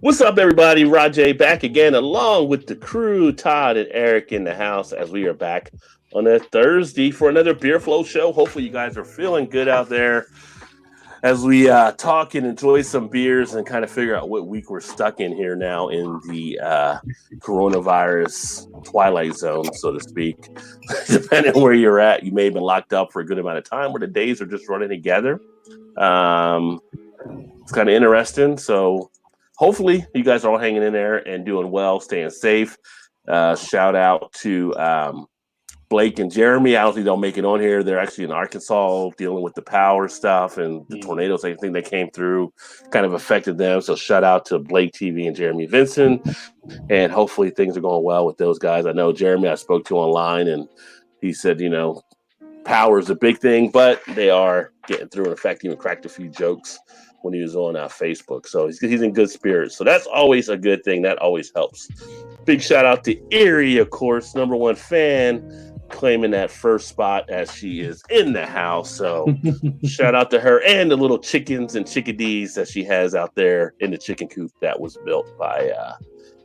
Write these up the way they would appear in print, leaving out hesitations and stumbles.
What's up, everybody? Rajay back again, along with the crew, Todd and Eric in the house, as we are back on a Thursday for another Beer Flow show. Hopefully, you guys are feeling good out there as we talk and enjoy some beers and kind of figure out what week we're stuck in here now in the coronavirus twilight zone, so to speak. Depending on where you're at, you may have been locked up for a good amount of time where the days are just running together. It's kind of interesting. So hopefully you guys are all hanging in there and doing well, staying safe. Shout out to Blake and Jeremy. I don't think they'll make it on here. They're actually in Arkansas dealing with the power stuff and the tornadoes. I think they came through kind of affected them. So shout out to Blake TV and Jeremy Vincent. And hopefully things are going well with those guys. I know Jeremy I spoke to online and he said, power is a big thing, but they are getting through. In fact, he even cracked a few jokes when he was on Facebook. So he's in good spirits. So that's always a good thing. That always helps. Big shout out to Erie, of course, #1 fan, claiming that first spot as she is in the house. So shout out to her and the little chickens and chickadees that she has out there in the chicken coop that was built by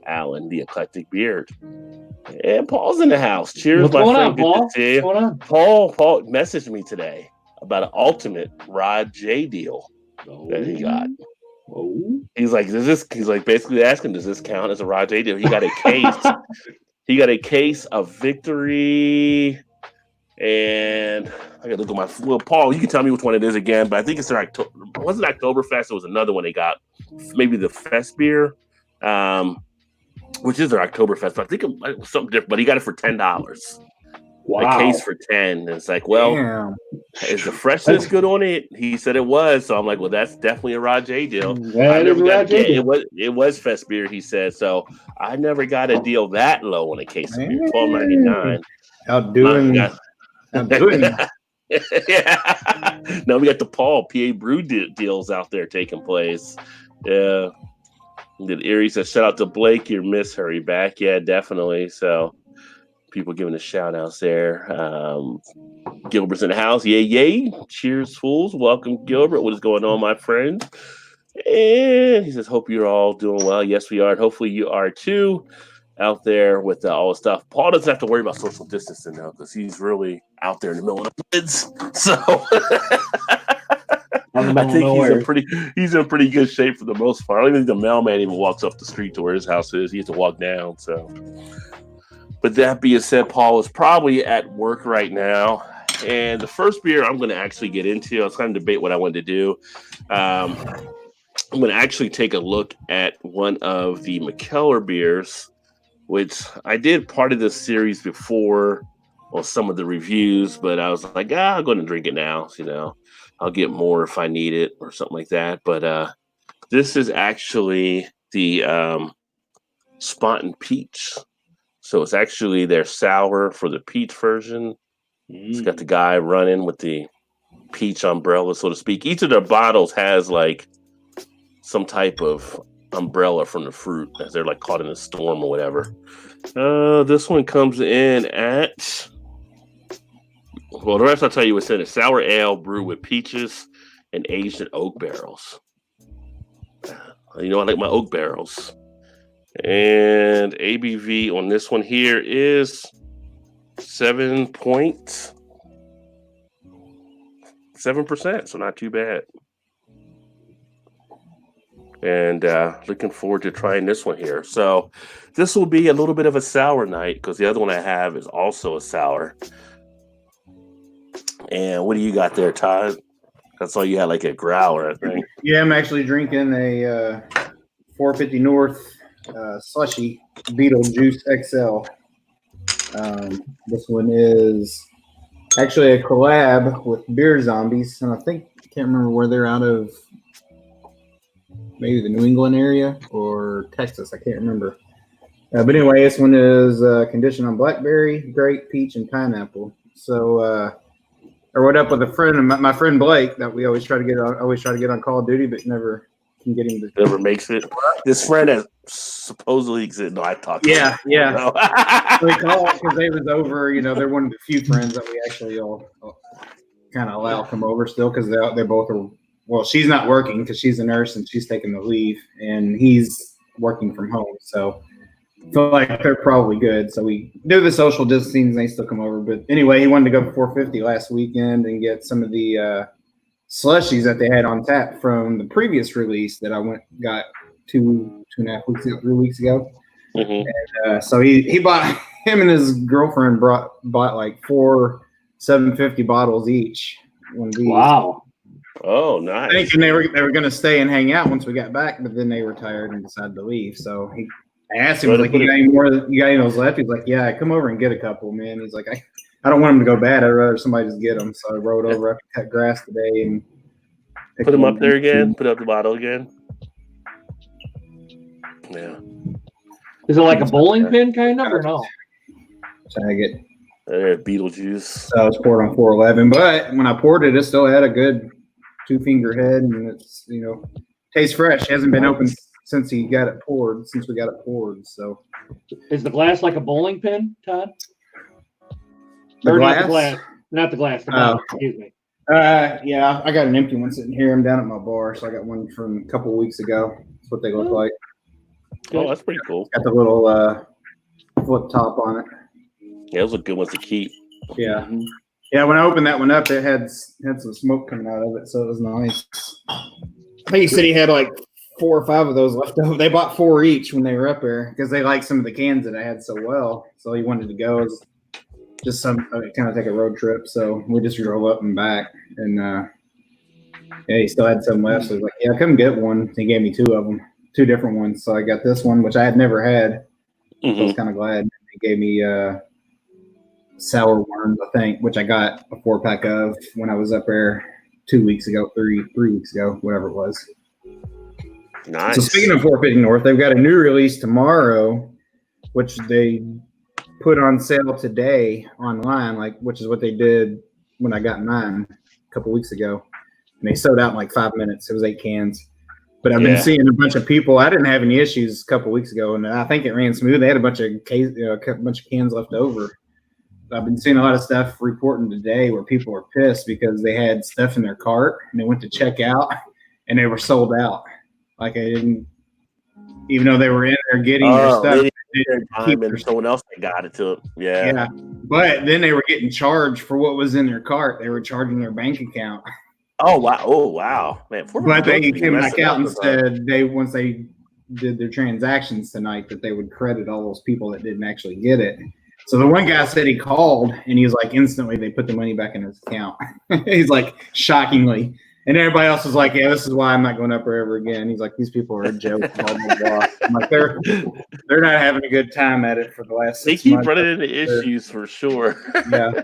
Alan, the eclectic beard. And Paul's in the house. Cheers, What's my going friend. on, Good Paul? to see you. What's going on? Paul messaged me today about an ultimate Rod J deal that he got. Oh. He's like, basically asking, does this count as a Rod J deal? He got a case. He got a case of Victory, and I gotta look at my. Well, Paul, you can tell me which one it is again, but I think it's their October. Wasn't Oktoberfest? It was another one they got, maybe the Fest beer, which is their Oktoberfest. But I think it was something different. But he got it for $10. Wow. A case for 10. And it's like, well, Damn. is the freshness good on it? He said it was. So I'm like, well, that's definitely a Rod J deal. That is a Rod J deal. It was Fest beer, he said. So I never got a deal that low on a case of beer. $12.99. Outdoing. Yeah. Now we got the Paul PA Brew deals out there taking place. Yeah. Did Erie said, shout out to Blake, your miss, hurry back. Yeah, definitely. So people giving the shout outs there. Gilbert's in the house. Yay. Cheers, fools. Welcome, Gilbert. What is going on, my friend? And he says, hope you're all doing well. Yes, we are. And hopefully you are too out there with all the stuff. Paul doesn't have to worry about social distancing now because he's really out there in the middle of the woods. So I think he's in pretty good shape for the most part. I don't think the mailman even walks up the street to where his house is. He has to walk down. So, but that being said, Paul is probably at work right now. And the first beer I'm going to actually get into, I was kind of debate what I wanted to do. I'm going to actually take a look at one of the McKellar beers, which I did part of this series before on some of the reviews, but I was like, I'm going to drink it now. I'll get more if I need it or something like that. But this is actually the Spontan Peach. So it's actually their sour for the peach version. It's got the guy running with the peach umbrella, so to speak. Each of their bottles has like some type of umbrella from the fruit as they're like caught in a storm or whatever. This one comes in at, well, the rest I'll tell you what's in it. Sour ale brewed with peaches and aged in oak barrels. I like my oak barrels. And ABV on this one here is 7.7%, so not too bad. And looking forward to trying this one here. So this will be a little bit of a sour night because the other one I have is also a sour. And what do you got there, Todd? I saw you had like a growler, I think. Yeah, I'm actually drinking a 450 North slushy Beetlejuice XL. This one is actually a collab with Beer Zombies, and I can't remember where they're out of. Maybe the New England area or Texas. I can't remember. But anyway, this one is conditioned on blackberry, grape, peach, and pineapple. So I rode up with a friend, my friend Blake, that we always try to get on Call of Duty, but never can get him to. Never makes it. This friend that supposedly exists. No, I talked. Yeah. We call it because they was over. They're one of the few friends that we actually all kind of allow come over still because they both are well, she's not working because she's a nurse and she's taking the leave, and he's working from home. So I feel like they're probably good. So we do the social distancing and they still come over. But anyway, he wanted to go for 450 last weekend and get some of the slushies that they had on tap from the previous release that I got 3 weeks ago. Mm-hmm. And, so he bought, him and his girlfriend bought like 4 750 bottles each. One of these. Wow. Oh, nice. Thinking they were going to stay and hang out once we got back, but then they were tired and decided to leave. So I asked him, like, you got any of those left? He's like, yeah, come over and get a couple, man. He's like, I don't want them to go bad. I'd rather somebody just get them. So I rode over, cut grass today, and put them up there again. Put up the bottle again. Yeah. Is it like a bowling pin kind of, or no? Tag it. Beetlejuice. So I was poured on 411, but when I poured it, it still had a good 2-finger head, and it's, tastes fresh. It hasn't been open since we got it poured. So is the glass like a bowling pin, Todd? The glass? Not the glass. Not the glass. The bottle, excuse me. Yeah, I got an empty one sitting here. I'm down at my bar, so I got one from a couple weeks ago. That's what they look like. Oh, that's pretty cool. Got the little flip top on it. Yeah, those are good ones to keep. Yeah. Yeah, when I opened that one up, it had some smoke coming out of it, so it was nice. I think he said he had like 4 or 5 of those left over. They bought 4 each when they were up there because they liked some of the cans that I had so well. So he wanted to go as just kind of take a road trip. So we just drove up and back, and yeah, he still had some left. So he's like, "Yeah, come get one." He gave me 2 of them, 2 different ones. So I got this one, which I had never had. Mm-hmm. So I was kind of glad. He gave me sour worms, I think, which I got a 4-pack of when I was up there 2 weeks ago, 3 weeks ago, whatever it was. Nice. So speaking of 450 North, they've got a new release tomorrow, which they put on sale today online, which is what they did when I got mine a couple weeks ago. And they sold out in like 5 minutes. It was 8 cans. But I've been seeing a bunch of people. I didn't have any issues a couple weeks ago, and I think it ran smooth. They had a bunch of cans left over. I've been seeing a lot of stuff reporting today where people are pissed because they had stuff in their cart and they went to check out and they were sold out. Like I didn't, even though they were in there getting their stuff, and someone else got it to them. Yeah. But then they were getting charged for what was in their cart. They were charging their bank account. Oh wow, man! But they came back out and said once they did their transactions tonight that they would credit all those people that didn't actually get it. So the one guy said he called and he was like, instantly they put the money back in his account. He's like, shockingly. And everybody else was like, yeah, this is why I'm not going up there ever again. He's like, these people are a joke. Blah, blah, blah. I'm like, they're not having a good time at it for the last 6 months. They keep running into issues for sure. Yeah.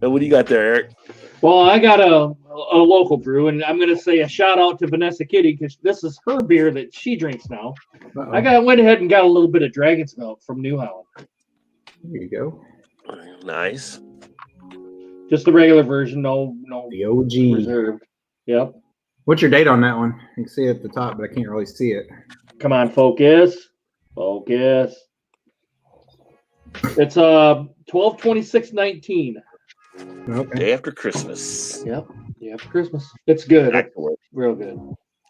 And what do you got there, Eric? Well, I got a local brew, and I'm going to say a shout out to Vanessa Kitty because this is her beer that she drinks now. Uh-oh. I went ahead and got a little bit of Dragon's Milk from New Holland. There you go. Nice. Just the regular version, no The OG. reserve. Yep. What's your date on that one? You can see it at the top, but I can't really see it. Come on, focus. It's 12/26/19. Okay. Day after Christmas. Yep. Yeah, for Christmas. It's good. It's real good.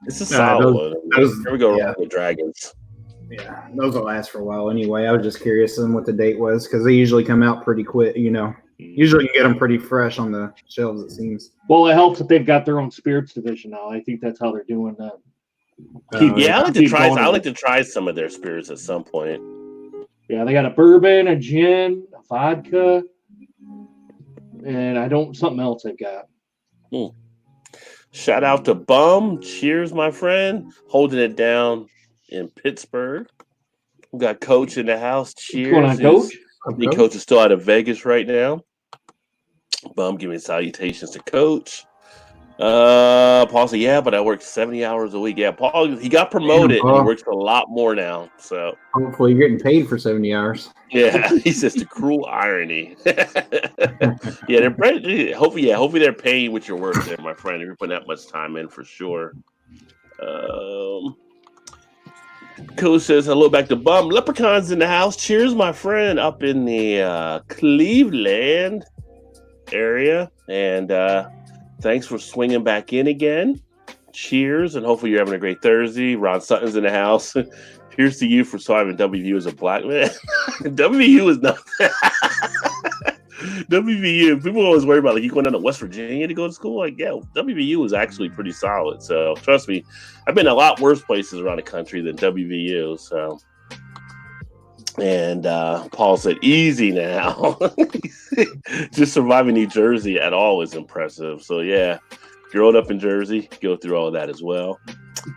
It's a solid one. Here we go yeah. with dragons. Yeah, those will last for a while anyway. I was just curious on what the date was because they usually come out pretty quick, Usually you get them pretty fresh on the shelves, it seems. Well, it helps that they've got their own spirits division now. I think that's how they're doing that. I like to try some of their spirits at some point. Yeah, they got a bourbon, a gin, a vodka, and something else they've got. Shout out to Bum. Cheers, my friend. Holding it down in Pittsburgh. We got Coach in the house. Cheers. What's going on, Coach? The Coach is still out of Vegas right now. Bum giving salutations to Coach. Paul said, yeah, but I work 70 hours a week. Yeah, Paul, he got promoted. And he works a lot more now. So hopefully you're getting paid for 70 hours. Yeah, he says the cruel irony. Yeah, hopefully they're paying what you're worth there, my friend. If you're putting that much time in, for sure. Coach says hello back to Bum. Leprechauns in the house. Cheers, my friend, up in the Cleveland area. And thanks for swinging back in again. Cheers, and hopefully you're having a great Thursday. Ron Sutton's in the house. Here's to you for solving WVU as a black man. WVU is not. WVU. People always worry about like you going down to West Virginia to go to school. Like, yeah, WVU is actually pretty solid. So trust me, I've been in a lot worse places around the country than WVU. So, and Paul said, "Easy now." Just surviving New Jersey at all is impressive. So yeah, growing up in Jersey, go through all of that as well.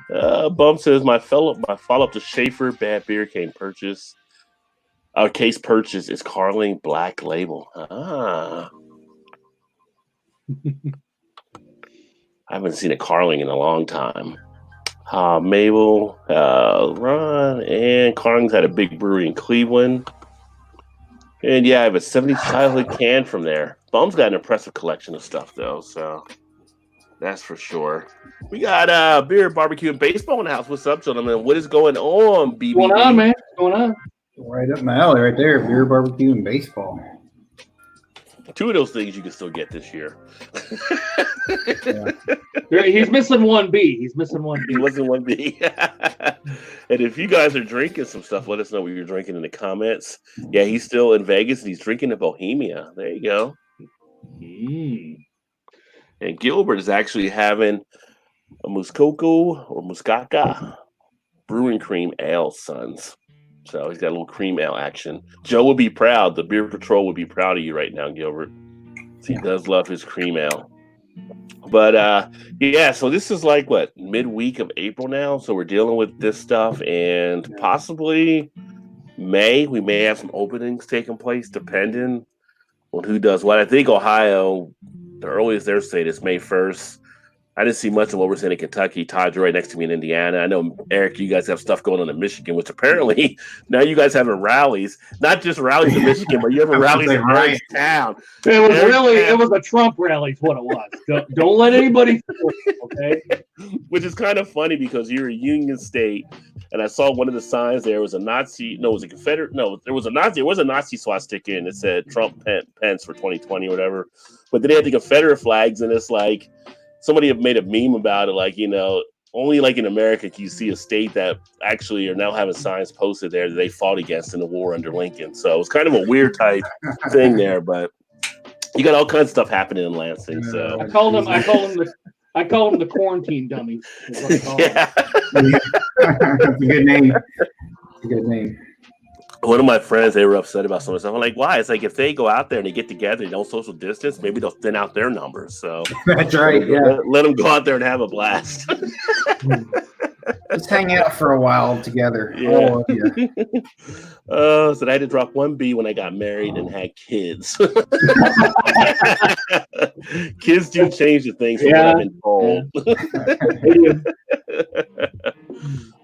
Bum says my follow-up to Schaefer bad beer case purchase is Carling Black Label. I haven't seen a Carling in a long time. Mabel, Ron, and Carling's had a big brewery in Cleveland. And yeah, I have a 70s childhood can from there. Bum's got an impressive collection of stuff though, so that's for sure. We got beer, barbecue, and baseball in the house. What's up, gentlemen? What is going on, BBB? What's going on, man? What's going on? Right up my alley right there. Beer, barbecue, and baseball. 2 of those things you can still get this year. Yeah. He's missing 1B. He's missing 1B. He wasn't 1B. And if you guys are drinking some stuff, let us know what you're drinking in the comments. Yeah, he's still in Vegas and he's drinking a Bohemia. There you go. And Gilbert is actually having a Muskoka or Muskaka brewing cream ale, sons. So he's got a little cream ale action. Joe would be proud. The Beer Patrol would be proud of you right now, Gilbert. He does love his cream ale. But yeah, so this is like what, midweek of April now. So we're dealing with this stuff, and possibly May we may have some openings taking place depending on who does what. I think Ohio, the earliest their state is May 1st. I didn't see much of what we're seeing in Kentucky. Todd's right next to me in Indiana. I know, Eric, you guys have stuff going on in Michigan, which apparently now you guys having rallies. Not just rallies in Michigan, but you have rallies in Eric's town. It was a Trump rally is what it was. Don't let anybody fool you, okay? Which is kind of funny because you're a Union state, and I saw one of the signs there was a Nazi. No, it was a Confederate. No, there was a Nazi. It was a Nazi swastika, and it said Trump Pence for 2020 or whatever. But then they had the Confederate flags, and it's like, somebody have made a meme about it, like, you know, only like in America can you see a state that actually are now having signs posted there that they fought against in the war under Lincoln. So it's kind of a weird type thing there, but you got all kinds of stuff happening in Lansing. So I call them the quarantine dummies. Yeah. That's a good name. That's a good name. One of my friends, they were upset about some of stuff. I'm like, why? It's like if they go out there and they get together, they don't social distance, maybe they'll thin out their numbers. So that's right. Yeah. Let them go out there and have a blast. Just hang out for a while together. Yeah. So I had to drop 1B when I got married and had kids. Kids do change the things from what I've been told.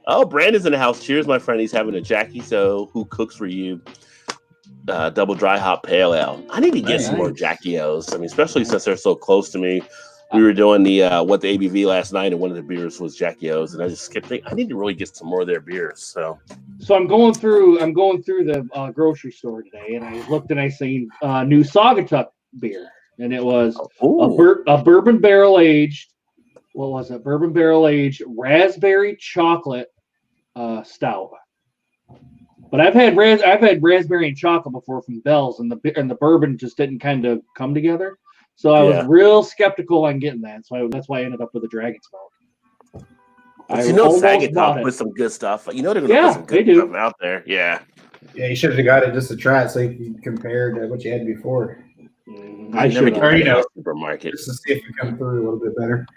Oh, Brandon's in the house. Cheers, my friend. He's having a Jackie So Who Cooks For You double dry hop pale ale. I need to get some more Jackie O's. I mean, especially since they're so close to me. We were doing the what the ABV last night, and one of the beers was Jackie O's, and I just skipped it. I need to really get some more of their beers. So I'm going through the grocery store today, and I looked and I seen new Saugatuck beer, and it was a bourbon barrel aged. What was it? Bourbon barrel aged raspberry chocolate stout. But I've had raspberry and chocolate before from Bell's, and the bourbon just didn't kind of come together. So I was real skeptical on getting that. So that's why I ended up with the Dragon Smoke. Saugatuck with some good stuff. You know they're gonna put some good stuff out there. Yeah. Yeah, you should have got it just to try it so you can compare to what you had before. I never get it in the supermarket just to see if it come through a little bit better.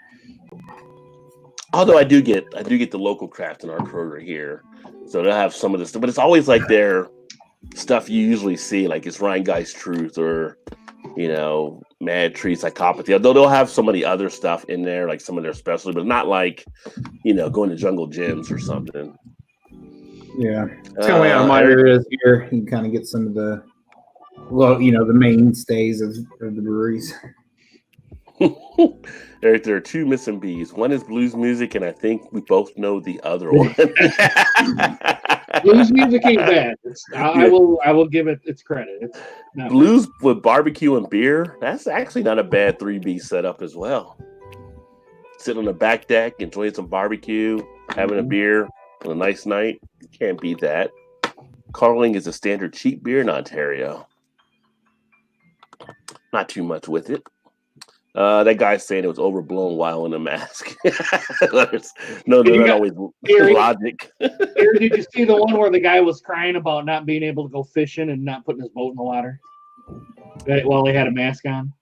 Although I do get the local craft in our Kroger here, so they'll have some of this stuff, but it's always like their stuff you usually see, like it's Rheingeist Truth or Mad Tree Psychopathy. Although they'll have some of the other stuff in there, like some of their specialty, but not like going to Jungle Gyms or something. Yeah, it's kind of way out of my areas here. You can kind of get some of the the mainstays of the breweries. There are two missing B's. One is blues music, and I think we both know the other one. Blues music ain't bad. I will give it its credit. It's not Blues with barbecue and beer. That's actually not a bad 3B setup as well. Sitting on the back deck, enjoying some barbecue, having a beer on a nice night. You can't beat that. Carling is a standard cheap beer in Ontario. Not too much with it. That guy's saying it was overblown while in a mask. no, not always logic. Here, did you see the one where the guy was crying about not being able to go fishing and not putting his boat in the water while he had a mask on?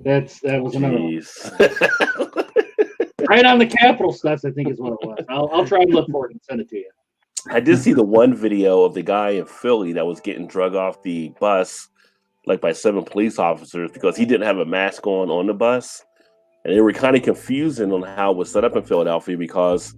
That was another one. Right on the Capitol steps, I think is what it was. I'll try and look for it and send it to you. I did see the one video of the guy in Philly that was getting drug off the bus like by 7 police officers because he didn't have a mask on the bus. And they were kind of confusing on how it was set up in Philadelphia because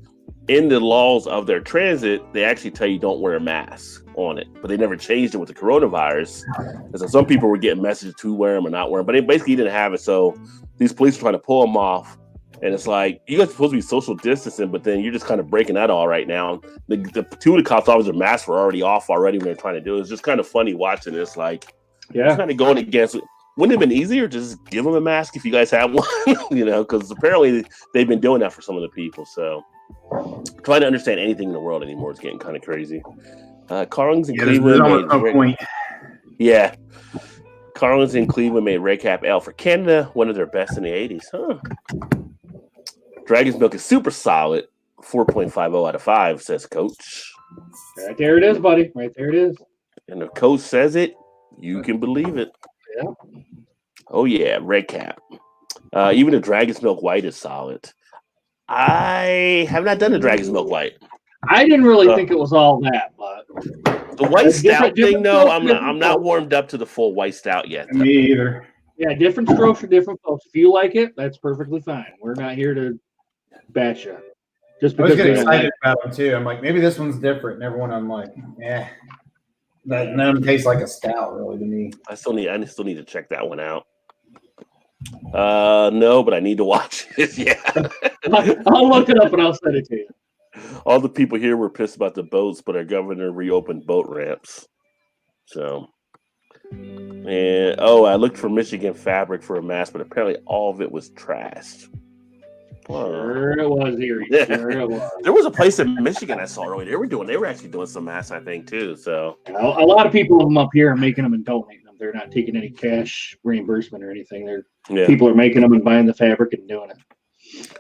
in the laws of their transit, they actually tell you don't wear a mask on it, but they never changed it with the coronavirus. And so some people were getting messages to wear them or not wear them, but they basically didn't have it. So these police were trying to pull them off. And it's like, you guys are supposed to be social distancing, but then you're just kind of breaking that all right now. The 2 of the cops officers' masks were already off already when they're trying to do it. It's just kind of funny watching this. Like, it's kind of going against it. Wouldn't it have been easier to just give them a mask if you guys had one? Because apparently they've been doing that for some of the people. So trying to understand anything in the world anymore is getting kind of crazy. Carling's in Cleveland. Carling's in Cleveland made Red Cap Ale for Canada, one of their best in the 80s. Dragon's Milk is super solid. 4.50 out of 5, says Coach. Right there it is, buddy. Right there it is. And if Coach says it, you can believe it. Yeah. Oh, yeah. Red Cap. Even the Dragon's Milk White is solid. I have not done the Dragon's Milk White. I didn't really think it was all that, but the white stout thing, though, I'm not warmed up to the full white stout yet. Me either. Yeah, different strokes for different folks. If you like it, that's perfectly fine. We're not here to bash you. Just because I was getting excited about them too. I'm like, maybe this one's different. And everyone, I'm like, none of them tastes like a stout, really, to me. I still need to check that one out. No, but I need to watch it. Yeah, I'll look it up and I'll send it to you. All the people here were pissed about the boats, but our governor reopened boat ramps. So, and I looked for Michigan fabric for a mask, but apparently all of it was trashed. Sure it was, Erie. Sure it was. There was a place in Michigan I saw earlier. They were actually doing some masks, I think, too. So a lot of people of them up here are making them and donating them. They're not taking any cash reimbursement or anything. People are making them and buying the fabric and doing it.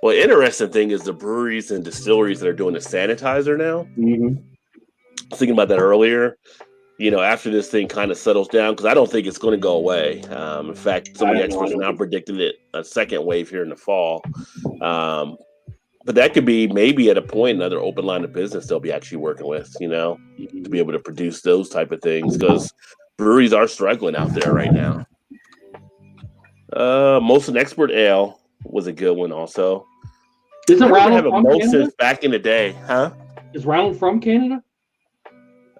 Well, interesting thing is the breweries and distilleries that are doing the sanitizer now. Mm-hmm. I was thinking about that earlier. After this thing kind of settles down, because I don't think it's going to go away. In fact, some of the experts are now predicting it a second wave here in the fall. But that could be maybe at a point another open line of business they'll be actually working with, to be able to produce those type of things, because breweries are struggling out there right now. Molson Export Ale was a good one also. Isn't Ronald have a from Molson Canada? Back in the day, huh? Is Ronald from Canada?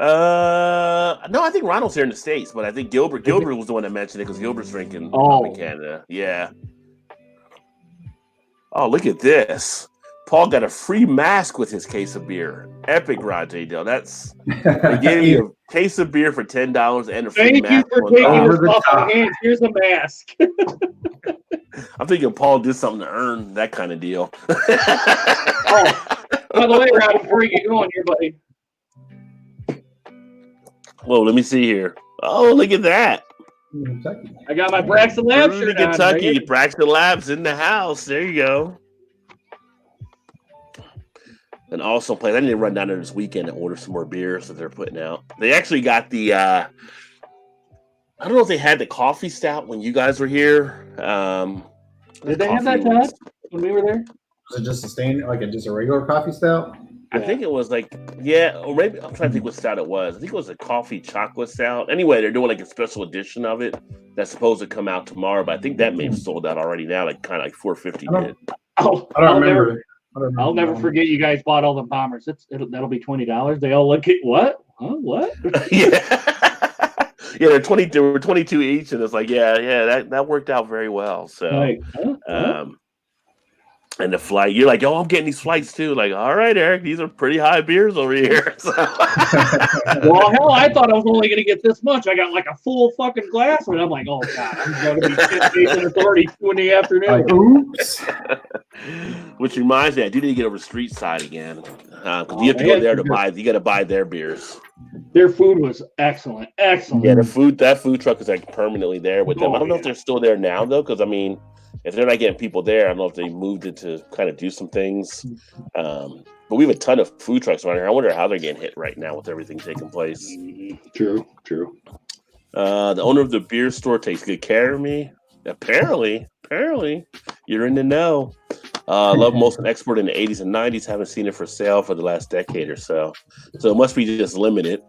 No, I think Ronald's here in the States, but I think Gilbert was the one that mentioned it because Gilbert's drinking in Canada. Yeah. Oh, look at this. Paul got a free mask with his case of beer. Epic, Rajay Dale. They gave you a case of beer for $10 and a free mask. Thank you for taking this off our hands. Here's a mask. I'm thinking Paul did something to earn that kind of deal. By the way, Rob, before you get going here, buddy. Whoa, let me see here. Oh, look at that. I got my Braxton Labs shirt on. Kentucky. Right? Braxton Labs in the house. There you go. An awesome place. I need to run down there this weekend and order some more beers that they're putting out. They actually got the I don't know if they had the coffee stout when you guys were here. Did they have that, Todd, when we were there? Was it just just a regular coffee stout? I think it was or maybe I'm trying to think what stout it was. I think it was a coffee chocolate stout. Anyway, they're doing like a special edition of it that's supposed to come out tomorrow, but I think that may have sold out already now, like kind of like $4.50 did. I don't remember. I'll never forget you guys bought all the bombers. That'll be $20. They all look at what? Huh? What? Yeah. Yeah, they're 20. They were 22 each, and it's like, that worked out very well. So, And the flight, you're like, oh, I'm getting these flights too. Like, all right, Eric, these are pretty high beers over here. So. Well, hell, I thought I was only going to get this much. I got like a full fucking glass of it. I'm like, oh god, I'm going to be 10 days and it's already 2 in the afternoon. Like, oops. Which reminds me, I do need to get over Street Side again because you have to go there to buy. You got to buy their beers. Their food was excellent. Yeah, that food truck is like permanently there with them. I don't know if they're still there now though, because I mean, if they're not getting people there, I don't know if they moved it to kind of do some things. But we have a ton of food trucks around here. I wonder how they're getting hit right now with everything taking place. True. The owner of the beer store takes good care of me. Apparently, you're in the know. Love most an export in the 80s and 90s. Haven't seen it for sale for the last decade or so. So it must be just limited.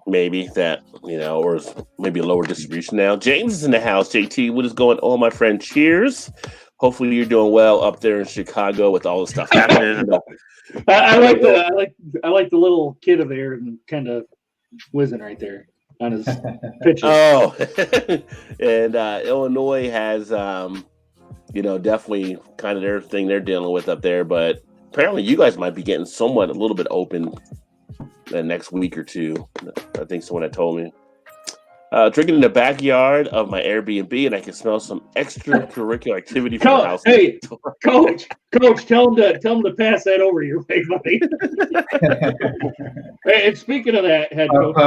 Maybe that, or maybe a lower distribution now. James is in the house. JT, what is going on, my friend? Cheers. Hopefully you're doing well up there in Chicago with all the stuff happening. I like the little kid of there and kind of whizzing right there on his picture. Oh, and Illinois has, definitely kind of their thing they're dealing with up there. But apparently you guys might be getting somewhat a little bit open the next week or two. I think someone had told me. Drinking in the backyard of my Airbnb, and I can smell some extracurricular activity from the house. Hey, coach, tell him to pass that over your way, buddy. Hey, and speaking of that, head coach,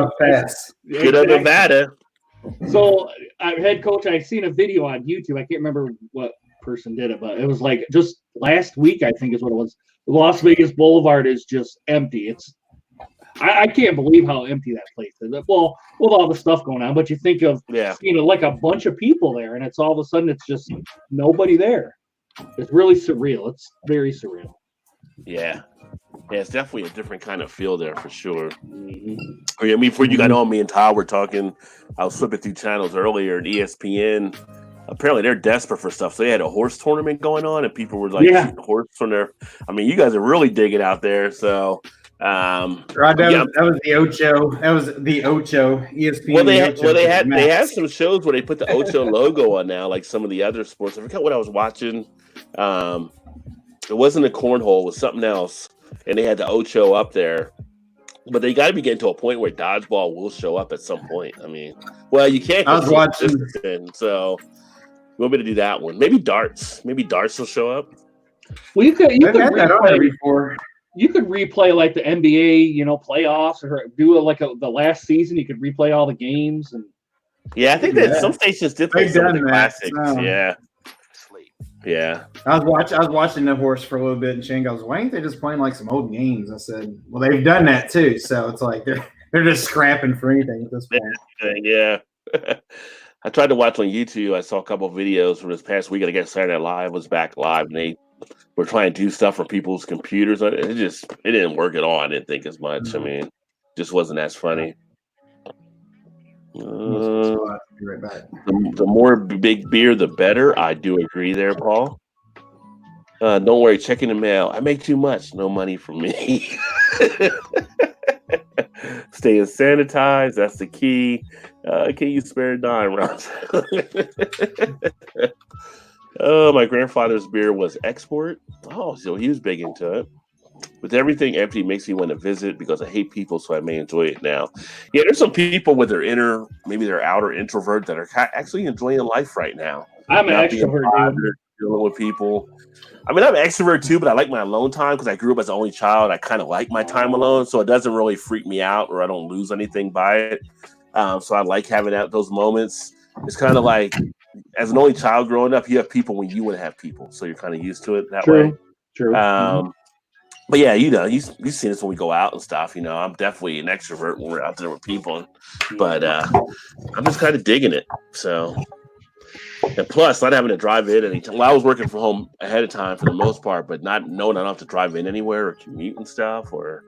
Get up Nevada. So, head coach, I seen a video on YouTube. I can't remember what person did it, but it was like just last week, I think is what it was. The Las Vegas Boulevard is just empty. I can't believe how empty that place is. Well, with all the stuff going on, but you think of like a bunch of people there, and it's all of a sudden it's just nobody there. It's really surreal. It's very surreal. Yeah, it's definitely a different kind of feel there for sure. I mean, before you got on, me and Todd were talking. I was flipping through channels earlier, and ESPN. Apparently, they're desperate for stuff. So they had a horse tournament going on, and people were like shooting horse from there. I mean, you guys are really digging out there. So. That was the Ocho. That was the Ocho ESPN. They had some shows where they put the Ocho logo on now, like some of the other sports. I forgot what I was watching. It wasn't a cornhole; it was something else, and they had the Ocho up there. But they got to be getting to a point where dodgeball will show up at some point. I mean, well, you can't. I was watching, so you want me to do that one? Maybe darts. Maybe darts will show up. Well, you could had that on there before. You could replay like the NBA, playoffs, or do the last season. You could replay all the games, and I think that some stations did play some of the classics. Yeah. I was watching the horse for a little bit, and Shane goes, "Why ain't they just playing like some old games?" I said, "Well, they've done that too, so it's like they're just scrapping for anything at this point." Yeah. I tried to watch on YouTube. I saw a couple of videos from this past week. I guess Saturday Night Live was back live, and they were trying to do stuff from people's computers. It didn't work at all. I didn't think as much. I mean, just wasn't as funny. Be right back. The more big beer, the better. I do agree there, Paul. Don't worry, checking the mail. I make too much. No money from me. Staying sanitized. That's the key. Can you spare a dime, Ross? Oh, my grandfather's beer was export. Oh, so he was big into it. With everything empty, makes me want to visit because I hate people, so I may enjoy it now. Yeah, there's some people with their maybe their outer introvert that are actually enjoying life right now. I'm an extrovert. Dealing with people. I mean, I'm an extrovert too, but I like my alone time because I grew up as the only child. I kind of like my time alone, so it doesn't really freak me out or I don't lose anything by it. So I like having those moments. It's kind of like, as an only child growing up, you have people when you wouldn't have people, so you're kind of used to it that way. True. But yeah, you've seen this when we go out and stuff. I'm definitely an extrovert when we're out there with people, but I'm just kind of digging it. So, and plus, not having to drive in anytime. Well, I was working from home ahead of time for the most part, but not knowing I don't have to drive in anywhere or commute and stuff, or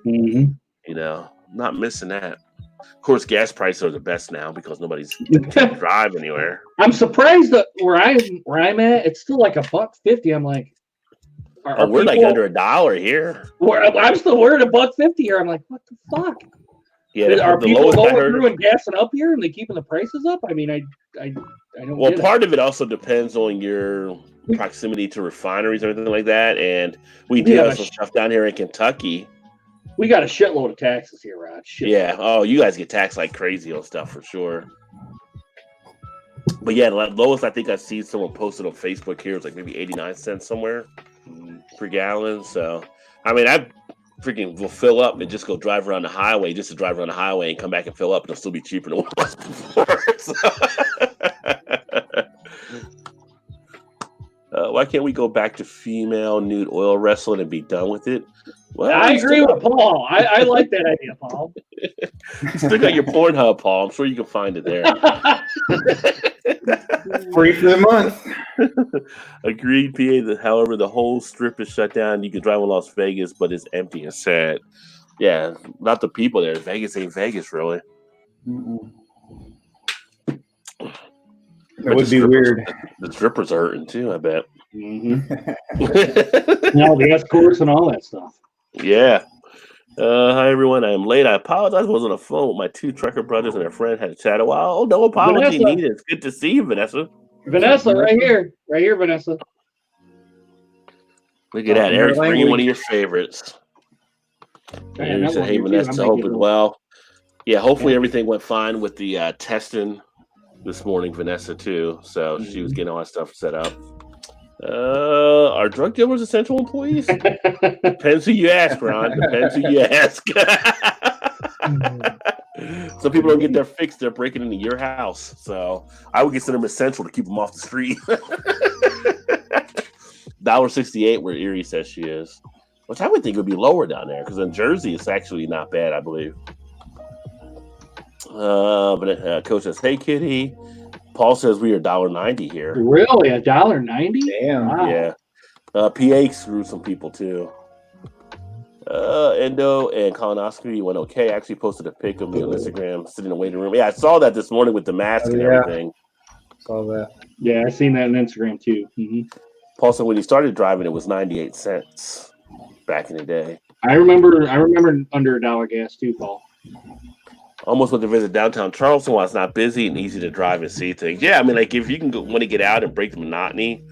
not missing that. Of course, gas prices are the best now because nobody's can't drive anywhere. I'm surprised that where I'm at, it's still like $1.50. I'm like, we're like under $1 here. I'm still worried $1.50 here. I'm like, what the fuck? Yeah, are people going through and gassing up here and they keeping the prices up? I mean, I don't. Well, part of it also depends on your proximity to refineries or anything like that. And we do have some stuff down here in Kentucky. We got a shitload of taxes here, Rod. Yeah. Oh, you guys get taxed like crazy on stuff for sure. But yeah, the lowest I think I see someone posted on Facebook here was like maybe 89 cents somewhere per gallon. So, I mean, I freaking will fill up and just go drive around the highway just to drive around the highway and come back and fill up. And it'll still be cheaper than what it was before. So. Why can't we go back to female nude oil wrestling and be done with it? Well, I agree with Paul. I like that idea, Paul. Still got your Pornhub, Paul. I'm sure you can find it there. Free for the month. Agreed, PA. However, the whole strip is shut down. You can drive in Las Vegas, but it's empty and sad. Yeah, not the people there. Vegas ain't Vegas, really. Mm-mm. That would be weird. The strippers are hurting too, I bet. Mm-hmm. The escorts and all that stuff. Yeah. Hi, everyone. I am late. I apologize. I was on the phone with my two trucker brothers and their friend. Had to chat a while. Oh, no apology needed. It's good to see you, Vanessa. Vanessa, right here. Right here, Vanessa. Look at that. Eric's bringing one of your favorites. And said, hey, Vanessa, hope it well. Yeah, hopefully everything went fine with the testing this morning, Vanessa, too. So she was getting all that stuff set up. Are drug dealers essential employees? Depends who you ask, Ron. Depends who you ask. Some people don't get their fix. They're breaking into your house. So I would consider them essential to keep them off the street. $1.68 where Erie says she is. Which I would think would be lower down there. Because in Jersey, it's actually not bad, I believe. But Coach says, hey, Kitty. Paul says we are $1.90 here. Really? $1.90? Damn. Wow. Yeah. PA screwed some people too. Endo and colonoscopy went okay. I actually posted a pic of me on Instagram sitting in the waiting room. Yeah, I saw that this morning with the mask and everything. Saw that. Yeah, I seen that on Instagram too. Mm-hmm. Paul said when he started driving, it was 98 cents back in the day. I remember under $1 gas too, Paul. Almost went to visit downtown Charleston while it's not busy and easy to drive and see things. Yeah, I mean, like if you can want to get out and break the monotony,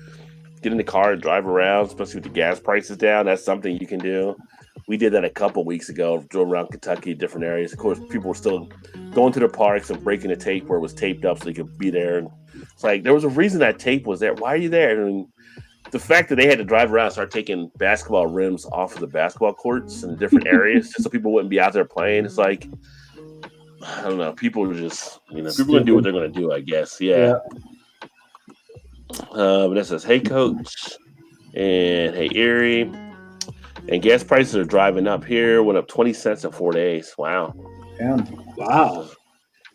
get in the car and drive around, especially with the gas prices down, that's something you can do. We did that a couple weeks ago, drove around Kentucky, different areas. Of course, people were still going to the parks and breaking the tape where it was taped up so they could be there. And it's like, there was a reason that tape was there. Why are you there? I mean, the fact that they had to drive around and start taking basketball rims off of the basketball courts in different areas just so people wouldn't be out there playing, it's like, I don't know. People are just, people are going to do what they're going to do, I guess. Yeah. But that says, hey, Coach. And hey, Erie. And gas prices are driving up here. Went up 20 cents in 4 days. Wow. Damn. Wow.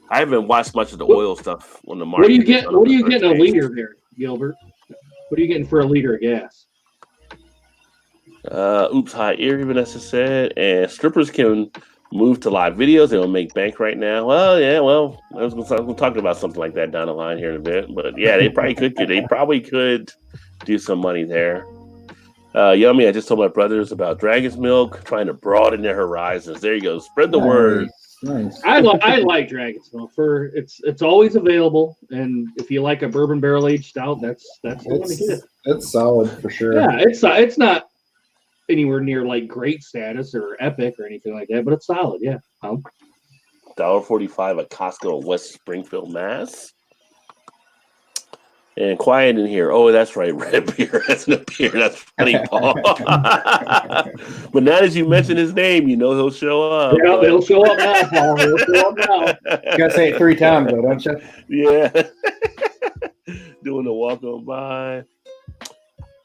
I haven't watched much of the oil stuff on the market. What are you getting a liter there, Gilbert? What are you getting for a liter of gas? Oops, hi, Erie, Vanessa said. And strippers can move to live videos. They don't make bank right now. Well, yeah, I was going to talk about something like that down the line here in a bit. But yeah, they probably could. They probably could do some money there. Yummy, I just told my brothers about Dragon's Milk, trying to broaden their horizons. There you go. Spread the word. Nice. I like Dragon's Milk. It's always available, and if you like a bourbon barrel aged stout, that's the one to get. It's solid for sure. Yeah, it's not anywhere near like great status or epic or anything like that, but it's solid. Yeah. $1.45 at Costco in West Springfield, Mass. And quiet in here. Oh, that's right. Red beer. That's no beer. That's funny, Paul. But now that you mention his name, he'll show up. Yeah, he'll show up now, Paul. He'll show up now. You gotta say it 3 times, though, don't you? Yeah. Doing the walk on by.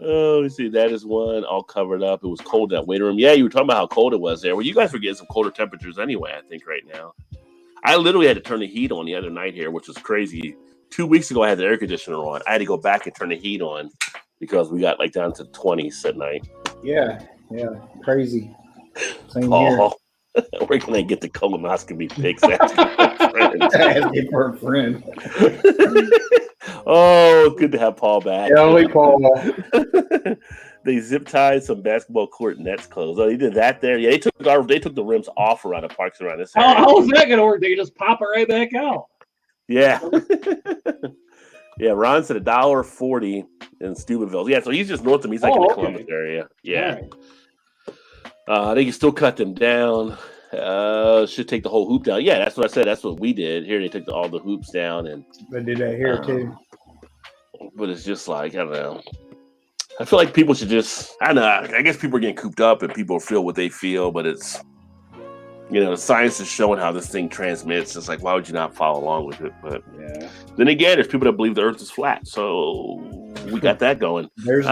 Oh, let me see. That is one all covered up. It was cold in that waiting room. Yeah, you were talking about how cold it was there. Well, you guys were getting some colder temperatures anyway, I think, right now. I literally had to turn the heat on the other night here, which was crazy. 2 weeks ago, I had the air conditioner on. I had to go back and turn the heat on because we got down to 20s at night. Yeah, crazy. Same Paul, where can I get the colonoscopy pics? Asking for a friend. Oh, it's good to have Paul back. Yeah, only Paul. They zip tied some basketball court nets closed. Oh, they did that there. Yeah, they took the rims off around the parks around this area. How is that going to work? They can just pop it right back out. Yeah. Yeah, Ron said $1.40 in Steubenville. Yeah, so he's just north of me. He's like in the Columbus area. Yeah. Right. They can still cut them down. Should take the whole hoop down. Yeah, that's what I said. That's what we did. Here they took all the hoops down, and they did that here too. But it's just like, I don't know. I feel like people should just, I don't know. I guess people are getting cooped up and people feel what they feel, but it's, the science is showing how this thing transmits. It's like, why would you not follow along with it? But then again, there's people that believe the earth is flat. So we got that going. And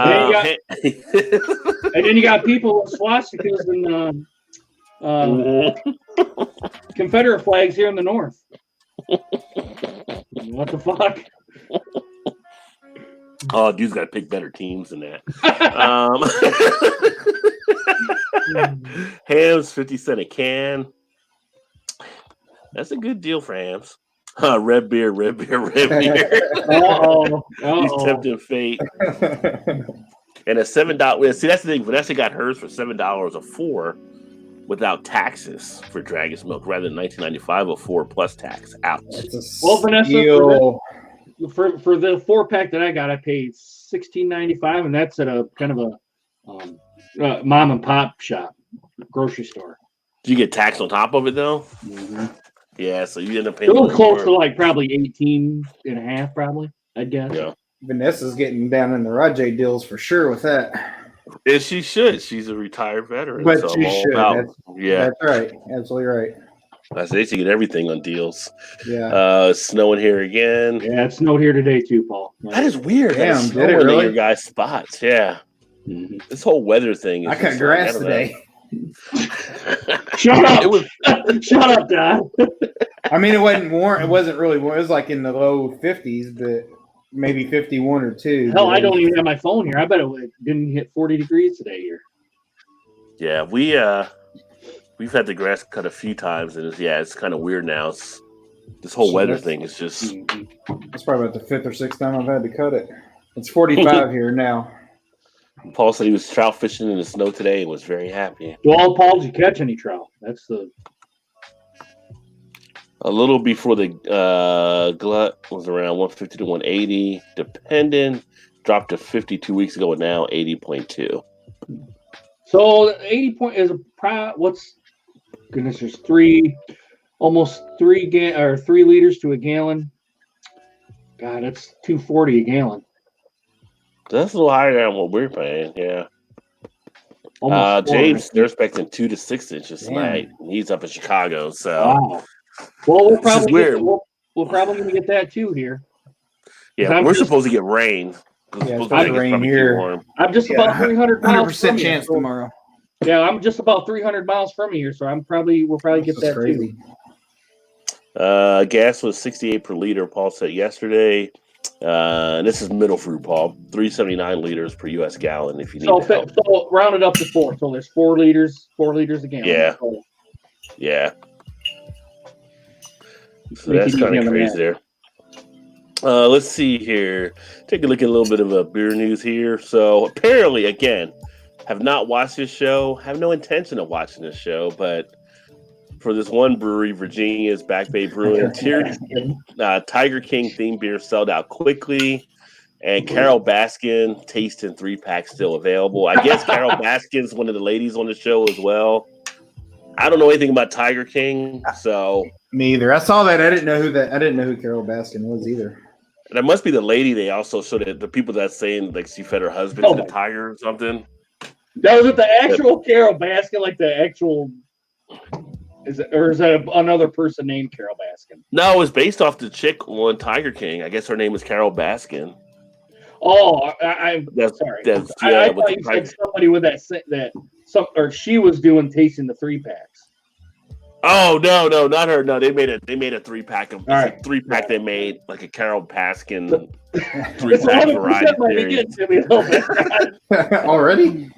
then you got people with swastikas and Confederate flags here in the north. What the fuck? Oh, dude's got to pick better teams than that. Hams, 50 cents a can. That's a good deal for hams. Red beer. He's tempting fate. And a $7. See, that's the thing. Vanessa got hers for $7 a 4 without taxes for Dragon's Milk, rather than $19.95 a 4 plus tax. Ouch. Well, Vanessa, for the 4-pack that I got, I paid $16.95, and that's at a kind of a mom and pop shop, grocery store. Did you get tax on top of it though? Mm-hmm. Yeah, so you end up paying a little close to like probably 18.5, probably, I'd guess. Yeah. Vanessa's getting down in the Rajay deals for sure with that. And she should. She's a retired veteran. But so she should. That's right. Absolutely right. I say she get everything on deals. Yeah. It's snowing here again. Yeah, it snowed here today too, Paul. That is weird. Damn, did it really? In your guys' spots. Yeah. Mm-hmm. This whole weather thing. I cut grass today. Shut up! Shut up, Dad. I mean, it wasn't warm. It wasn't really warm. It was like in the low 50s, but maybe 51 or 2. Hell, I don't even have my phone here. I bet it didn't hit 40 degrees today here. Yeah, we've had the grass cut a few times, and it's kind of weird now. This whole weather thing is just. That's probably about the 5th or 6th time I've had to cut it. It's 45 here now. Paul said he was trout fishing in the snow today and was very happy. Well, Paul, did you catch any trout? That's the. A little before the glut was around 150 to 180, dependent. Dropped to 52 weeks ago, and now 80.2. So 80 point is what's goodness? There's almost 3 liters to a gallon. God, that's 240 a gallon. That's a little higher than what we're paying. Yeah. James, they're expecting 2 to 6 inches tonight. He's up in Chicago, so. Wow. Well, we're probably going to get that too here. Yeah, we're supposed to get rain. Yeah, it's supposed to rain here. Warm. I'm just about 300 miles. 100% chance tomorrow. Yeah, I'm just about 300 miles from here, so we'll probably get that crazy. Too. Gas was 68 per liter. Paul said yesterday. And this is middle fruit, Paul. 379 liters per U.S. gallon. If you need help. So round it up to 4. So there's 4 liters a gallon. Yeah. Yeah. So that's kind of crazy there. Let's see here. Take a look at a little bit of a beer news here. So apparently, again, have not watched this show. Have no intention of watching this show, but for this one brewery, Virginia's Back Bay Brewing, Tiger King themed beer sold out quickly, and Carol Baskin taste in 3-pack still available. I guess Carol Baskin's one of the ladies on the show as well. I don't know anything about Tiger King, so me either. I saw that. I didn't know who Carol Baskin was either. That must be the lady they also showed it. The people that's saying like she fed her husband to the tiger or something. That was it. The actual Carol Baskin, like the actual. Is that another person named Carol Baskin? No, it was based off the chick on Tiger King. I guess her name is Carol Baskin. Oh, I'm sorry. I thought you said somebody with or she was doing tasting the 3-packs. Oh no, not her. No, they made a 3-pack of 3-pack. They made like a Carol Baskin 3-pack variety already.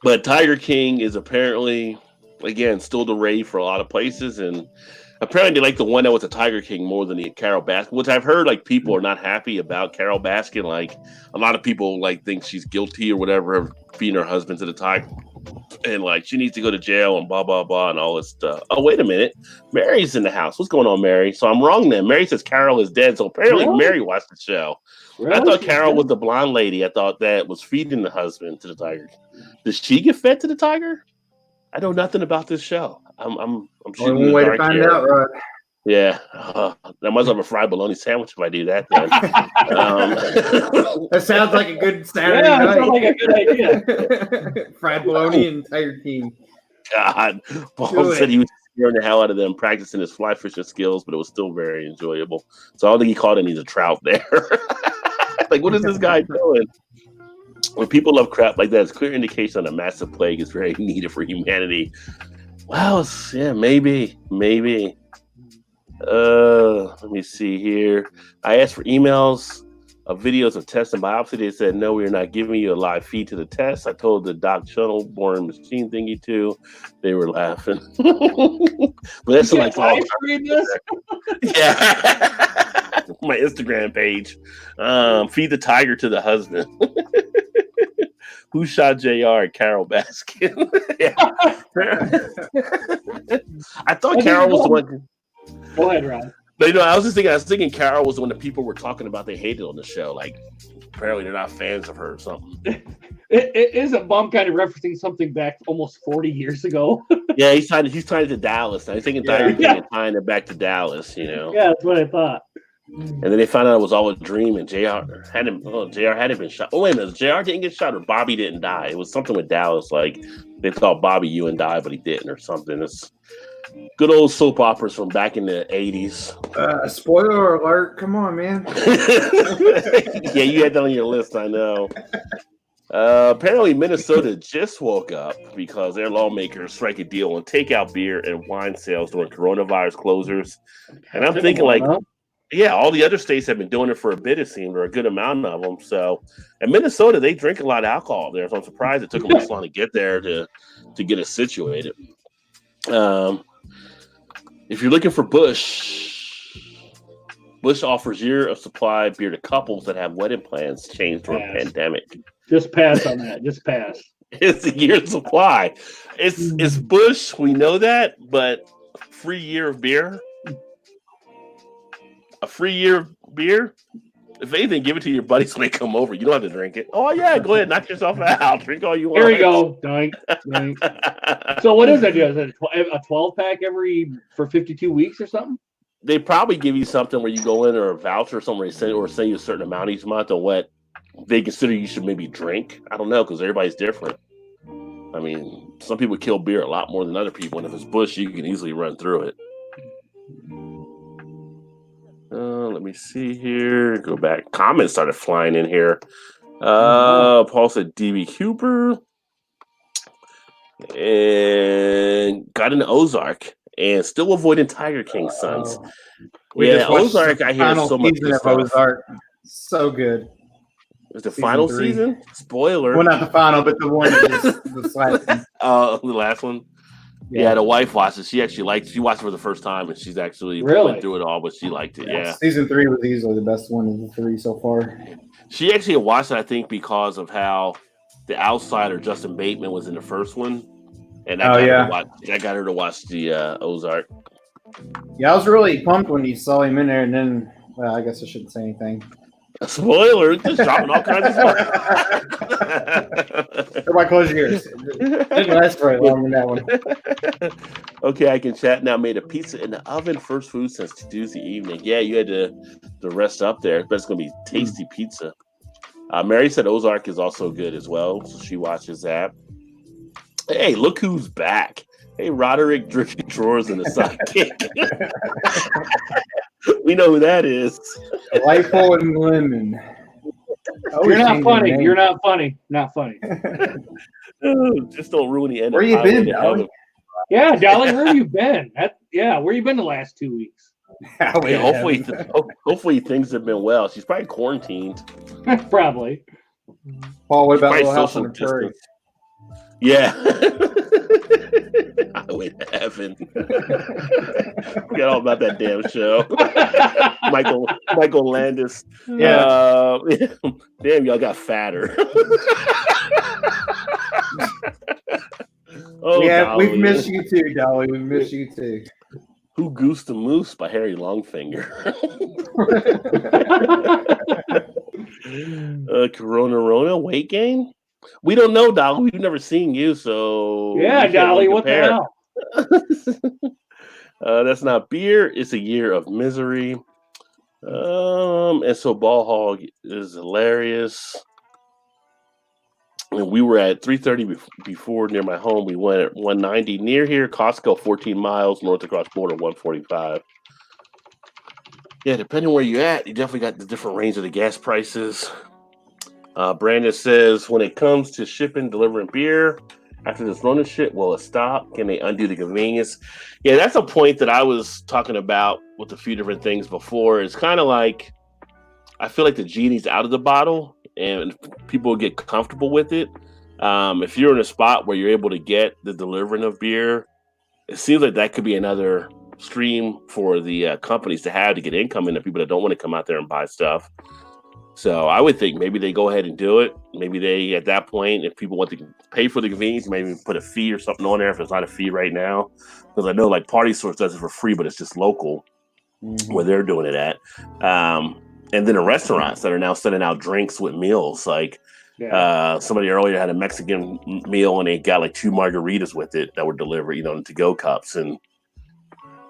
But Tiger King is apparently again still the rave for a lot of places, and apparently they like the one that was a Tiger King more than the Carol Baskin, which I've heard like people are not happy about Carol Baskin. Like a lot of people like think she's guilty or whatever of feeding her husband to the tiger. and like she needs to go to jail and blah blah blah and all this stuff. Oh, wait a minute, Mary's in the house. What's going on, Mary? So I'm wrong then. Mary says Carol is dead. So apparently Mary watched the show. Really? I thought Carol was the blonde lady. I thought that was feeding the husband to the tiger. Does she get fed to the tiger? I know nothing about this show. I'm shooting one way to find out, right? Yeah, I might as well have a fried bologna sandwich if I do that. Then that sounds like a good Saturday night. That sounds like a good idea. Fried bologna and Tiger King. God, Paul said he was scaring the hell out of them practicing his fly fishing skills, but it was still very enjoyable. So I don't think he caught any of the trout there. Like, what is this guy doing? When people love crap like that, it's a clear indication that a massive plague is very needed for humanity. Well, yeah, maybe. Let me see here. I asked for emails of videos of tests and biopsy. They said, no, we're not giving you a live feed to the test. I told the Doc Shuttle born machine thingy too. They were laughing. But that's like all. Yeah. My Instagram page. Feed the tiger to the husband. Who shot JR at Carol Baskin? I thought Carol was the one. Go ahead, Ron. But, I was thinking Carol was the one that people were talking about they hated on the show. Like, apparently they're not fans of her or something. It is a bum kind of referencing something back almost 40 years ago. Yeah, he's tying it to Dallas. I think tying it back to Dallas, Yeah, that's what I thought. And then they found out it was all a dream, and JR hadn't been shot. Oh, wait a minute. JR didn't get shot, or Bobby didn't die. It was something with Dallas. Like, they thought Bobby Ewan died, but he didn't, or something. It's good old soap operas from back in the 80s. Spoiler alert. Come on, man. Yeah, you had that on your list, I know. Apparently, Minnesota just woke up because their lawmakers strike a deal on takeout beer and wine sales during coronavirus closures. And I'm thinking, like, yeah, all the other states have been doing it for a bit, it seemed, or a good amount of them. So, in Minnesota, they drink a lot of alcohol there. So I'm surprised it took them this long to get there to get it situated. If you're looking for Busch offers year of supply beer to couples that have wedding plans changed during a pandemic. Just pass on that. Just pass. It's a year's supply. It's Busch. We know that, but free year of beer. A free year of beer. If anything, give it to your buddies when they come over. You don't have to drink it. Oh yeah, go ahead, knock yourself out. Drink all you want. Here we go. Dink. So what is that? Is it a 12-pack for 52 weeks or something? They probably give you something where you go in, or a voucher somewhere, send you a certain amount each month on what they consider you should maybe drink. I don't know, because everybody's different. I mean, some people kill beer a lot more than other people, and if it's Busch, you can easily run through it. Let me see here. Go back. Comments started flying in here. Paul said DB Cooper and got into Ozark and still avoiding Tiger King's sons. Ozark. I hear so much good stuff. Ozark, so good. Is the final season? Spoiler. Well, not the final, but the one that was the last one. The last one. Yeah, the wife watched it. She watched it for the first time, and she's actually went through it all, but she liked it. Yeah. Season 3 was easily the best one of the 3 so far. She actually watched it, I think, because of how the outsider Justin Bateman was in the first one, and I got her to watch the Ozark. Yeah, I was really pumped when you saw him in there, and then I guess I shouldn't say anything. Spoiler, just dropping all kinds of stuff. Everybody close your ears. It didn't last very long in that one. Okay, I can chat now. Made a pizza in the oven, first food since Tuesday evening. Yeah, you had to rest up there, but it's going to be tasty pizza. Mary said Ozark is also good as well, so she watches that. Hey, look who's back. Hey, Roderick Drippy Drawers and the sidekick. We know who that is. Delightful and Lemon. You're not funny. You're not funny. Not funny. Just don't ruin the end. Where you been, Dolly? Yeah, Dolly, where have you been? Where you been the last 2 weeks? Hopefully things have been well. She's probably quarantined. Probably. Paul, what about Little House on the Prairie? Yeah. Highway to Heaven. Forget all about that damn show. Michael Landis. Yeah. Damn, y'all got fatter. Oh, we've Dolly. missed you too, Dolly. We've missed you too. Who Goose the Moose by Harry Longfinger. Corona Rona weight gain? We don't know, Dolly. We've never seen you, so Yeah, we can't Dolly, really what the compare. hell? That's not beer. It's a year of misery. And so Ball Hog is hilarious. And we were at 3:30 before near my home. We went at 190 near here. Costco 14 miles north across border 145. Yeah, depending where you're at, you definitely got the different range of the gas prices. Brandon says, when it comes to shipping, delivering beer, after this Rona shit, will it stop? Can they undo the convenience? Yeah, that's a point that I was talking about with a few different things before. It's kind of like, I feel like the genie's out of the bottle and people get comfortable with it. If you're in a spot where you're able to get the delivering of beer, it seems like that could be another stream for the companies to have to get income into people that don't want to come out there and buy stuff. So I would think maybe they go ahead and do it. Maybe they, at that point, if people want to pay for the convenience, maybe put a fee or something on there if it's not a fee right now. Because I know like Party Source does it for free, but it's just local where they're doing it at. And then the restaurants that are now sending out drinks with meals. Like somebody earlier had a Mexican meal and they got like 2 margaritas with it that were delivered, in to-go cups. And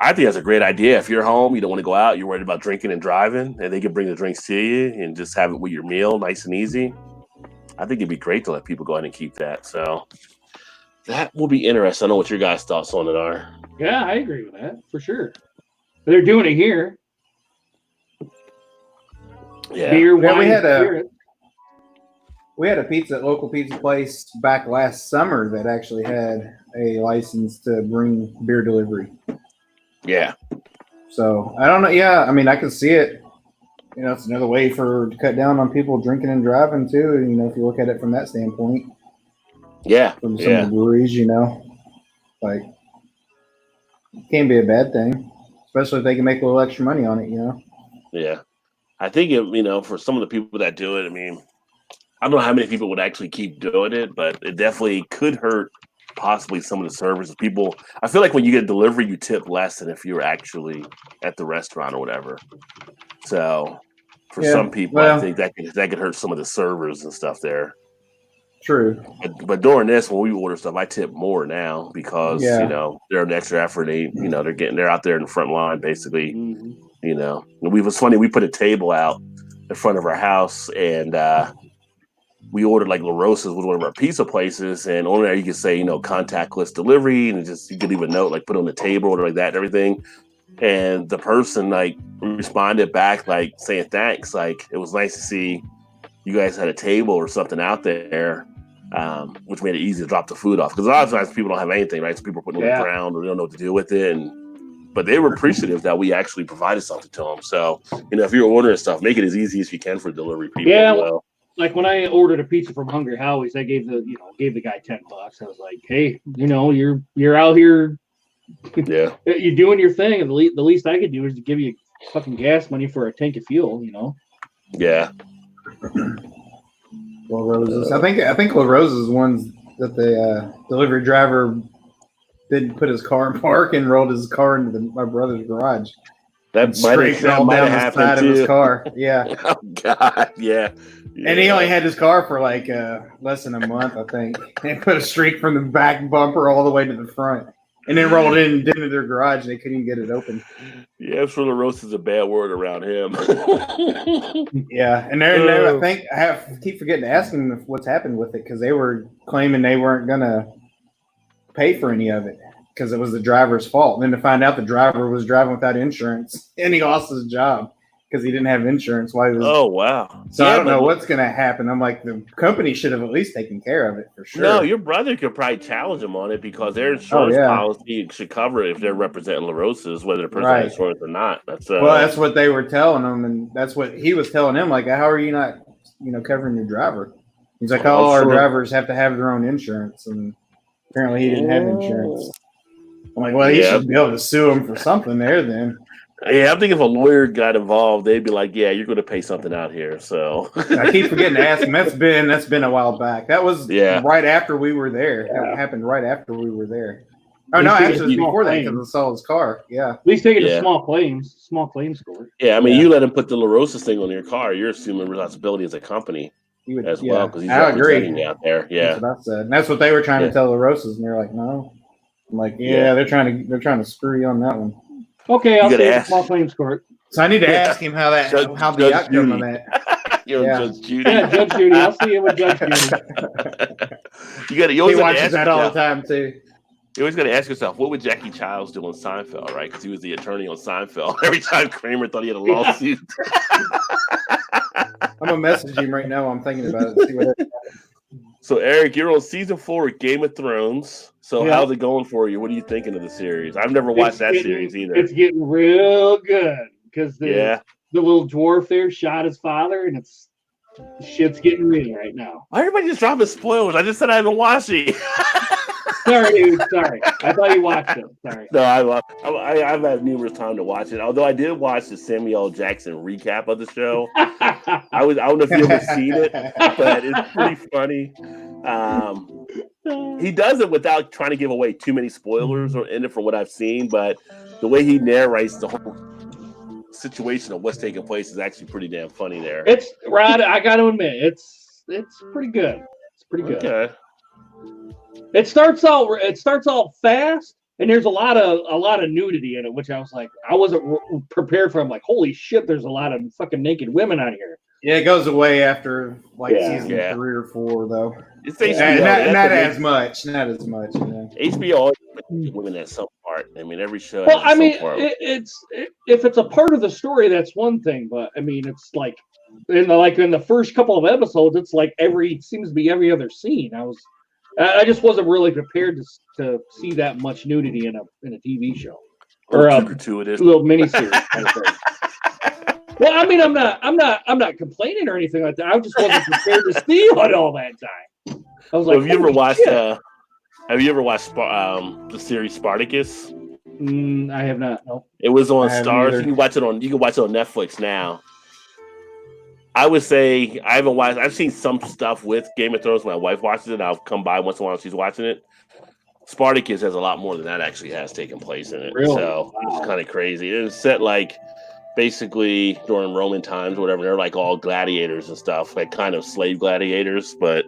I think that's a great idea. If you're home, you don't want to go out, you're worried about drinking and driving, and they can bring the drinks to you and just have it with your meal, nice and easy. I think it'd be great to let people go ahead and keep that. So that will be interesting. I don't know what your guys' thoughts on it are. Yeah, I agree with that for sure. They're doing it here. Yeah. Beer, Yeah, wine, spirit. we had a local pizza place back last summer that actually had a license to bring beer delivery. Yeah. So I don't know. Yeah, I mean, I can see it. It's another way to cut down on people drinking and driving too. If you look at it from that standpoint. Yeah. From some of the breweries, like it can't be a bad thing, especially if they can make a little extra money on it. Yeah. I think it, for some of the people that do it, I mean, I don't know how many people would actually keep doing it, but it definitely could hurt possibly some of the servers. People, I feel like when you get a delivery, you tip less than if you were actually at the restaurant or whatever. So for some people, I think that could hurt some of the servers and stuff there. True. But during this, when we order stuff, I tip more now because they're an extra effort. They're out there in the front line basically. Mm-hmm. It was funny. We put a table out in front of our house and we ordered like La Rosa's with one of our pizza places, and on there you can say, contactless delivery, and you could leave a note, like put it on the table or like that and everything. And the person like responded back like saying thanks, like it was nice to see you guys had a table or something out there, which made it easy to drop the food off. Because a lot of times people don't have anything, right? So people are putting it on the ground or they don't know what to do with it. But they were appreciative that we actually provided something to them. So, if you're ordering stuff, make it as easy as you can for delivery people as well. Like when I ordered a pizza from Hungry Howie's, I gave the guy $10. I was like, hey, you're out here, you're doing your thing, and the least I could do is to give you fucking gas money for a tank of fuel, Yeah. La Rosa's. I think La Rosa's ones that the delivery driver didn't put his car in park and rolled his car into my brother's garage. That scraped all down the side of his car. Yeah. Oh God. Yeah. And he only had his car for like less than a month, I think. And put a streak from the back bumper all the way to the front. And then rolled in and did into their garage. And they couldn't even get it open. Yeah, for the roast is a bad word around him. Yeah. And they're I think I keep forgetting to ask them what's happened with it because they were claiming they weren't going to pay for any of it because it was the driver's fault. And then to find out the driver was driving without insurance and he lost his job because he didn't have insurance while he was. Oh, wow. So I don't know what's going to happen. I'm like, the company should have at least taken care of it for sure. No, your brother could probably challenge them on it because their insurance policy should cover it if they're representing La Rosa's, whether the person has insurance or not. That's what they were telling him. And that's what he was telling him. Like, how are you not, covering your driver? He's like, all our drivers have to have their own insurance. And apparently he didn't have insurance. I'm like, well, he should be able to sue him for something there then. Yeah, I think if a lawyer got involved, they'd be like, "Yeah, you're going to pay something out here." So I keep forgetting to ask him. That's been a while back. That was right after we were there. Yeah. That happened right after we were there. Oh no, actually, it was before that because I saw his car. Yeah, at least take it to small claims court. Yeah, I mean, you let him put the La Rosa thing on your car, you're assuming responsibility as a company as well because he's representing you out there. Yeah, that's what I said. And that's what they were trying to tell La Rosas, and they're like, "No." I'm like, "Yeah, they're trying to screw you on that one." Okay, I'll say small claims court. So I need to ask him how the outcome of that. Judge Judy. Yeah, Judge Judy. I'll see you with Judge Judy. He watches that all the time too. You always got to ask yourself, what would Jackie Childs do on Seinfeld, right? Because he was the attorney on Seinfeld. Every time Kramer thought he had a lawsuit. I'm gonna message him right now. I'm thinking about it. See what So, Eric, you're on season 4 of Game of Thrones. So, how's it going for you? What are you thinking of the series? I've never watched that series either. It's getting real good because the little dwarf there shot his father, and shit's getting real right now. Why everybody just dropping spoilers? I just said I haven't watched it. Sorry, dude. Sorry. I thought you watched it. Sorry. No, I've had numerous time to watch it. Although I did watch the Samuel L. Jackson recap of the show. I don't know if you've ever seen it, but it's pretty funny. He does it without trying to give away too many spoilers or in it from what I've seen. But the way he narrates the whole situation of what's taking place is actually pretty damn funny there. It's Rod. I got to admit, it's pretty good. It's pretty good. Okay. It starts out fast, and there's a lot of nudity in it, which I was like, I wasn't prepared for. I'm like, holy shit, there's a lot of fucking naked women on here. Yeah, it goes away after season 3 or 4, though. It's HBO. Not as much. Not as much. HBO always puts women at some part. I mean, every show. Well, I mean, if it's a part of the story, that's one thing. But I mean, it's like in the first couple of episodes, it's like seems to be every other scene. I just wasn't really prepared to see that much nudity in a TV show or a gratuitous little miniseries kind of thing. Well, I mean, I'm not complaining or anything like that. I just wasn't prepared to see it all that time. I was like, have you ever watched the series Spartacus? I have not. No. It was on Stars. You can watch it on Netflix now. I would say I haven't watched. I've seen some stuff with Game of Thrones. My wife watches it. I'll come by once in a while. She's watching it. Spartacus has a lot more than that actually has taken place in it. Really? So it's kind of crazy. It's set basically during Roman times or whatever. They're like all gladiators and stuff, like kind of slave gladiators, but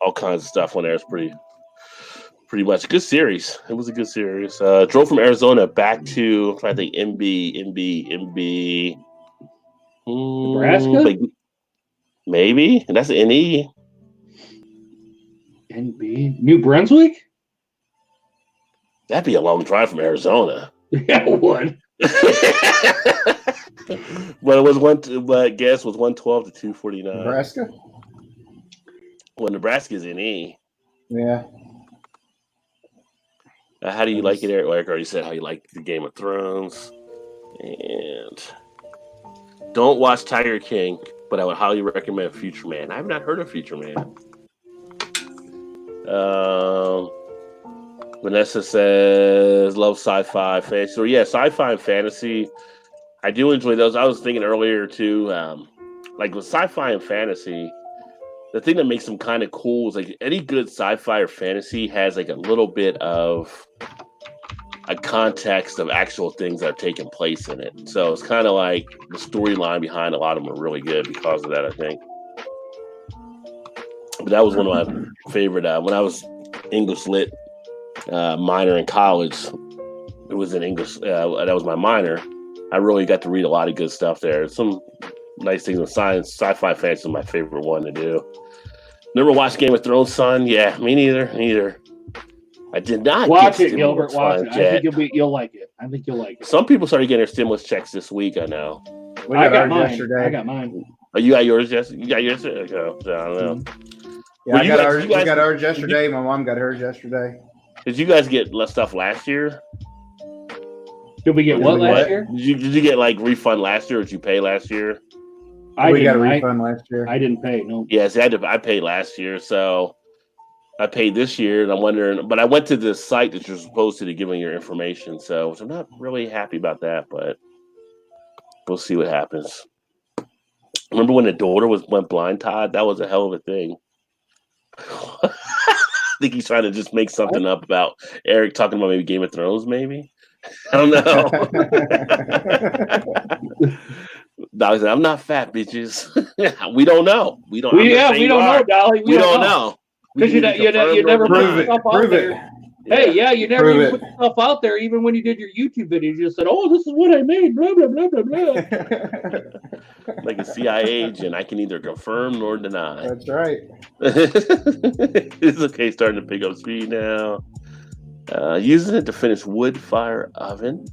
all kinds of stuff on there. It's pretty much a good series. It was a good series. Drove from Arizona back to I think MB. Nebraska? Maybe. And that's NE. NB. New Brunswick? That'd be a long drive from Arizona. Yeah, it would. But it was gas was 112 to 249. Nebraska? Well, Nebraska's NE. Yeah. How do you like it, Eric? Like I already said, how you like the Game of Thrones. And don't watch Tiger King, but I would highly recommend Future Man. I have not heard of Future Man. Vanessa says, love sci-fi fantasy. So yeah, sci-fi and fantasy. I do enjoy those. I was thinking earlier too, like with sci-fi and fantasy, the thing that makes them kind of cool is like any good sci-fi or fantasy has like a little bit of a context of actual things that are taking place in it. So it's kind of like the storyline behind a lot of them are really good because of that, I think. But that was one of my favorite, when I was English lit minor in college, it was in English, that was my minor. I really got to read a lot of good stuff there. Some nice things with science. Sci-fi fantasy is my favorite one to do. Never watched Game of Thrones, son? Yeah, me neither. I did not watch it, Gilbert. Watch it. I think you'll like it. I think you'll like it. Some people started getting their stimulus checks this week. I know. I got mine yesterday. I got mine. Oh, you got yours yesterday? You got yours? Okay, I don't know. Yeah, I got ours. We got ours yesterday. My mom got hers yesterday. Did you guys get less stuff last year? Did we get what last year? Did you get like refund last year, or did you pay last year? We got a refund last year. I didn't pay. No. Yes, I paid last year, so I paid this year, and I'm wondering. But I went to the site that you're supposed to give me your information, so I'm not really happy about that. But We'll see what happens. Remember when the daughter went blind, Todd? That was a hell of a thing. I think he's trying to just make something up about Eric talking about maybe Game of Thrones, maybe. I don't know. Dolly said, "I'm not fat, bitches." We don't know. We don't know, Dolly. We don't know. Because you never put stuff out there. Hey, you never even put stuff out there, even when you did your YouTube video. You just said, "Oh, this is what I made." Blah blah blah blah blah. Like a CIA agent, I can neither confirm nor deny. That's right. It's okay, starting to pick up speed now. Using it to finish wood fire oven.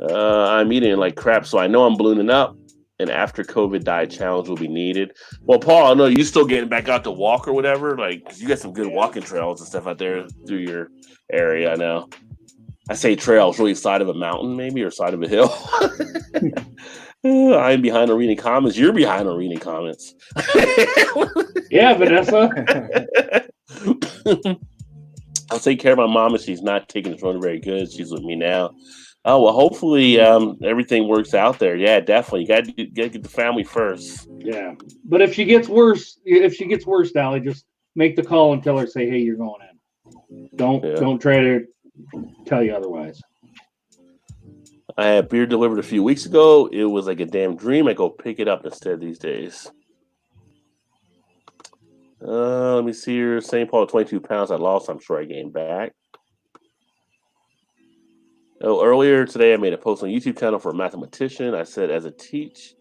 I'm eating it like crap, so I know I'm ballooning up. An after COVID diet challenge will be needed. Well, Paul, I know you still getting back out to walk or whatever. Like, 'cause you got some good walking trails and stuff out there through your area. I know. I say trails, really side of a mountain, maybe, or side of a hill. I'm behind on reading comments. You're behind on reading comments. Yeah, Vanessa. I'll take care of my mom if she's not taking the phone very good. She's with me now. Oh, well, hopefully everything works out there. Yeah, definitely. You got to get the family first. Yeah. But if she gets worse, Dolly, just make the call and tell her, say, hey, you're going in. Don't try to tell you otherwise. I had beer delivered a few weeks ago. It was like a damn dream. I go pick it up instead these days. Let me see here. St. Paul, 22 pounds I lost. I'm sure I gained back. Oh, earlier today, I made a post on YouTube channel for a mathematician. I said, as a teach,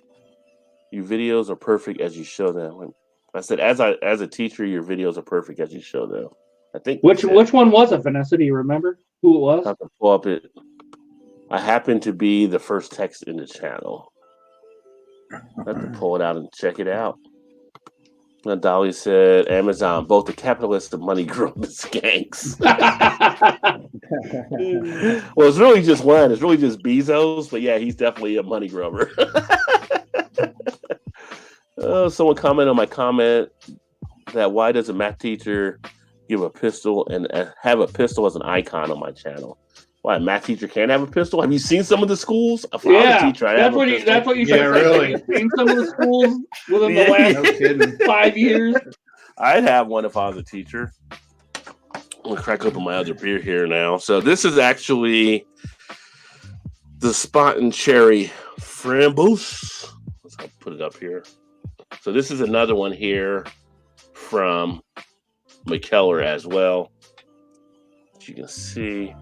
your videos are perfect as you show them. I said, as a teacher, your videos are perfect as you show them. I think which one was it, Vanessa? Do you remember who it was? I have to pull up it. I happen to be the first text in the channel. I have to pull it out and check it out. And Dolly said, Amazon, both the capitalists and money grow the skanks. Well, it's really just one. It's really just Bezos. But yeah, he's definitely a money grower. Someone commented on my comment that why does a math teacher give a pistol and have a pistol as an icon on my channel? Why, a math teacher can't have a pistol? Have you seen some of the schools? Yeah, that's what you should say. Really. Have you seen some of the schools within the last 5 years? I'd have one if I was a teacher. I'm going to crack open my other beer here now. So this is actually the Spot and Cherry Framboos. Let's put it up here. So this is another one here from McKellar as well. As you can see.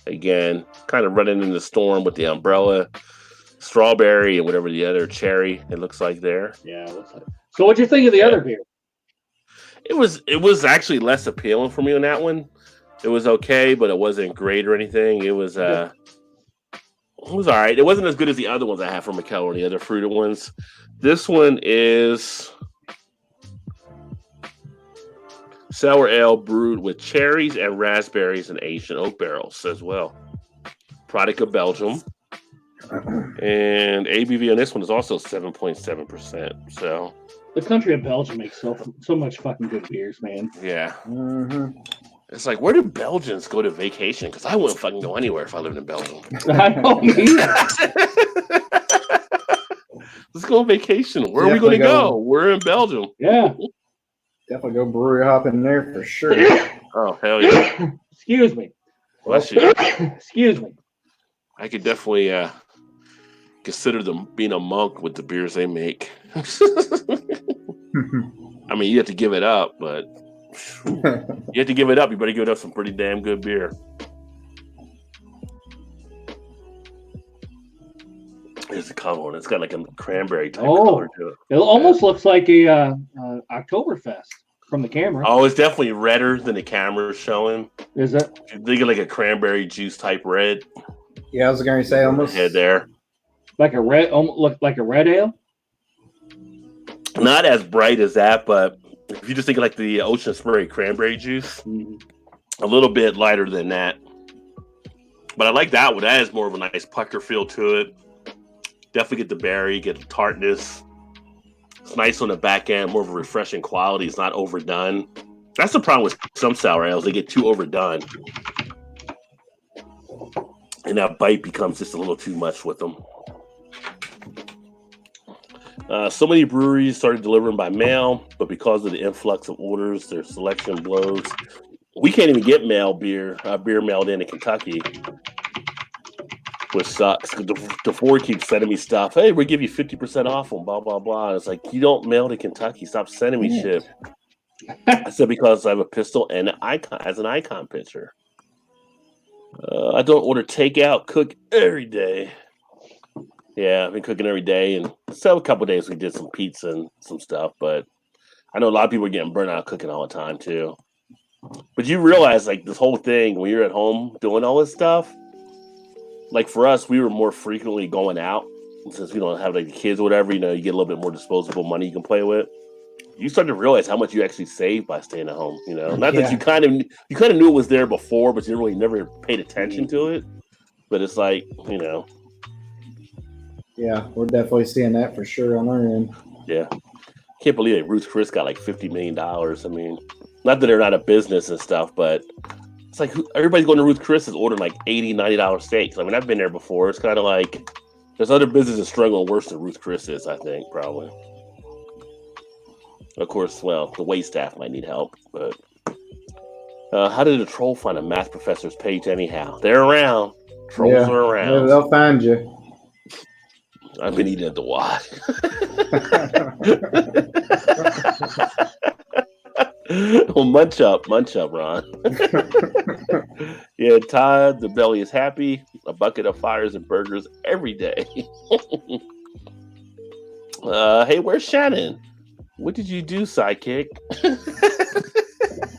Again, kind of running in the storm with the umbrella, strawberry, and whatever the other cherry it looks like there. Yeah, it looks like. So what'd you think of the other beer? It was actually less appealing for me on that one. It was okay, but it wasn't great or anything. It was all right. It wasn't as good as the other ones I had from McKellar, the other fruited ones. This one is sour ale brewed with cherries and raspberries and aged in oak barrels as well. Product of Belgium. And ABV on this one is also 7.7%. So the country of Belgium makes so much fucking good beers, man. Yeah. Mm-hmm. It's like, where do Belgians go to vacation? Because I wouldn't fucking go anywhere if I lived in Belgium. I don't either. Let's go on vacation. Where are we going to go? We're in Belgium. Yeah. Definitely go brewery hopping there for sure. Oh, hell yeah. Excuse me. Bless you. Excuse me. I could definitely consider them being a monk with the beers they make. I mean, you have to give it up, but you have to give it up. You better give it up some pretty damn good beer. Here's the color one. It's got like a cranberry type color to it. It almost looks like a Oktoberfest from the camera. Oh, it's definitely redder than the camera is showing. Is it? They get like a cranberry juice type red. Yeah, I was going to say almost head there. Like a red, look like a red ale. Not as bright as that, but if you just think of like the Ocean Spray cranberry juice, a little bit lighter than that. But I like that one. That has more of a nice pucker feel to it. Definitely get the berry, get the tartness. It's nice on the back end, more of a refreshing quality. It's not overdone. That's the problem with some sour ales. They get too overdone. And that bite becomes just a little too much with them. So many breweries started delivering by mail, but because of the influx of orders, their selection blows. We can't even get beer mailed in Kentucky, which sucks. The Ford keeps sending me stuff. Hey, we'll give you 50% off on blah, blah, blah. And it's like, you don't mail to Kentucky. Stop sending me shit. I said, because I have a pistol and an icon as an icon picture. I don't order takeout, cook every day. Yeah, I've been cooking every day. And so a couple of days we did some pizza and some stuff. But I know a lot of people are getting burnt out cooking all the time, too. But you realize, like, this whole thing, when you're at home doing all this stuff, like, for us, we were more frequently going out. Since we don't have, like, the kids or whatever, you get a little bit more disposable money you can play with. You start to realize how much you actually save by staying at home, Not that you kind of knew it was there before, but you really never paid attention to it. But it's like, Yeah, we're definitely seeing that for sure on our end. Yeah. Can't believe that Ruth's Chris got like $50 million. I mean, not that they're not a business and stuff, but it's like everybody's going to Ruth's Chris is ordering like $80, $90 steaks. I mean, I've been there before. It's kind of like there's other businesses struggling worse than Ruth's Chris is, I think, probably. Of course, well, the wait staff might need help, but how did a troll find a math professor's page anyhow? They're around. Trolls are around. Yeah, they'll find you. I've been eating at the Y. Well, munch up, Ron. Yeah, Todd, the belly is happy. A bucket of fires and burgers every day. Hey, where's Shannon? What did you do, sidekick?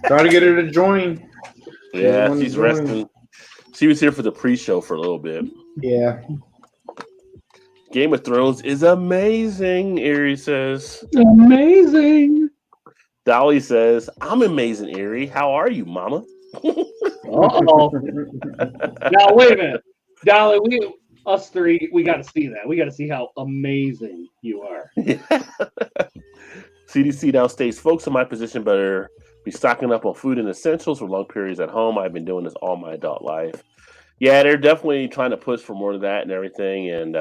Try to get her to join. Yeah, she's resting. She was here for the pre-show for a little bit. Yeah. Game of Thrones is amazing, Erie says. Amazing. Dolly says, I'm amazing, Erie. How are you, mama? Uh-oh. Now, wait a minute. Dolly, us three, we got to see that. We got to see how amazing you are. CDC now states folks in my position better be stocking up on food and essentials for long periods at home. I've been doing this all my adult life. Yeah, they're definitely trying to push for more of that and everything. And,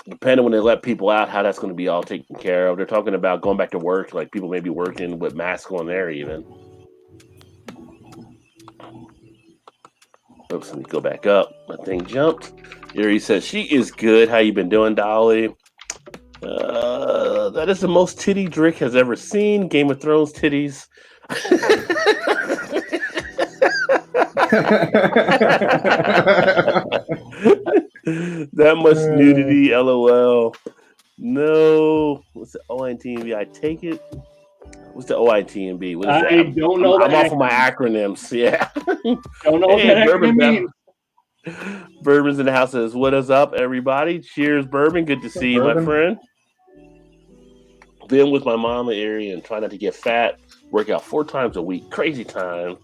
depending when they let people out, how that's going to be all taken care of. They're talking about going back to work, like people may be working with masks on there even. Oops, let me go back up. My thing jumped. Erie says, she is good. How you been doing, Dolly? That is the most titty Drick has ever seen. Game of Thrones titties. That much nudity, LOL. No. What's the OITNB? I take it. What's the OITNB? What is that? I don't know. I'm off of my acronyms. Yeah. Don't know what that acronym means. Bourbon's in the house says, what is up, everybody? Cheers, Bourbon. Good to see you, my friend. Been with my mama, Erie, and try not to get fat. Work out 4 times a week. Crazy times.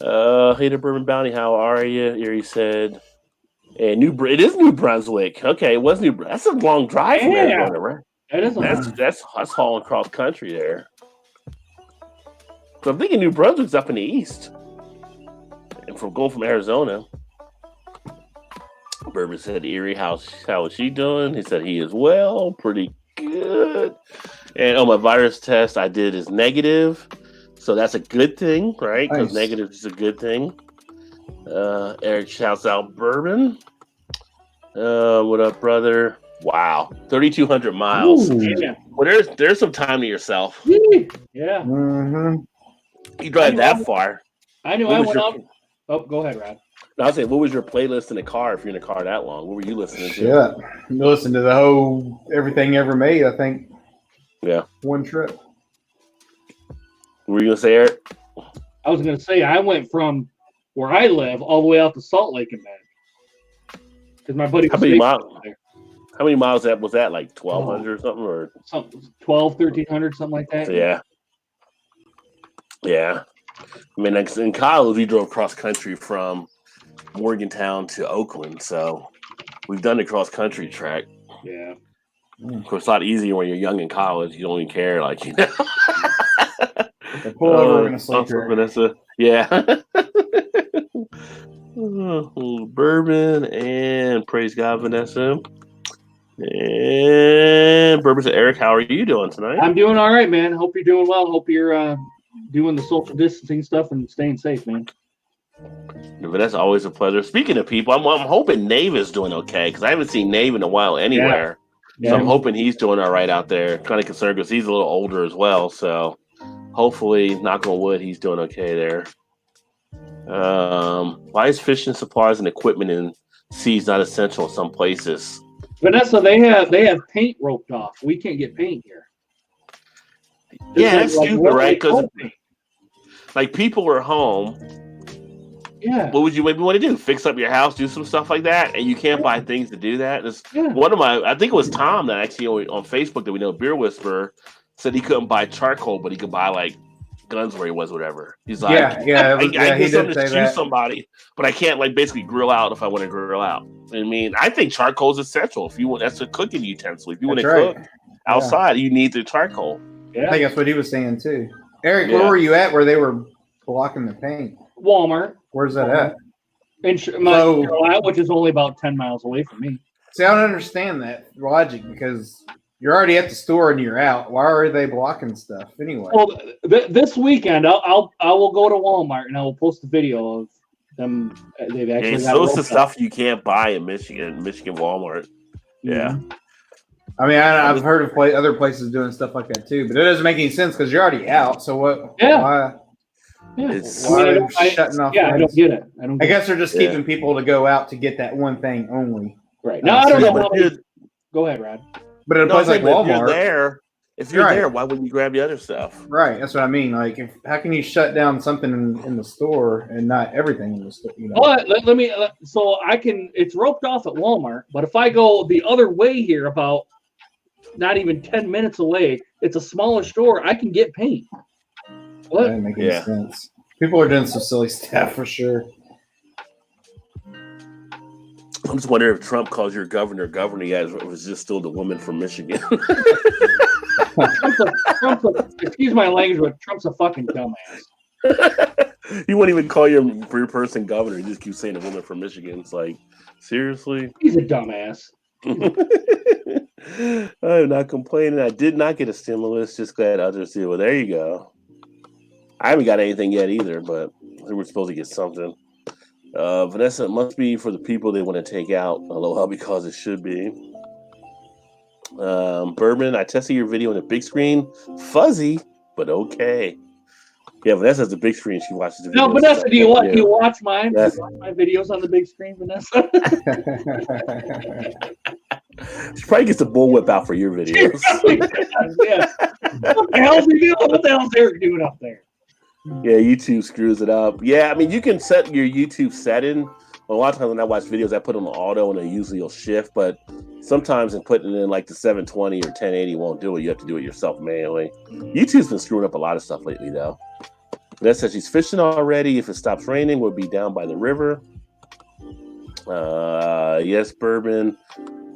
Hey, the Bourbon Bounty, how are you? Erie said. And it is New Brunswick. Okay, it was New Brunswick. That's a long drive from Arizona, right? That is that's hauling across country there. So I'm thinking New Brunswick's up in the east. And from going from Arizona. Bourbon said, Erie, how is she doing? He said he is well, pretty good. And my virus test I did is negative. So that's a good thing, right? Because negative is a good thing. Eric shouts out Bourbon. What up, brother? Wow, 3,200 miles. Ooh, yeah. Well, there's some time to yourself. Yeah. Mm-hmm. You drive that far. I knew I went up. Oh, go ahead, Rod. I was saying, what was your playlist in the car if you're in the car that long? What were you listening to? Yeah, listen to the whole Everything Ever Made, I think. Yeah. One trip. What were you going to say, Eric? I was going to say, I went from where I live all the way out to Salt Lake and back. Because my buddy How many miles was that? Like 1,200 or something? Or 12, 1,300, something like that. Yeah. Yeah. I mean, like in college, we drove cross country from Morgantown to Oakland. So we've done the cross country track. Yeah. Of course, it's a lot easier when you're young in college. You don't even care, Pull over, we're gonna sleep here. Vanessa. Yeah. Bourbon and praise God, Vanessa. And Burbage, Eric, how are you doing tonight? I'm doing all right, man. Hope you're doing well. Hope you're doing the social distancing stuff and staying safe, man. But that's always a pleasure. Speaking of people, I'm hoping Nave is doing okay because I haven't seen Nave in a while anywhere. Yeah. So I'm hoping he's doing all right out there. Kind of concerned because he's a little older as well. So hopefully, knock on wood, he's doing okay there. Why is fishing supplies and equipment in seas not essential in some places? Vanessa, they have paint roped off. We can't get paint here. Yeah, that's stupid, right? Because like people are home. Yeah. What would you maybe want to do? Fix up your house, do some stuff like that, and you can't buy things to do that. One of my, I think it was Tom that actually on Facebook that we know, Beer Whisperer, said he couldn't buy charcoal, but he could buy like guns where he was, whatever. He's like, I get something to shoot somebody, but I can't like basically grill out if I want to grill out. I mean, I think charcoal is essential. If you want, that's a cooking utensil. If you want to cook outside, you need the charcoal. Yeah. I think that's what he was saying too. Eric, where were you at where they were blocking the paint? Walmart. Where's that at? In Carolina, which is only about 10 miles away from me. See, I don't understand that logic because you're already at the store and you're out. Why are they blocking stuff anyway? Well, this weekend I will go to Walmart and I will post a video of them. They've actually got those the stuff you can't buy in Michigan Walmart. Yeah. Mm-hmm. I mean, I've heard of other places doing stuff like that too, but it doesn't make any sense because you're already out. So what? Yeah. Why are they shutting off? Yeah, I don't get it. I guess they're just keeping people to go out to get that one thing only. Right. Now I don't know. Go ahead, Rod. But in a place like Walmart, if you're there, why wouldn't you grab the other stuff? Right. That's what I mean. Like, how can you shut down something in the store and not everything in the store? You know? Well, let me. So I can. It's roped off at Walmart, but if I go the other way here, about not even 10 minutes away, it's a smaller store. I can get paint. What? That doesn't make any sense. People are doing some silly stuff for sure. I'm just wondering if Trump calls your governor, yet it was just still the woman from Michigan. Excuse my language, but Trump's a fucking dumbass. You wouldn't even call your person governor. You just keep saying the woman from Michigan. It's like, seriously? He's a dumbass. I'm not complaining. I did not get a stimulus. Just glad others did. Well, there you go. I haven't got anything yet either, but we were supposed to get something. Vanessa, it must be for the people they want to take out. Aloha, because it should be. Bourbon, I tested your video on the big screen. Fuzzy, but okay. Yeah, Vanessa has the big screen. She watches the video. No, Vanessa, do you watch mine? Do you watch my videos on the big screen, Vanessa? She probably gets the bullwhip out for your videos. Yeah. What the hell's he doing? What the hell's Eric doing up there? Yeah, YouTube screws it up. Yeah, I mean, you can set your YouTube setting. A lot of times when I watch videos, I put on auto and it usually will shift. But sometimes in putting it in like the 720 or 1080 won't do it. You have to do it yourself manually. YouTube's been screwing up a lot of stuff lately, though. That says she's fishing already. If it stops raining, we'll be down by the river. Yes, Bourbon,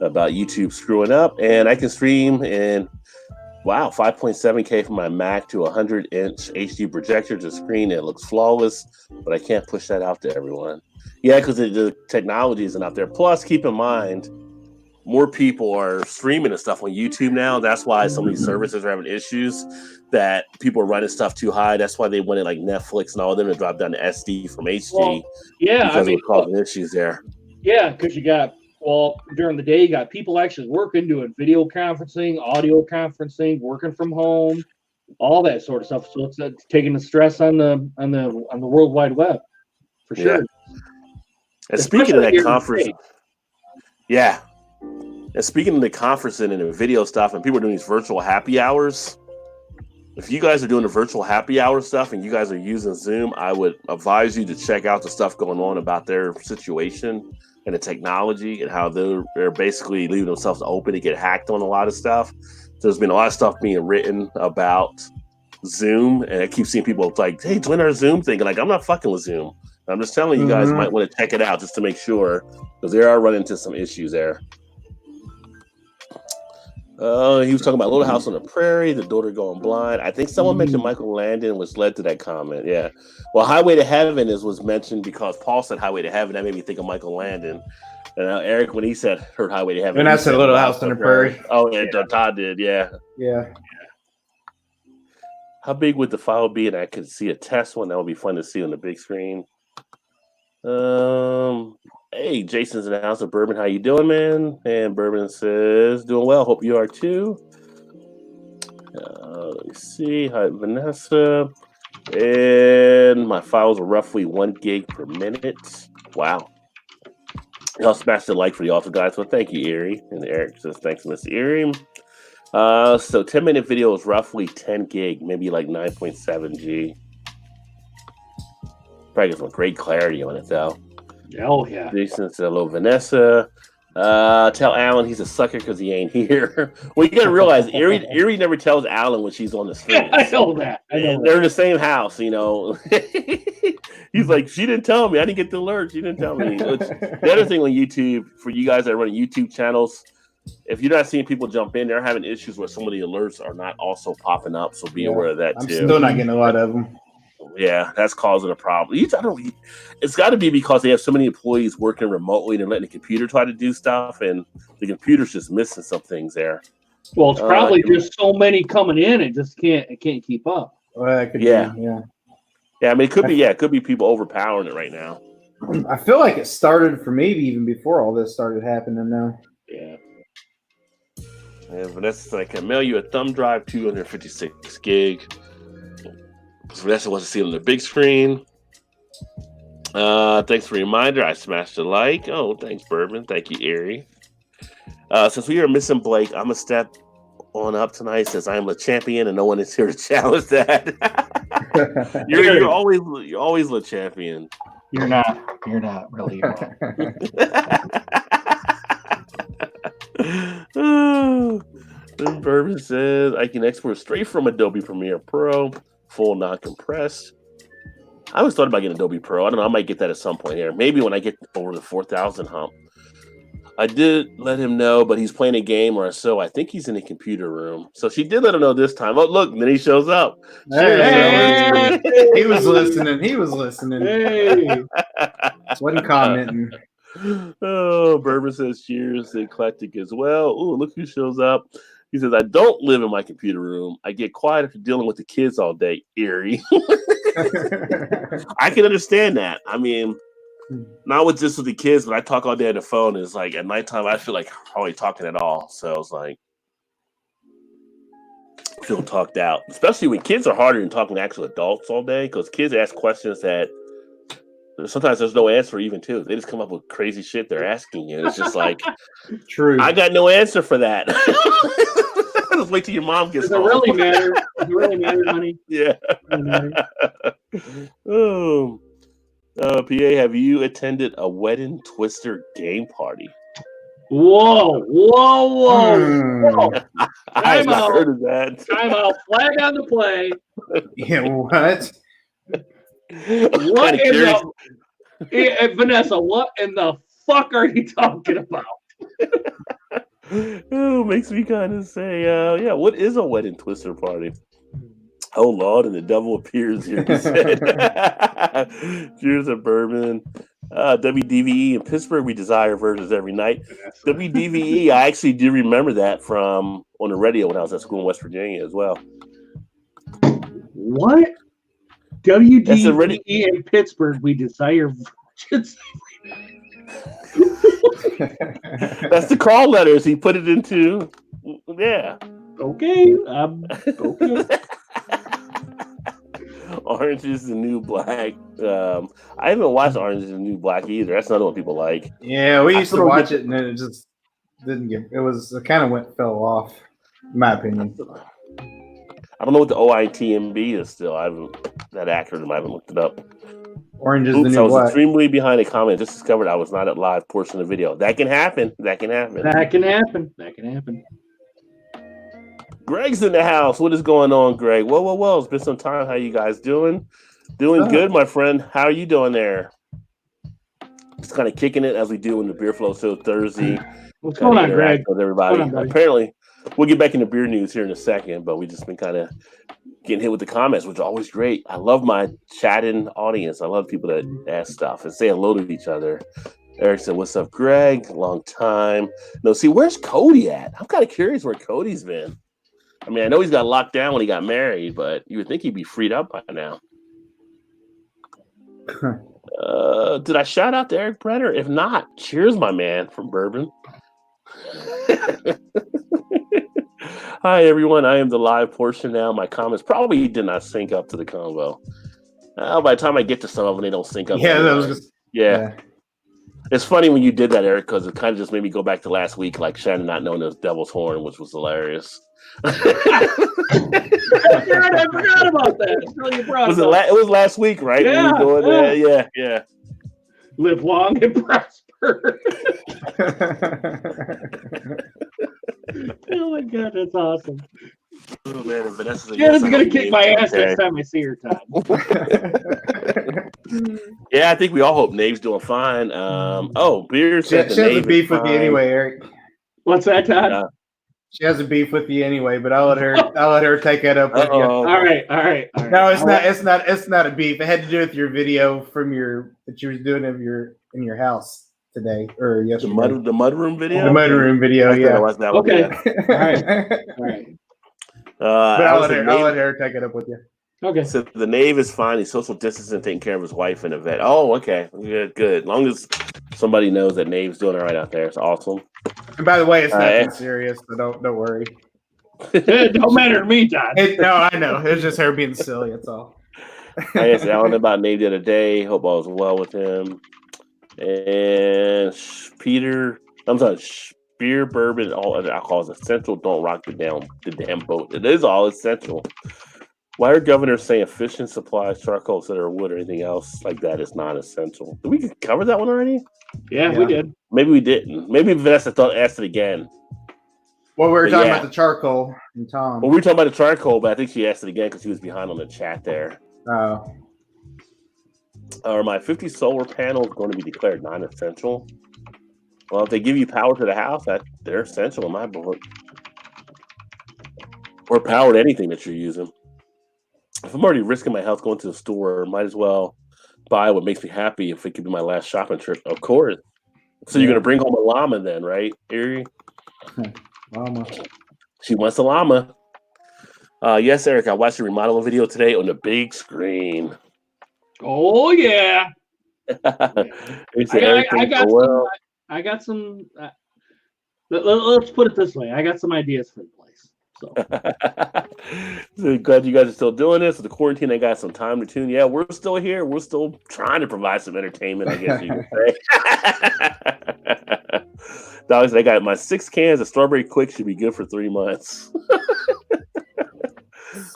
about YouTube screwing up. And I can stream in, 5.7K from my Mac to a 100-inch HD projector to screen. It looks flawless, but I can't push that out to everyone. Yeah, because the technology isn't out there. Plus, keep in mind, more people are streaming and stuff on YouTube now. That's why some of these services are having issues, that people are running stuff too high. That's why they wanted like Netflix and all of them to drop down to SD from HD. Well, yeah, because it was causing issues there. Yeah, because you got, during the day, you got people actually working, doing video conferencing, audio conferencing, working from home, all that sort of stuff. So it's taking the stress on the World Wide Web, for sure. Yeah. And speaking of that conference, and speaking of the conferencing and the video stuff, and people are doing these virtual happy hours, if you guys are doing the virtual happy hour stuff and you guys are using Zoom, I would advise you to check out the stuff going on about their situation and the technology and how they're basically leaving themselves open to get hacked on a lot of stuff. There's been a lot of stuff being written about Zoom, and I keep seeing people like, hey, join our Zoom thing. And like, I'm not fucking with Zoom. I'm just telling you guys might want to check it out just to make sure, because they are running into some issues there. He was talking about Little House on the Prairie, the daughter going blind. I think someone mentioned Michael Landon, which led to that comment. Yeah. Well, Highway to Heaven was mentioned because Paul said Highway to Heaven. That made me think of Michael Landon. And Eric, when he said heard highway to heaven, And I said Little House on the Prairie. Oh, yeah, Todd did, yeah. Yeah. How big would the file be? And I could see a test one. That would be fun to see on the big screen. Hey, Jason's in the house of Bourbon. How you doing, man? And Bourbon says, doing well. Hope you are too. Let me see. Hi, Vanessa. And my files are roughly 1 gig per minute. Wow. I'll smash the like for the awesome guys. So thank you, Erie. And Eric says, thanks, Mr. Erie. So 10-minute video is roughly 10 gig, maybe like 9.7 G. Probably got some great clarity on it, though. Oh, yeah. Jason said, hello, Vanessa. Tell Alan he's a sucker because he ain't here. Well, you got to realize, Erie never tells Alan when she's on the screen. I know that. They're in the same house, you know. He's like, she didn't tell me. I didn't get the alert. She didn't tell me. The other thing on YouTube, for you guys that run YouTube channels, if you're not seeing people jump in, they're having issues where some of the alerts are not also popping up. So be aware of that, too. I'm still not getting a lot of them. Yeah, that's causing a problem. It's got to be because they have so many employees working remotely and letting the computer try to do stuff, and the computer's just missing some things there. Well, it's probably just so many coming in, it can't keep up. Well, that could yeah. Be, yeah. Yeah, I mean, it could be people overpowering it right now. I feel like it started for maybe even before all this started happening now. Yeah. And Vanessa's like, I mail you a thumb drive, 256 gig. Vanessa wants to see it on the big screen. Thanks for the reminder. I smashed a like. Oh, thanks, Bourbon. Thank you, Erie. Since we are missing Blake, I'm going to step on up tonight since I'm a champion and no one is here to challenge that. you're always the champion. You're not really. Then Bourbon says I can export straight from Adobe Premiere Pro, full non-compressed. I always thought about getting Adobe Pro. I don't know. I might get that at some point here. Maybe when I get over the 4,000 hump. I did let him know, but he's playing a game or so. I think he's in the computer room. So she did let him know this time. Oh, look, and then he shows up. Hey. He was listening. Hey. Just wasn't commenting. Oh, Bourbon says cheers, eclectic as well. Oh, look who shows up. He says, I don't live in my computer room. I get quiet after dealing with the kids all day. Eerie. I can understand that. I mean, not with the kids, but I talk all day on the phone. It's like at nighttime, I feel like hardly talking at all. So it's like, I feel talked out. Especially when kids are harder than talking to actual adults all day, because kids ask questions that sometimes there's no answer even to. They just come up with crazy shit they're asking you. It's just like, true. I got no answer for that. Just wait till your mom gets home. Does it really matter? Does it really matter, honey? Yeah. Oh. PA, have you attended a wedding twister game party? Whoa. I've not heard of that. Time out. Flag on the play. Yeah, what? What in Vanessa, what in the fuck are you talking about? Oh, makes me kind of say, yeah, what is a wedding twister party? Oh, Lord, and the devil appears here, he said. Cheers to Bourbon. WDVE in Pittsburgh, we desire virgins every night. WDVE, I actually do remember that from on the radio when I was at school in West Virginia as well. What? WDVE in Pittsburgh, we desire virgins. That's the call letters. He put it into, yeah. Okay. Okay. Orange is the New Black. I haven't watched Orange is the New Black either. That's not what people like. Yeah, we used to watch it and then it just didn't get. It kind of fell off, in my opinion. I don't know what the OITMB is still. I haven't that acronym. I haven't looked it up. Orange is the New I was Black. extremely behind a comment. Just discovered I was not at live portion of the video. That can happen. That can happen. Greg's in the house. What is going on, Greg? Whoa. It's been some time. How you guys doing? Doing good, my friend. How are you doing there? Just kind of kicking it as we do in the Beer Flow Show Thursday. What's going on, Greg? With everybody. Apparently, we'll get back into beer news here in a second, but we just been kind of getting hit with the comments, which are always great. I love my chatting audience. I love people that ask stuff and say hello to each other. Eric said, "What's up, Greg? Long time. No, see, where's Cody at? I'm kind of curious where Cody's been. I mean, I know he's got locked down when he got married, but you would think he'd be freed up by now." Did I shout out to Eric Brenner? If not, cheers, my man from Bourbon. Hi, everyone. I am the live portion now. My comments probably did not sync up to the convo. By the time I get to some of them, they don't sync up. Yeah, that was just, yeah. It's funny when you did that, Eric, because it kind of just made me go back to last week, like Shannon not knowing it was Devil's Horn, which was hilarious. I forgot about that. It was last week, right? Yeah, yeah. Live long and prosper. Oh my God, that's awesome. Oh man, Vanessa's gonna kick my ass next time I see her, Todd. Yeah, I think we all hope Nave's doing fine. Beer said she has a beef with you anyway, Eric. What's that, Todd? She has a beef with you anyway, but I'll let her take that up with you. All right. No, it's not a beef. It had to do with your video that you was doing in your house today or yesterday. The mudroom video. The mudroom video, yeah. Okay. All right. But I'll let her take it up with you. Okay. So the Nave is fine. He's social distancing, taking care of his wife and a vet. Oh, okay. Good. As long as somebody knows that Nave's doing it right out there. It's awesome. And by the way, it's nothing serious, so don't worry. It don't matter to me, Todd. No, I know. It's just her being silly. That's all. I asked Alan about Nave the other day. Hope all is well with him. And beer, bourbon, all other alcohols essential. Don't rock the damn boat. It is all essential. Why are governors saying fish and supplies, charcoal, etc., wood, or anything else like that is non-essential? Did we cover that one already? Yeah, we did. Maybe we didn't. Maybe Vanessa asked it again. Well, we were talking about the charcoal and Tom. Well, we were talking about the charcoal, but I think she asked it again because she was behind on the chat there. Oh. Are my 50 solar panels going to be declared non-essential? Well, if they give you power to the house, they're essential in my book. Or power to anything that you're using. If I'm already risking my health going to the store, might as well buy what makes me happy if it could be my last shopping trip. Of course. So you're going to bring home a llama then, right, Erie? Llama. She wants a llama. Yes, Eric, I watched the remodel video today on the big screen. Oh, yeah. I got some. Let's put it this way. I got some ideas for the place. So glad you guys are still doing this. With the quarantine, I got some time to tune. Yeah, we're still here. We're still trying to provide some entertainment, I guess you could say. Dogs, I got my 6 cans of strawberry quick should be good for 3 months.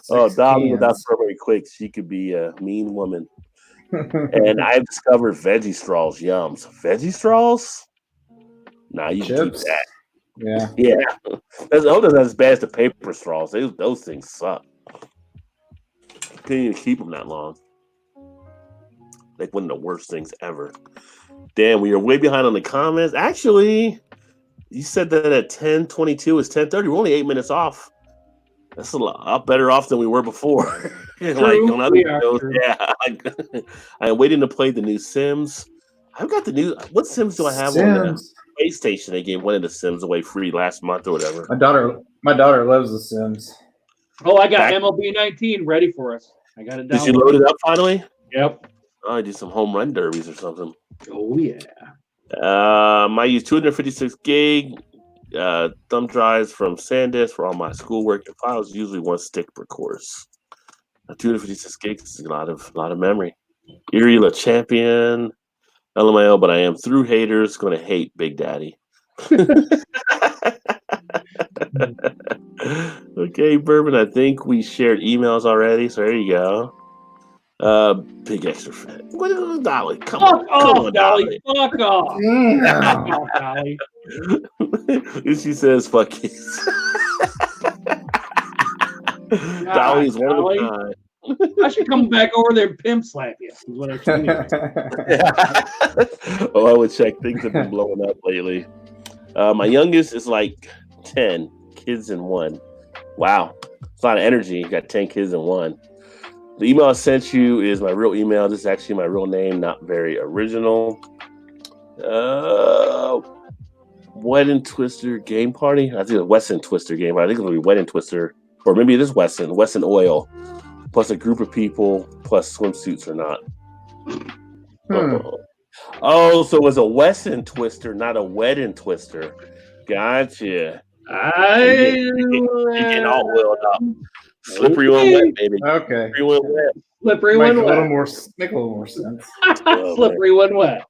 Dolly without strawberry quick, she could be a mean woman. And I've discovered veggie straws. Yums. Veggie straws? Nah, you can keep that. Yeah. That's not as bad as the paper straws. Those things suck. Can't even keep them that long. Like one of the worst things ever. Damn, we are way behind on the comments. Actually, you said that at 10:22 is 10:30. We're only 8 minutes off. That's a lot better off than we were before. True, I'm waiting to play the new Sims. I've got the new. What Sims do I have on the PlayStation? They gave one of the Sims away free last month or whatever. My daughter loves the Sims. Oh, I got MLB 19 ready for us. I got it down. Did you load it up finally? Yep. Oh, I did some home run derbies or something. Oh yeah. I use 256 gig thumb drives from SanDisk for all my schoolwork and files. Usually 1 stick per course. 256 gigs is a lot of memory. Erie La Champion, LMAO, but I am through haters going to hate Big Daddy. Okay, Bourbon. I think we shared emails already, so there you go. Big extra fat. Dolly, come on, Dolly. Fuck off. Fuck off, Dolly. She says, "Fuck kids." Dolly's one of a kind. I should come back over there and pimp slap you. Is what I should do. Oh, I would check. Things have been blowing up lately. My youngest is like 10 kids in one. Wow, it's a lot of energy. You got 10 kids in one. The email I sent you is my real email. This is actually my real name, not very original. Wedding Twister game party. I think it's Wesson Twister game. I think it'll be Wedding Twister, or maybe it is Wesson Oil, plus a group of people, plus swimsuits or not. Oh, so it was a Wesson Twister, not a Wedding Twister. Gotcha. You're getting all oiled up. Slippery when wet, baby. Okay. Slippery when wet. Slippery when wet. Make a little more sense. Slippery when wet.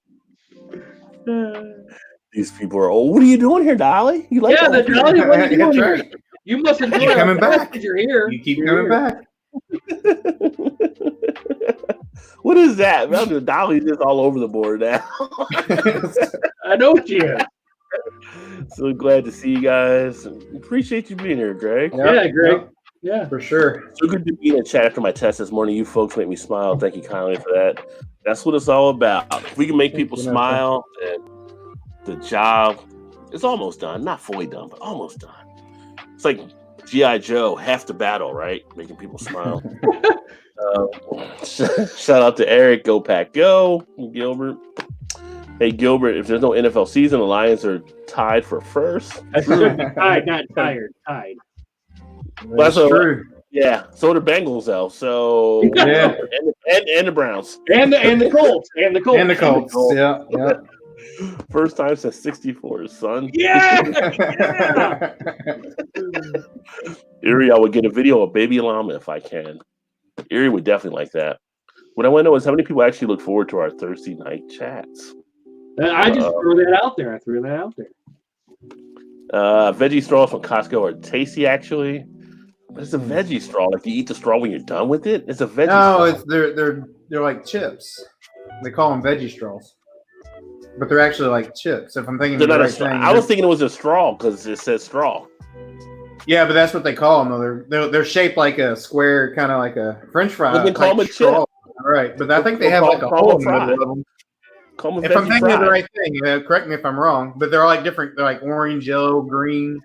These people are. Oh, what are you doing here, Dolly? You like? Yeah, the Dolly. What are you doing here? Right. You must enjoy You're coming back. You're here. You keep coming back. What is that? Dolly's just all over the board now. I know you. So glad to see you guys. Appreciate you being here, Greg. Yeah, Greg. Yeah, for sure. So good to be in the chat after my test this morning. You folks make me smile. Thank you kindly for that. That's what it's all about. If we can make people smile, then the job is almost done. Not fully done, but almost done. It's like G.I. Joe, half the battle, right? Making people smile. Shout out to Eric. Go Pack Go. Gilbert. Hey, Gilbert, if there's no NFL season, the Lions are tied for first. Tied, not tired. Tied. That's true. Yeah, so the Bengals though. So yeah, and the Browns and the Colts and the Colts. Yeah. First time since '64, son. Yeah. Erie, I would get a video of Baby Llama if I can. Erie would definitely like that. What I want to know is how many people actually look forward to our Thursday night chats. I just threw that out there. Veggie straws from Costco are tasty, actually. But it's a veggie straw. Like, you eat the straw when you're done with it? It's a veggie straw. No, they're like chips. They call them veggie straws. But they're actually like chips. If I'm thinking they're the not right a straw. thing. I was thinking it was a straw because it says straw. Yeah, but that's what they call them. They're shaped like a square, kind of like a French fry. But they call them a chip. All right, but I think they have like a hole in the middle of them. If I'm thinking of the right thing, correct me if I'm wrong, but they're all like different. They're like orange, yellow, green.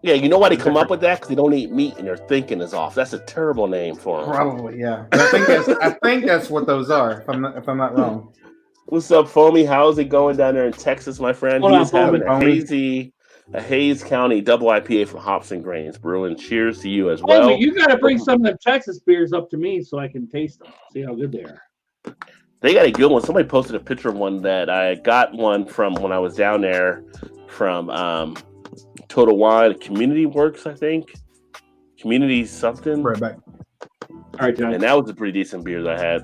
Yeah, you know why they come up with that? Because they don't eat meat and their thinking is off. That's a terrible name for them. Probably, yeah. But I think that's what those are. If I'm not wrong. What's up, Foamy? How's it going down there in Texas, my friend? He's having a Hayes County double IPA from Hops and Grains Brewing. Cheers to you as well. You got to bring some of the Texas beers up to me so I can taste them. See how good they are. They got a good one. Somebody posted a picture of one that I got one from when I was down there from Total Wine Community Works, I think. Community something. Right back. All right, John. And that was a pretty decent beer that I had.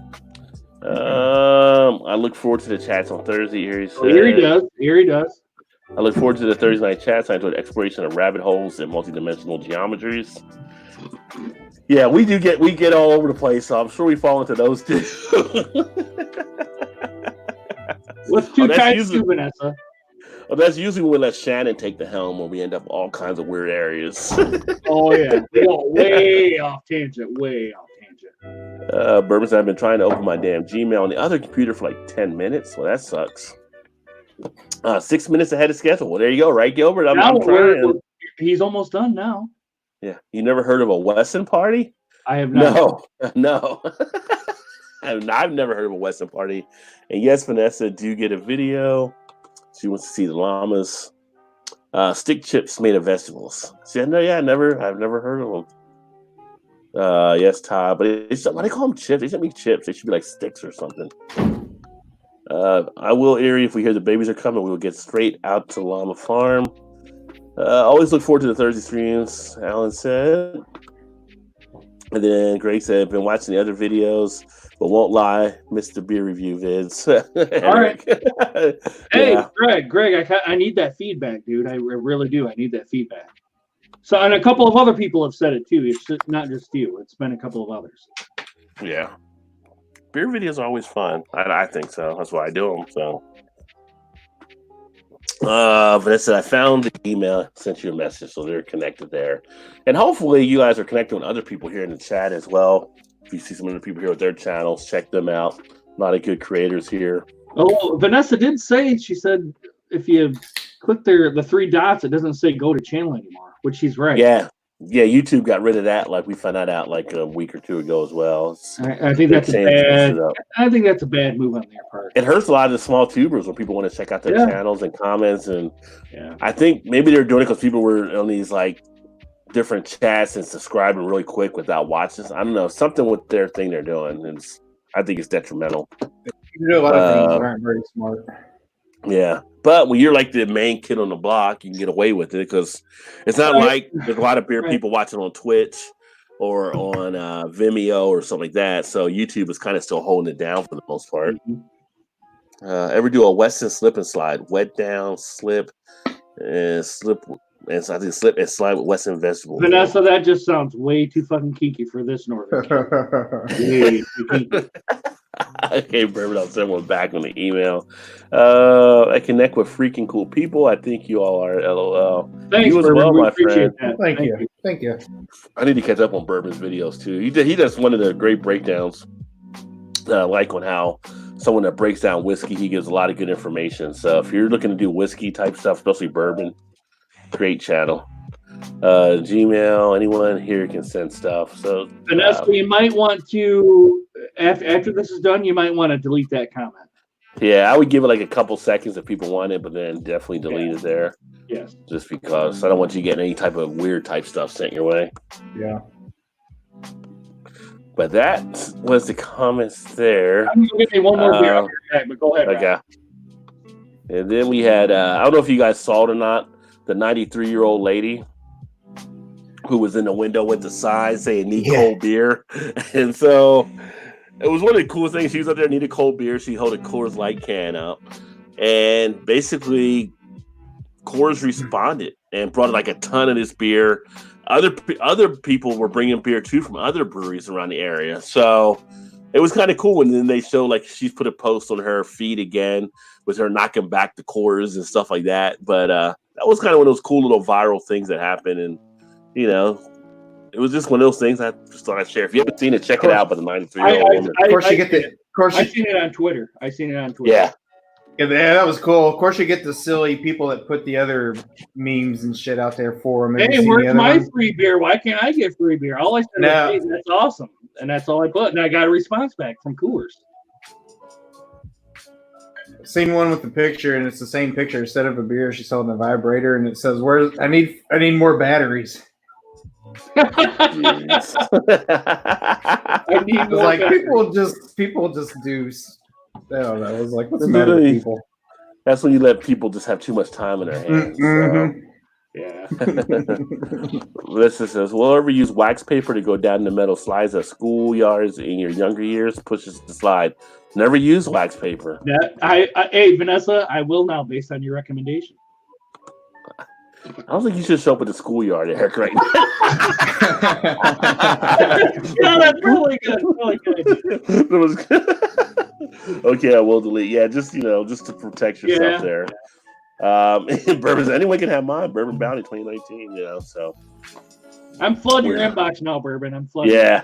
I look forward to the chats on Thursday. Here he does. I look forward to the Thursday night chats. I enjoy the exploration of rabbit holes and multidimensional geometries. Yeah, we get all over the place, so I'm sure we fall into those too. What's too tight to Vanessa? Well, that's usually when we let Shannon take the helm when we end up all kinds of weird areas. Oh yeah, we go way off tangent. Bourbon said, I've been trying to open my damn Gmail on the other computer for like 10 minutes. Well, that sucks. 6 minutes ahead of schedule. Well, there you go, right, Gilbert? I'm trying. He's almost done now. Yeah. You never heard of a Wesson party? I have not. No. I've never heard of a Wesson party. And yes, Vanessa, do get a video. She wants to see the llamas. Stick chips made of vegetables. See, I've never heard of them. Yes, Todd, but why they call them chips? They shouldn't be chips. They should be like sticks or something. I will, Erie, if we hear the babies are coming, we will get straight out to Llama Farm. Always look forward to the Thursday streams, Alan said. And then Greg said, been watching the other videos, but won't lie, missed the beer review vids. All right. Hey, yeah. Greg, I need that feedback, dude. I really do. I need that feedback. So, and a couple of other people have said it too. It's not just you. It's been a couple of others. Yeah. Beer videos are always fun. I think so. That's why I do them. So, Vanessa, I found the email, sent you a message, so they're connected there. And hopefully you guys are connected with other people here in the chat as well. If you see some other people here with their channels, check them out. A lot of good creators here. Oh, Vanessa did say, she said, if you click the three dots, it doesn't say go to channel anymore, which she's right. Yeah. Yeah, YouTube got rid of that. Like we found that out like a week or two ago as well. I think that's a bad. I think that's a bad move on their part. It hurts a lot of the small tubers when people want to check out their channels and comments, and I think maybe they're doing it because people were on these like different chats and subscribing really quick without watches. I don't know, something with their thing they're doing, and I think it's detrimental. You do a lot of things that aren't very smart. Yeah, but when you're like the main kid on the block, you can get away with it because it's not like there's a lot of beer people watching on Twitch or on Vimeo or something like that. So YouTube is kind of still holding it down for the most part. Ever do a Weston slip and slide? Wet down, slip, and slip, and so I think slip and slide with Weston vegetable. Vanessa, that just sounds way too fucking kinky for this northern. Way too kinky. Okay, Bourbon, I'll send one back on the email. I connect with freaking cool people. I think you all are. LOL. Thanks, you as Bourbon. well, We my appreciate friend. that. Thank you. I need to catch up on Bourbon's videos too. He does one of the great breakdowns. Like on how someone that breaks down whiskey, he gives a lot of good information. So if you're looking to do whiskey type stuff, especially bourbon, great channel. Gmail, anyone here can send stuff. So Vanessa, you might want to after this is done, you might want to delete that comment. Yeah, I would give it like a couple seconds if people want it, but then definitely delete it there. Yes. Just because I don't want you getting any type of weird type stuff sent your way. Yeah. But that was the comments there. I'm gonna give you one more beer on your bag, but go ahead. Okay. And then we had I don't know if you guys saw it or not, the 93-year-old lady who was in the window with the sign saying "need cold beer," and so it was one of the coolest things. She was up there, needed cold beer. She held a Coors Light can up, and basically Coors responded and brought like a ton of this beer. Other people were bringing beer too from other breweries around the area, so it was kind of cool. And then they showed like she's put a post on her feed again with her knocking back the Coors and stuff like that. But that was kind of one of those cool little viral things that happened, and you know, it was just one of those things I just thought I'd share. If you haven't seen it, check it out. By the 93-year-old woman. Of course, you get the. Of course, I've seen it on Twitter. Yeah. Yeah, that was cool. Of course, you get the silly people that put the other memes and shit out there for them. Hey, where's my free beer? Why can't I get free beer? All I said was, hey, that's awesome. And that's all I put. And I got a response back from Coors. Seen one with the picture, and it's the same picture. Instead of a beer, she's holding a vibrator, and it says, "Where's I need more batteries." I need more like batteries. people just do. I don't know. It was like, what's the matter with people? That's when you let people just have too much time in their hands. Mm-hmm. So. Yeah. Lisa says, will ever use wax paper to go down the metal slides at schoolyards in your younger years? Pushes the slide. Never use wax paper. Hey, Vanessa, I will now based on your recommendation. I don't think you should show up at the schoolyard, Eric, right now. Yeah, that's really good. Really good. That was good. Okay, I will delete. Yeah, just to protect yourself there. Bourbon, anyone can have mine. Bourbon Bounty 2019. So I'm flooding your inbox now, Bourbon. I'm flooding. Yeah.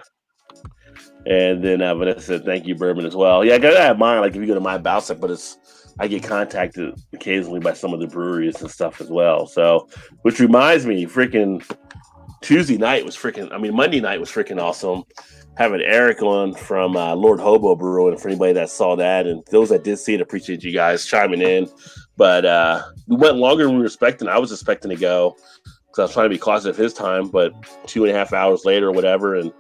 And then Vanessa said, "Thank you, Bourbon, as well." Yeah, I gotta have mine. Like if you go to my Bowsec, but I get contacted occasionally by some of the breweries and stuff as well. So, which reminds me, freaking Monday night was freaking awesome. Having Eric on from Lord Hobo Brewing, for anybody that saw that, and those that did see it, appreciate you guys chiming in. But we went longer than we were expecting. I was expecting to go because I was trying to be cautious of his time, but 2.5 hours later or whatever, and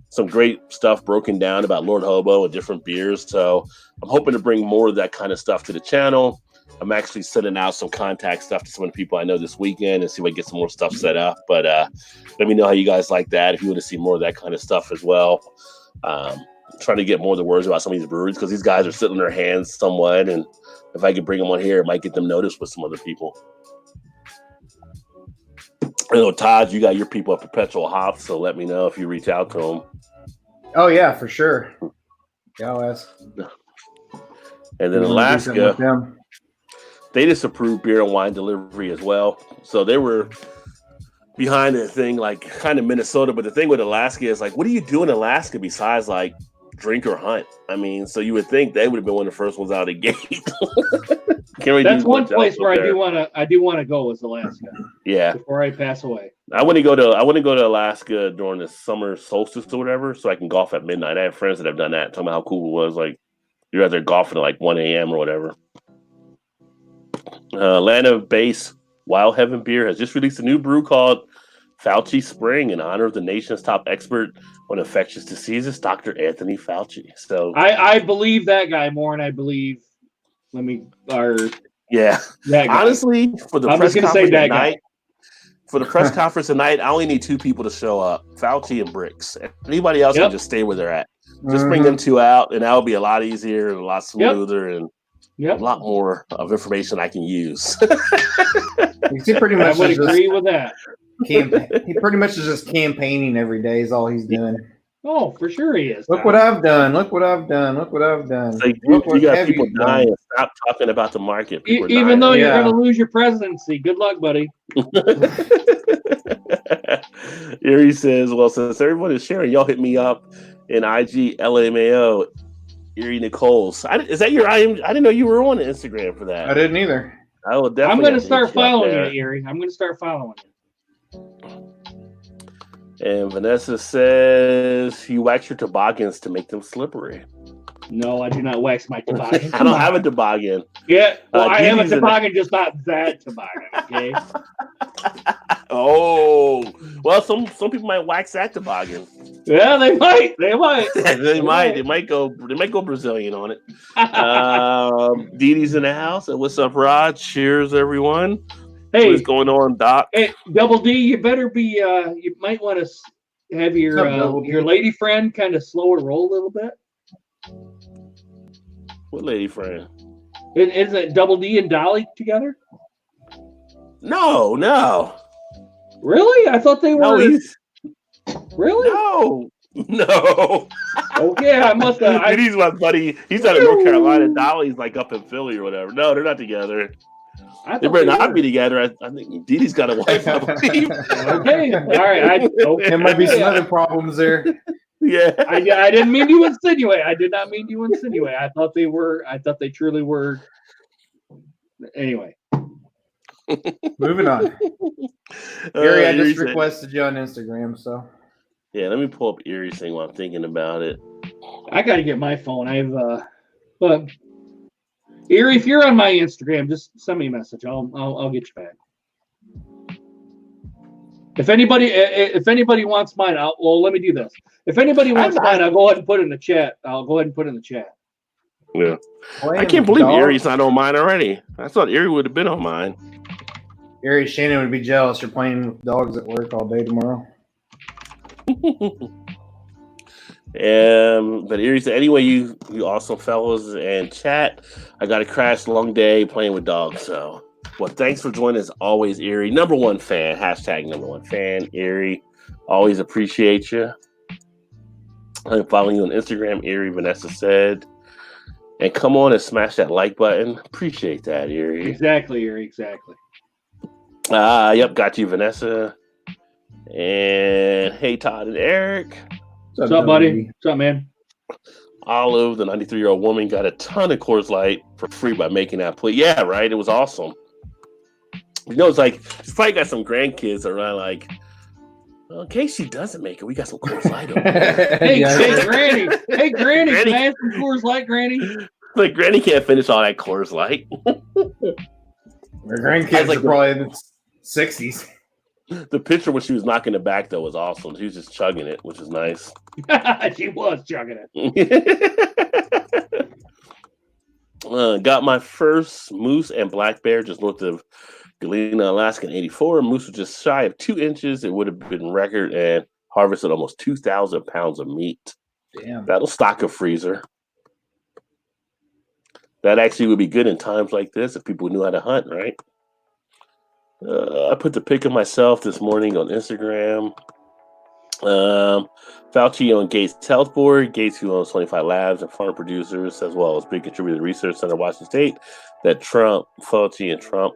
some great stuff broken down about Lord Hobo and different beers. So I'm hoping to bring more of that kind of stuff to the channel. I'm actually sending out some contact stuff to some of the people I know this weekend and see if I can get some more stuff set up. But let me know how you guys like that. If you want to see more of that kind of stuff as well. Trying to get more of the words about some of these breweries because these guys are sitting on their hands somewhat. And if I could bring them on here, it might get them noticed with some other people. I know, Todd, you got your people at Perpetual Hops, so let me know if you reach out to them. Oh, yeah, for sure. Yeah, I'll ask. And then Alaska, they just approved beer and wine delivery as well. So they were behind the thing, like kind of Minnesota. But the thing with Alaska is like, what do you do in Alaska besides like drink or hunt? I mean, so you would think they would have been one of the first ones out of the gate. That's one place where I do want to go is Alaska. Yeah. Before I pass away. I want to go to Alaska during the summer solstice or whatever, so I can golf at midnight. I have friends that have done that. Tell me how cool it was. Like you're out there golfing at like 1 a.m. or whatever. Atlanta-based Wild Heaven Beer has just released a new brew called Fauci Spring in honor of the nation's top expert on infectious diseases, Dr. Anthony Fauci. So I believe that guy more than I believe. Yeah. Honestly, for the press conference tonight, I only need 2 people to show up: Fauci and Bricks. Anybody else can just stay where they're at. Just bring them 2 out, and that'll be a lot easier and a lot smoother and a lot more of information I can use. He pretty much I would agree with that. He pretty much is just campaigning every day. Is all he's doing. Oh, for sure he is. Look what I've done. Look what I've done. Look what I've done. Like, you got people dying. Stop talking about the market. Even though you're going to lose your presidency. Good luck, buddy. Erie says, well, since everyone is sharing, y'all hit me up in IG LMAO. Erie Nichols. Is that your IM? I didn't know you were on Instagram for that. I didn't either. I will definitely. I'm going to start following you, Erie. I'm going to start following you. And Vanessa says, you wax your toboggans to make them slippery. No, I do not wax my toboggan. I don't have a toboggan. Yeah, well, I have a toboggan, just not that toboggan, okay? Oh, well, some people might wax that toboggan. Yeah, they might. They might. They might go Brazilian on it. Dee Dee's in the house. What's up, Rod? Cheers, everyone. Hey, what's going on, Doc? Hey, Double D, you better be. You might want to have your lady friend kind of slow her roll a little bit. What lady friend? Isn't it Double D and Dolly together? No. Really? I thought they were. No, Really? No. Okay, I must have. He's my buddy. He's out of North Carolina. Dolly's like up in Philly or whatever. No, they're not together. They better not be together. I think Dee Dee's got a wife, I believe. Okay, all right. There might be some other problems there. Yeah, I didn't mean to insinuate. I did not mean to insinuate. I thought they were. I thought they truly were. Anyway, moving on. Erie, I just requested you on Instagram, so. Yeah, let me pull up Erie's thing while I'm thinking about it. I got to get my phone. But Erie, if you're on my Instagram, just send me a message. I'll get you back. If anybody wants mine, let me do this. If anybody wants mine, I'll go ahead and put it in the chat. Yeah. I can't believe Erie's not on mine already. I thought Erie would have been on mine. Erie, Shannon would be jealous. You're playing with dogs at work all day tomorrow. But Erie said, anyway, you awesome fellows and chat. I got a crash long day playing with dogs. So, well, thanks for joining us always, Erie. #1 fan, #1 fan, Erie. Always appreciate you. I'm following you on Instagram, Erie, Vanessa said. And come on and smash that like button. Appreciate that, Erie. Exactly, Erie, exactly. Yep, got you, Vanessa. And hey, Todd and Eric. What's up, buddy? What's up, man? Olive, the 93-year-old woman, got a ton of Coors Light for free by making that play. Yeah, right? It was awesome. You know, it's like, she's probably got some grandkids around, like, well, in case she doesn't make it, we got some Coors Light over there. Hey, Granny. Hey, Granny, can I have some Coors Light, Granny? Like, Granny can't finish all that Coors Light. Her grandkids are probably in the 60s. The picture when she was knocking it back, though, was awesome. She was just chugging it, which is nice. She was chugging it. Got my first moose and black bear just north of Galena, Alaska in 84. Moose was just shy of 2 inches. It would have been record and harvested almost 2,000 pounds of meat. Damn. That'll stock a freezer. That actually would be good in times like this if people knew how to hunt, right? I put the pic of myself this morning on Instagram. Fauci on Gates Health Board. Gates, who owns 25 labs and farm producers, as well as big contributor to the Research Center, Washington State, that Fauci and Trump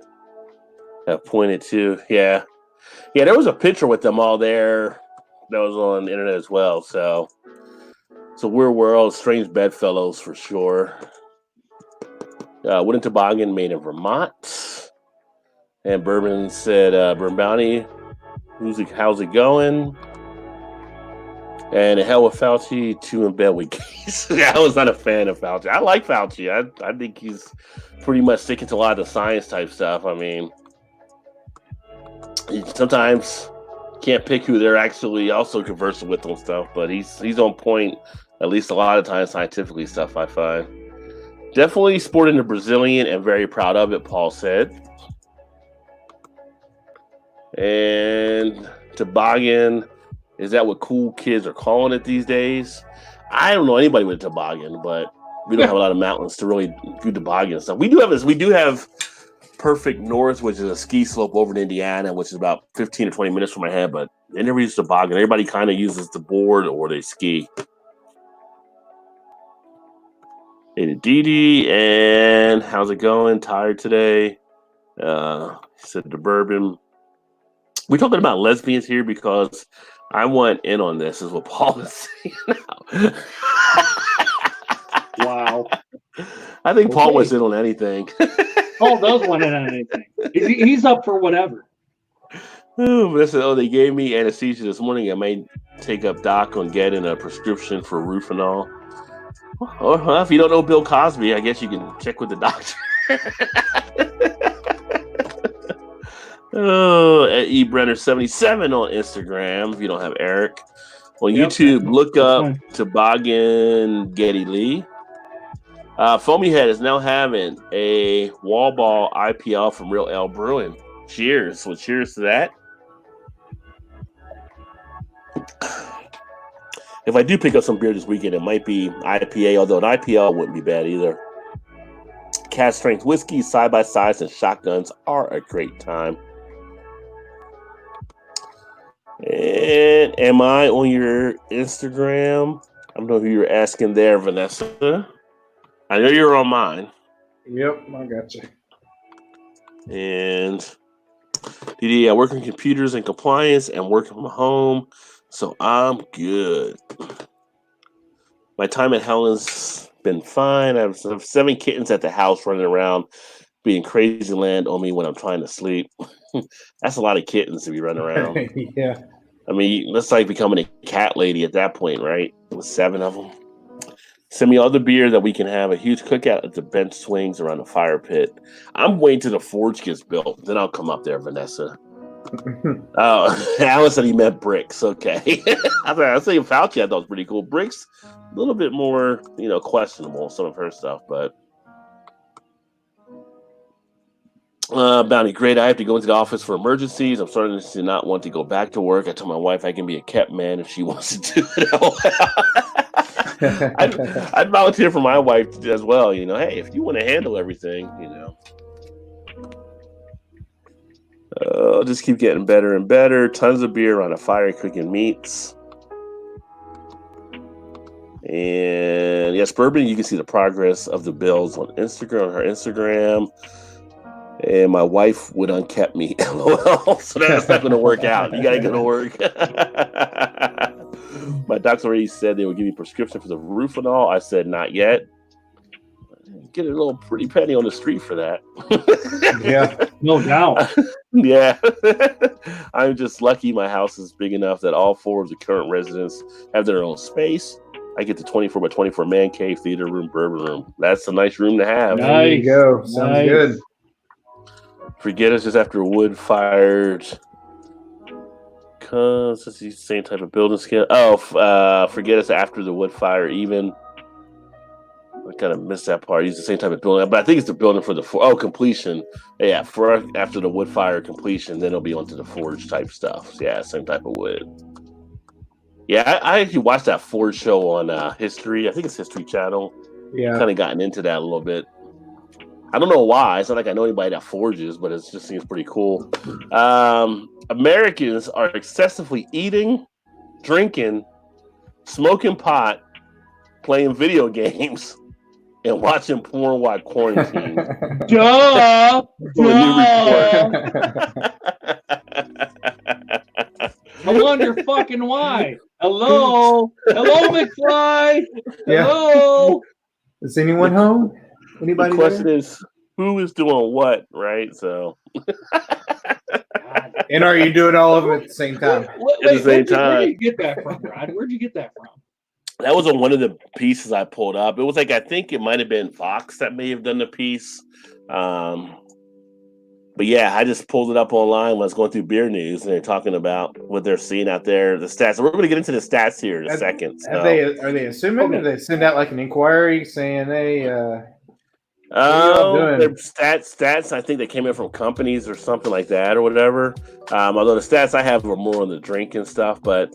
have pointed to. Yeah, there was a picture with them all there that was on the internet as well. So it's a weird world, strange bedfellows for sure. Wooden toboggan made in Vermont. And Bourbon said, Bourbon Bounty How's it going? And the hell with Fauci, 2 in bed with Gates. I was not a fan of Fauci. I like Fauci. I think he's pretty much sticking to a lot of the science type stuff. I mean, sometimes can't pick who they're actually also conversing with on stuff, but he's on point at least a lot of times scientifically stuff, I find. Definitely sporting the Brazilian and very proud of it, Paul said. And toboggan, is that what cool kids are calling it these days? I don't know anybody with a toboggan, but we don't have a lot of mountains to really do toboggan and stuff. We do have Perfect North, which is a ski slope over in Indiana, which is about 15 or 20 minutes from my head, but they never use toboggan. Everybody kind of uses the board or they ski. Hey, Dee, and how's it going? Tired today? He said the bourbon. We're talking about lesbians here because I want in on this, is what Paul is saying now. Wow. I think Paul was in on anything. Paul does want in on anything. He's up for whatever. They gave me anesthesia this morning. I may take up doc on getting a prescription for Rufinol. Well, if you don't know Bill Cosby, I guess you can check with the doctor. At eBrenner77 on Instagram. If you don't have Eric on YouTube, look up Toboggan Getty Lee. Foamy Head is now having a wall ball IPL from Real Ale Brewing. Cheers! Well, cheers to that. If I do pick up some beer this weekend, it might be IPA, although an IPL wouldn't be bad either. Cast strength whiskey, side by sides, and shotguns are a great time. And am I on your Instagram? I don't know who you're asking there, Vanessa. I know you're on mine. Yep, I got you. And I work on computers and compliance and work from home, so I'm good. My time at Helen's been fine. I have 7 kittens at the house running around being crazy land on me when I'm trying to sleep. That's a lot of kittens to be running around. Yeah. I mean, that's like becoming a cat lady at that point, right? With 7 of them. Send me all the beer that we can have a huge cookout at the bench swings around the fire pit. I'm waiting till the forge gets built. Then I'll come up there, Vanessa. Oh, Alan said he meant bricks. Okay. I was saying Fauci, I thought was pretty cool. Bricks, a little bit more, questionable, some of her stuff, but Bounty, great. I have to go into the office for emergencies. I'm starting to not want to go back to work. I told my wife I can be a kept man if she wants to do it. I'd volunteer for my wife as well. Hey, if you want to handle everything, I'll just keep getting better and better. Tons of beer on a fire cooking meats. And yes, bourbon, you can see the progress of the bills on Instagram, on her Instagram. And my wife would unkept me. LOL. So that's not going to work out. You got to go to work. My doctor already said they would give me a prescription for the Rufinol. I said, not yet. Get a little pretty penny on the street for that. Yeah, no doubt. Yeah. I'm just lucky my house is big enough that all 4 of the current residents have their own space. I get the 24 by 24 man cave, theater room, bourbon room. That's a nice room to have. Nice. There you go. Sounds good. Forget us just after wood-fired. Cause it's the same type of building scale. Forget us after the wood fire. Even I kind of missed that part. Use the same type of building, but I think it's the building for the completion. Yeah, for after the wood fire completion, then it'll be onto the forge type stuff. Yeah, same type of wood. Yeah, I actually watched that forge show on History. I think it's History Channel. Yeah, kind of gotten into that a little bit. I don't know why. It's not like I know anybody that forges, but it just seems pretty cool. Americans are excessively eating, drinking, smoking pot, playing video games, and watching porn while quarantined. Duh! A new report. I wonder fucking why. Hello? Hello, McFly? Hello? Is anyone home? Anybody? The question is, who is doing what, right? So. God And are you doing all of them at the same time? At the same time. Where did you get that from, Rod? Where'd you get that from? That was on one of the pieces I pulled up. It was like, I think it might have been Fox that may have done the piece. But yeah, I just pulled it up online when I was going through beer news, and they're talking about what they're seeing out there, the stats. So we're going to get into the stats here in a second. So. Are they assuming that they send out like an inquiry saying, hey, their stats, I think they came in from companies or something like that or whatever. Although the stats I have are more on the drink and stuff, but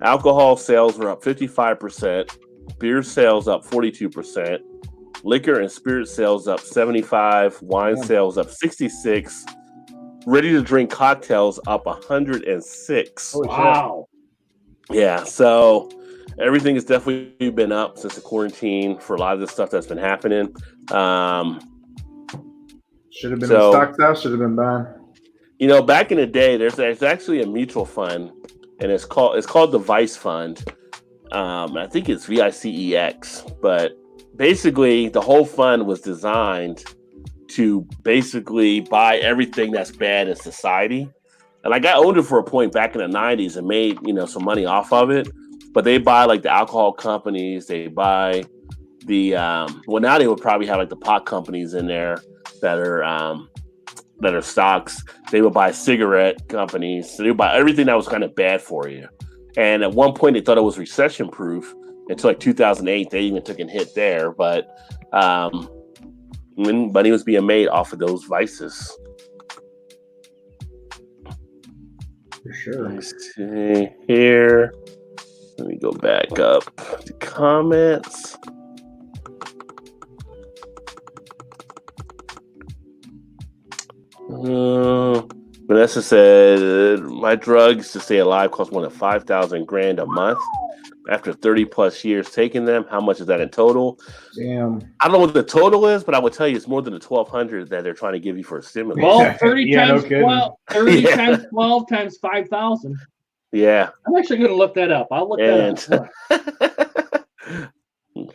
alcohol sales were up 55%, beer sales up 42%, liquor and spirit sales up 75%, wine sales up 66%, ready to drink cocktails up 106%. Wow. Yeah, so everything has definitely been up since the quarantine for a lot of the stuff that's been happening. Should have been in stock house, should have been buying. Back in the day, there's actually a mutual fund, and it's called the Vice Fund. I think it's VICEX, but basically the whole fund was designed to basically buy everything that's bad in society. And like I owned it for a point back in the 90s and made, some money off of it. But they buy like the alcohol companies, they buy the now they would probably have like the pot companies in there that are stocks. They would buy cigarette companies. So they would buy everything that was kind of bad for you. And at one point they thought it was recession proof until like 2008. They even took a hit there, but money was being made off of those vices. For sure. Let's see here. Let me go back up to comments. Vanessa said, my drugs to stay alive cost more than $5,000 a month. After 30 plus years taking them, how much is that in total? Damn. I don't know what the total is, but I would tell you it's more than the $1,200 that they're trying to give you for a stimulus. Well, 30 times 12, 30 times 12 times 5,000. Yeah. I'm actually going to look that up. I'll look that up.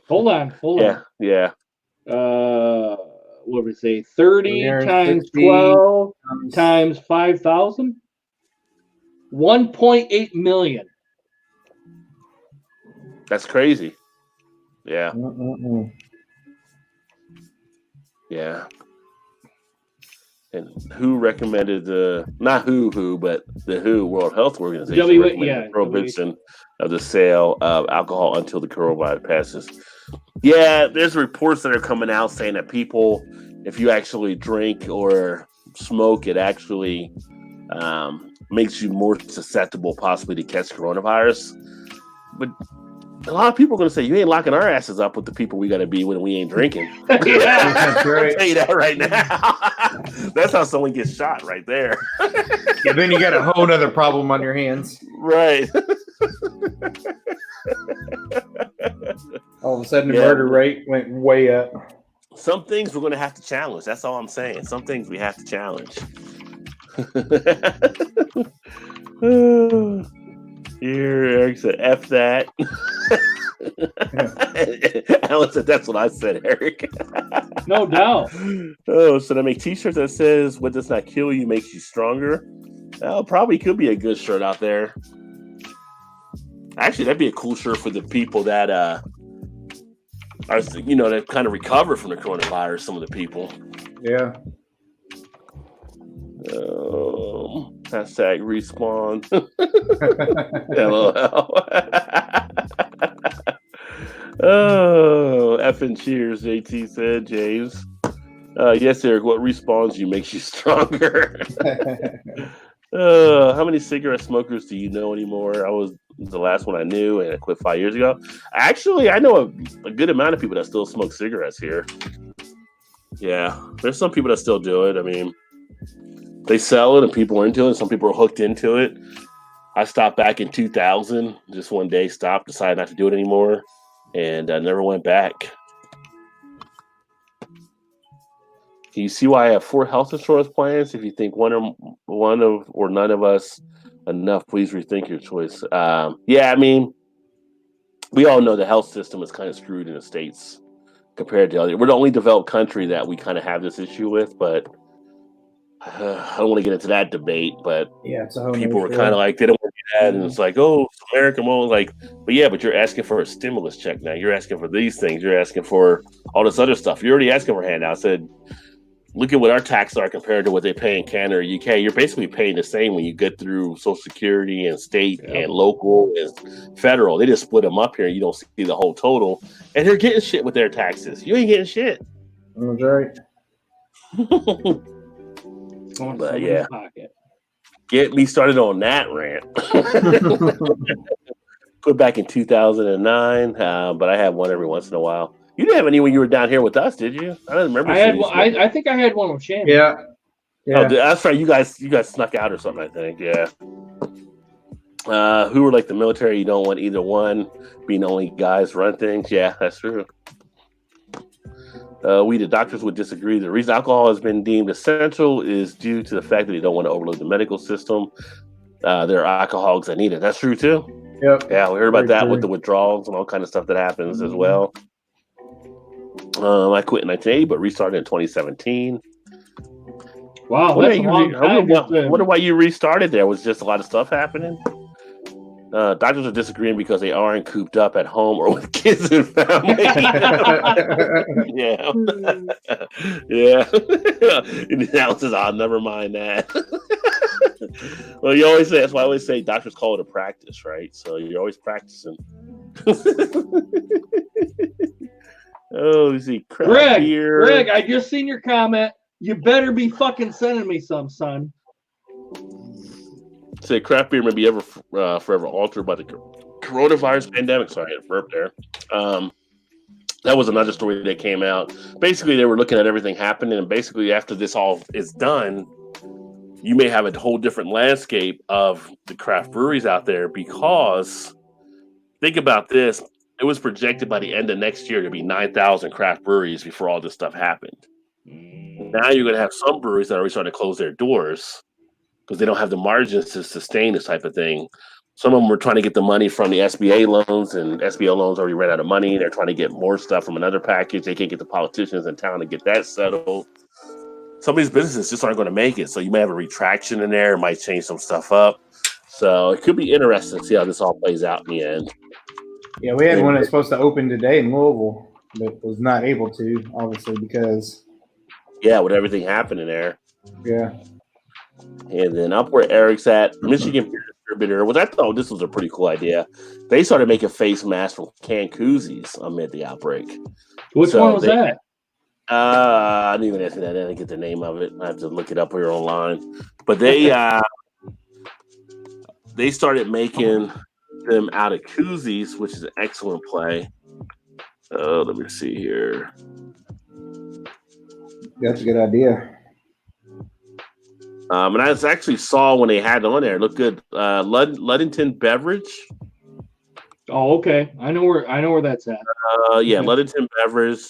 Hold on. Yeah. What did we say? 30 times 12 times 5,000? 1.8 million. That's crazy. Yeah. Yeah. And who recommended not WHO, but the WHO, World Health Organization, recommended the prohibition of the sale of alcohol until the coronavirus passes. Yeah, there's reports that are coming out saying that people, if you actually drink or smoke, it actually makes you more susceptible possibly to catch coronavirus. But a lot of people are going to say, you ain't locking our asses up with the people we got to be when we ain't drinking. Yeah, that's right. I'll tell you that right now. That's how someone gets shot right there. Yeah, then you got a whole other problem on your hands. Right. All of a sudden, the murder rate went way up. Some things we're going to have to challenge. That's all I'm saying. Some things we have to challenge. Here, Eric said, F that. Alan said, that's what I said, Eric. No doubt. Oh, should I make t-shirts that says, what does not kill you makes you stronger? Well, probably could be a good shirt out there. Actually, that'd be a cool shirt for the people that are, that kind of recover from the coronavirus, some of the people. Yeah. Hashtag respawn. LOL. Oh, effing cheers, JT said, James. Yes, Eric, what respawns you makes you stronger. How many cigarette smokers do you know anymore? I was the last one I knew, and I quit 5 years ago. Actually, I know a good amount of people that still smoke cigarettes here. Yeah, there's some people that still do it. I mean, they sell it and people are into it. Some people are hooked into it. I stopped back in 2000. Just one day stopped, decided not to do it anymore, and I never went back. Can you see why I have 4 health insurance plans? If you think one of or none of us enough, please rethink your choice. Yeah, I mean, we all know the health system is kind of screwed in the States compared to other. We're the only developed country that we kind of have this issue with, but I don't want to get into that debate, but Yeah, it's a whole people new were kind of like, they don't want to do that. And it's like, oh, it's American mode. Like, but yeah, but you're asking for a stimulus check now. You're asking for these things. You're asking for all this other stuff. You're already asking for handouts. I said, look at what our taxes are compared to what they pay in Canada or UK. You're basically paying the same when you get through Social Security and state and local and federal. They just split them up here. And you don't see the whole total. And they're getting shit with their taxes. You ain't getting shit. That's right. But yeah, get me started on that rant. Put back in 2009, but I have one every once in a while. You didn't have any when you were down here with us, did you? I don't remember. I had one, I think I had one with Shannon. Yeah. Oh, that's right. You guys snuck out or something. I think. Yeah. Who were like the military? You don't want either one. Being only guys run things. Yeah, that's true. We, the doctors, would disagree. The reason alcohol has been deemed essential is due to the fact that they don't want to overload the medical system. There are alcoholics that need it. That's true too. Yep. Yeah, we heard about that with the withdrawals and all kind of stuff that happens as well. I quit in 1980, but restarted in 2017. Wow, that's a long time. I wonder why you restarted. There was just a lot of stuff happening. Doctors are disagreeing because they aren't cooped up at home or with kids and family. Yeah. And Alan says, I'll never mind that. Well, you always say, that's why I always say doctors call it a practice, right? So you're always practicing. Oh, you see, Greg, I just seen your comment. You better be fucking sending me some, son. Say craft beer may be forever altered by the coronavirus pandemic. Sorry, I burped there. That was another story that came out. Basically, they were looking at everything happening, and basically, after this all is done, you may have a whole different landscape of the craft breweries out there. Because think about this: it was projected by the end of next year to be 9,000 craft breweries before all this stuff happened. Now you're going to have some breweries that are already starting to close their doors because they don't have the margins to sustain this type of thing. Some of them were trying to get the money from the SBA loans, and SBA loans already ran out of money. They're trying to get more stuff from another package. They can't get the politicians in town to get that settled. Some of these businesses just aren't going to make it. So you may have a retraction in there. It might change some stuff up. So it could be interesting to see how this all plays out in the end. Yeah, we had one that's supposed to open today in Louisville, but was not able to, obviously, because... Yeah, with everything happening there. Yeah. And then up where Eric's at, Michigan Beer Distributor, which I thought this was a pretty cool idea. They started making face masks from canned koozies amid the outbreak. Which one was that? I didn't even answer that. I didn't get the name of it. I have to look it up here online. But they started making them out of koozies, which is an excellent play. Let me see here. That's a good idea. And I actually saw when they had it on there. It looked good. Ludington Beverage. Oh, okay. I know where that's at. Yeah, okay. Ludington Beverage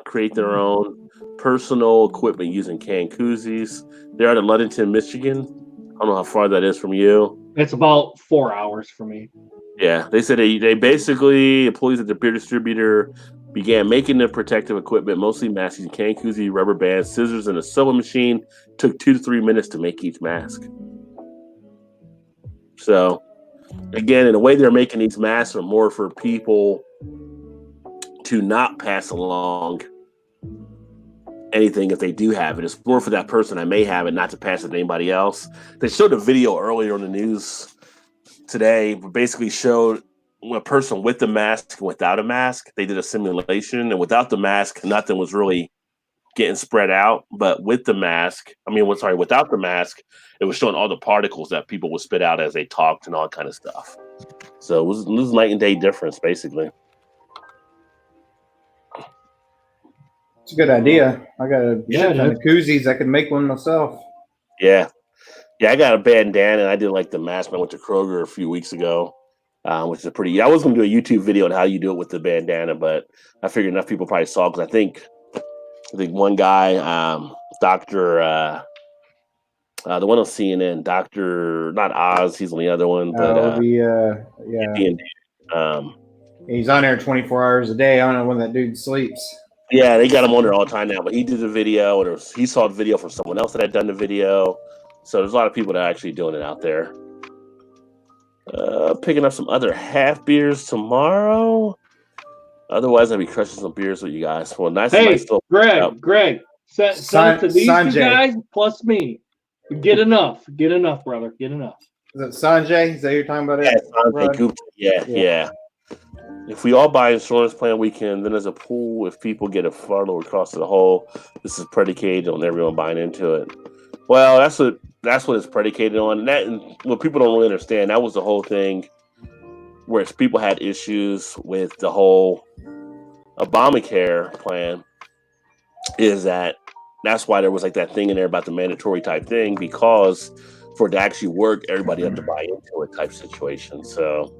create their own personal equipment using canned koozies. They're out of Ludington, Michigan. I don't know how far that is from you. It's about 4 hours for me. Yeah, they said they basically, employees at the beer distributor began making the protective equipment, mostly masks, using canned koozie, rubber bands, scissors, and a sewing machine. Took 2 to 3 minutes to make each mask. So, again, in a way, they're making these masks are more for people to not pass along anything if they do have it. It's more for that person that may have it, not to pass it to anybody else. They showed a video earlier on the news today, basically showed a person with the mask and without a mask. They did a simulation, and without the mask, nothing was really getting spread out. But with the mask, without the mask, it was showing all the particles that people would spit out as they talked and all kind of stuff. So it was night and day difference, basically. It's a good idea. I got a shit ton of koozies. I could make one myself. Yeah, I got a bandana, and I did like the mask. I went to Kroger a few weeks ago, which is I was going to do a YouTube video on how you do it with the bandana, but I figured enough people probably saw, because I think one guy, Dr. The one on CNN, Dr. not Oz, he's on the other one, but he's on there 24 hours a day. I don't know when that dude sleeps. Yeah, they got him on there all the time now. But he did the video, and he saw the video from someone else that had done the video. So there's a lot of people that are actually doing it out there. Picking up some other half beers tomorrow. Otherwise, I'll be crushing some beers with you guys. Well, nice. Greg, send to these two guys plus me. Get enough, brother. Get enough. Is it Sanjay? Is that you're talking about? Yeah. If we all buy insurance plan weekend, then there's a pool. If people get a funnel across the hole, this is predicated on everyone buying into it. Well, that's what it's predicated on. And what people don't really understand, that was the whole thing where people had issues with the whole Obamacare plan, is that's why there was like that thing in there about the mandatory type thing, because for it to actually work, everybody had to buy into it type situation. So,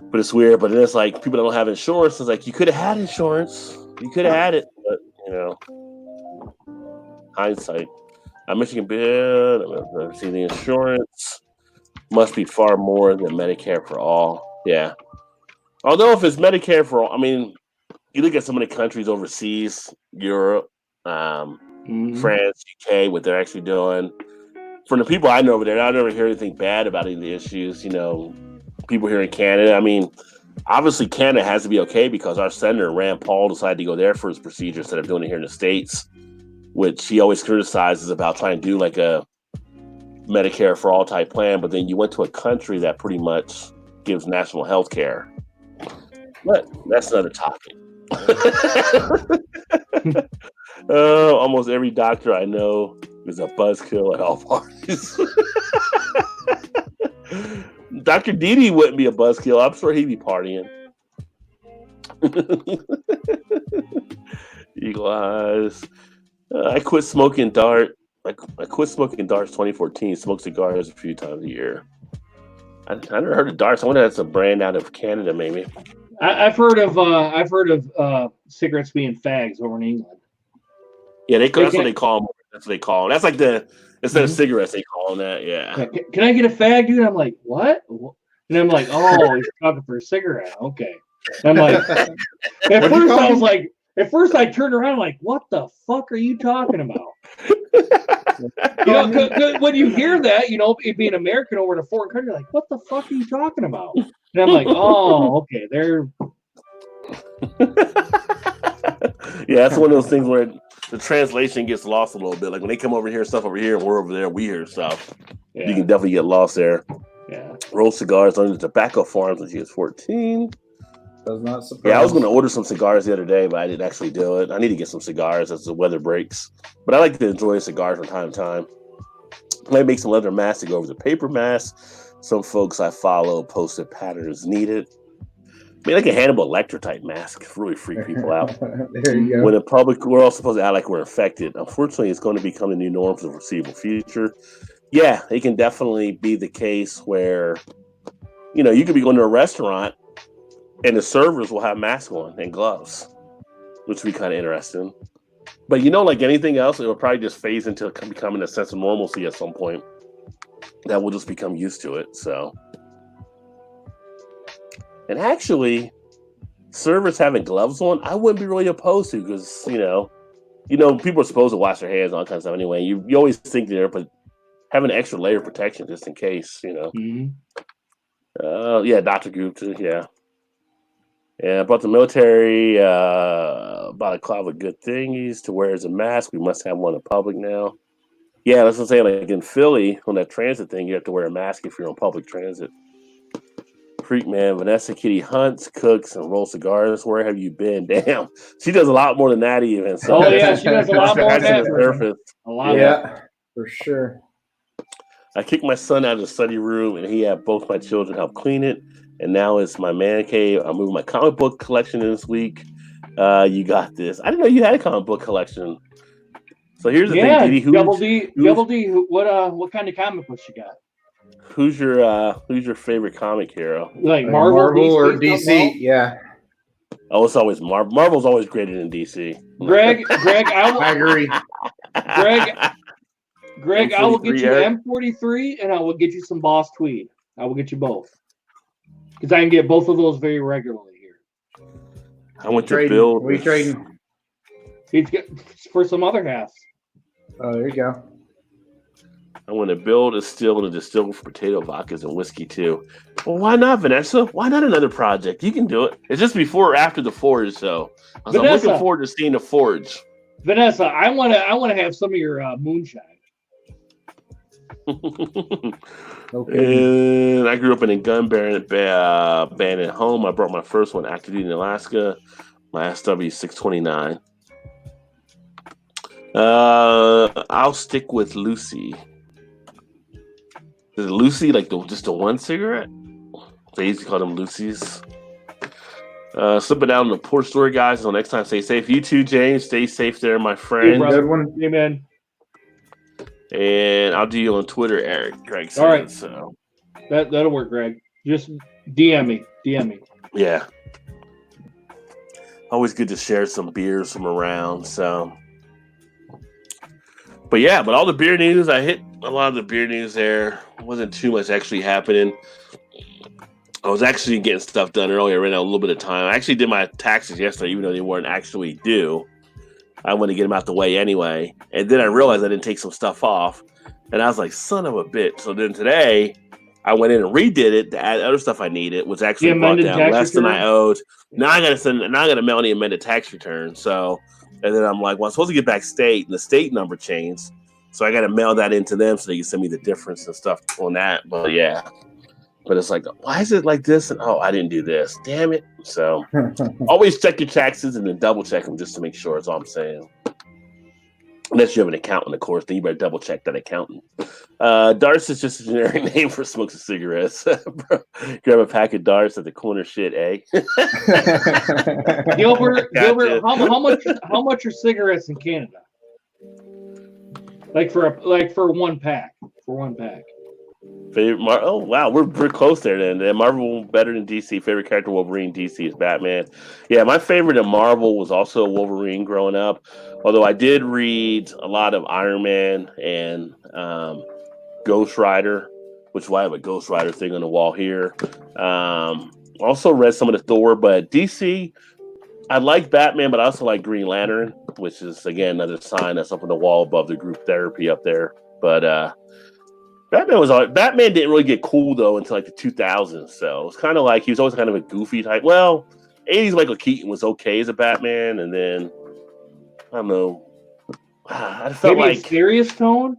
but it's weird. But then it's like people don't have insurance. It's like, you could have had insurance. You could have had it. But, hindsight. Michigan bid. I've seen the insurance. Must be far more than Medicare for all. Yeah. Although if it's Medicare for all, I mean, you look at some of the countries overseas, Europe, France, UK, what they're actually doing. From the people I know over there, I never hear anything bad about any of the issues. People here in Canada. I mean, obviously Canada has to be okay because our senator, Rand Paul, decided to go there for his procedure instead of doing it here in the States, which he always criticizes about trying to do like a Medicare for all type plan. But then you went to a country that pretty much gives national health care. But that's another topic. Almost every doctor I know is a buzzkill at all parties. Dr. Didi wouldn't be a buzzkill. I'm sure he'd be partying. Eagle eyes. I quit smoking dart. I quit smoking darts 2014. Smoke cigars a few times a year. I never heard of darts. I wonder if that's a brand out of Canada, maybe. I've heard of cigarettes being fags over in England. Yeah, that's what they call them. That's what they call them. That's like instead of cigarettes, they call them that. Yeah. Can I get a fag, dude? I'm like, what? And I'm like, oh, he's talking for a cigarette. Okay. And I'm like, at first I turned around like, what the fuck are you talking about? When you hear that, being American over in a foreign country, like, what the fuck are you talking about? And I'm like, oh, okay, they're. Yeah, that's one of those things where the translation gets lost a little bit. Like when they come over here, stuff over here, and we're over there, we hear stuff. Yeah. You can definitely get lost there. Yeah. Rolled cigars under the tobacco farms when she was 14. Does not surprise. Yeah, I was going to order some cigars the other day, but I didn't actually do it. I need to get some cigars as the weather breaks. But I like to enjoy cigars from time to time. I might make some leather masks to go over the paper masks. Some folks I follow posted patterns needed. I mean, like a Hannibal Lecter type mask really freak people out. There you go. When in public, we're all supposed to act like we're infected. Unfortunately, it's going to become the new norm for the foreseeable future. Yeah, it can definitely be the case where, you could be going to a restaurant and the servers will have masks on and gloves, which would be kind of interesting. But like anything else, it will probably just phase into becoming a sense of normalcy at some point. That we'll just become used to it. So, and actually, servers having gloves on, I wouldn't be really opposed to, because people are supposed to wash their hands and all kinds of stuff anyway. You always think there, but having an extra layer of protection just in case, Mm-hmm. Yeah, Dr. Gupta, yeah. Yeah, about the military, about a cloud of good thingies to wear as a mask. We must have one in public now. Yeah, that's what I'm saying. Like in Philly, on that transit thing, you have to wear a mask if you're on public transit. Freak man, Vanessa Kitty hunts, cooks, and rolls cigars. Where have you been? Damn, she does a lot more than that even. So oh yeah, she does a lot more than that. A lot. Yeah, for sure. I kicked my son out of the study room, and he had both my children help clean it. And now it's my man cave. I'm moving my comic book collection in this week. You got this. I didn't know you had a comic book collection. So here's the thing, Didi. Double D. What kind of comic books you got? Who's your favorite comic hero? Like Marvel or DC? Yeah. Oh, it's always Marvel. Marvel's always greater than DC. Greg, I agree. Greg, I will get you M43 and I will get you some Boss Tweed. I will get you both. Because I can get both of those very regularly here. I went to build. What are you trading? He's got for some other halves. Oh, there you go. I want to build a still and a distill for potato vodkas and whiskey too. Well, why not, Vanessa? Why not another project? You can do it. It's just before or after the forge, so I'm looking forward to seeing the forge. Vanessa, I want to have some of your moonshine. Okay. And I grew up in a gun abandoned home. I brought my first one active duty in Alaska. My SW 629. I'll stick with Lucy. Is it Lucy like just the one cigarette? They used to call them Lucy's. Slipping down the porch story, guys. Until next time, stay safe. You too, James. Stay safe there, my friend. Good one. Amen. And I'll do you on Twitter, Eric. Greg said, all right. So that'll work, Greg. Just DM me. Yeah. Always good to share some beers from around. So, but all the beer news, I hit a lot of the beer news there. Wasn't too much actually happening. I was actually getting stuff done earlier. Ran out a little bit of time. I actually did my taxes yesterday, even though they weren't actually due. I wanted to get them out the way anyway. And then I realized I didn't take some stuff off. And I was like, son of a bitch. So then today, I went in and redid it to add other stuff I needed, which actually brought down less than I owed. Now I gotta mail the amended tax return. So, and then I'm like, well, I'm supposed to get back state, and the state number changed. So I gotta mail that into them so they can send me the difference and stuff on that. But yeah. But it's like, why is it like this? And I didn't do this. Damn it. So always check your taxes and then double check them just to make sure. That's all I'm saying. Unless you have an accountant, of course, then you better double check that accountant. Darts is just a generic name for smokes and cigarettes. Grab a pack of darts at the corner shit, eh? Gilbert, how much are cigarettes in Canada? Like for one pack. Favorite oh wow, we're close there then. Marvel better than DC. Favorite character Wolverine, DC is Batman. Yeah, my favorite of Marvel was also Wolverine growing up. Although I did read a lot of Iron Man and Ghost Rider, which is why I have a Ghost Rider thing on the wall here. Also read some of the Thor, but DC, I like Batman, but I also like Green Lantern, which is again another sign that's up on the wall above the group therapy up there. But Batman didn't really get cool though until like the 2000s. So it's kind of like he was always kind of a goofy type. Well, 80s Michael Keaton was okay as a Batman, and then I don't know. I felt maybe like a serious tone.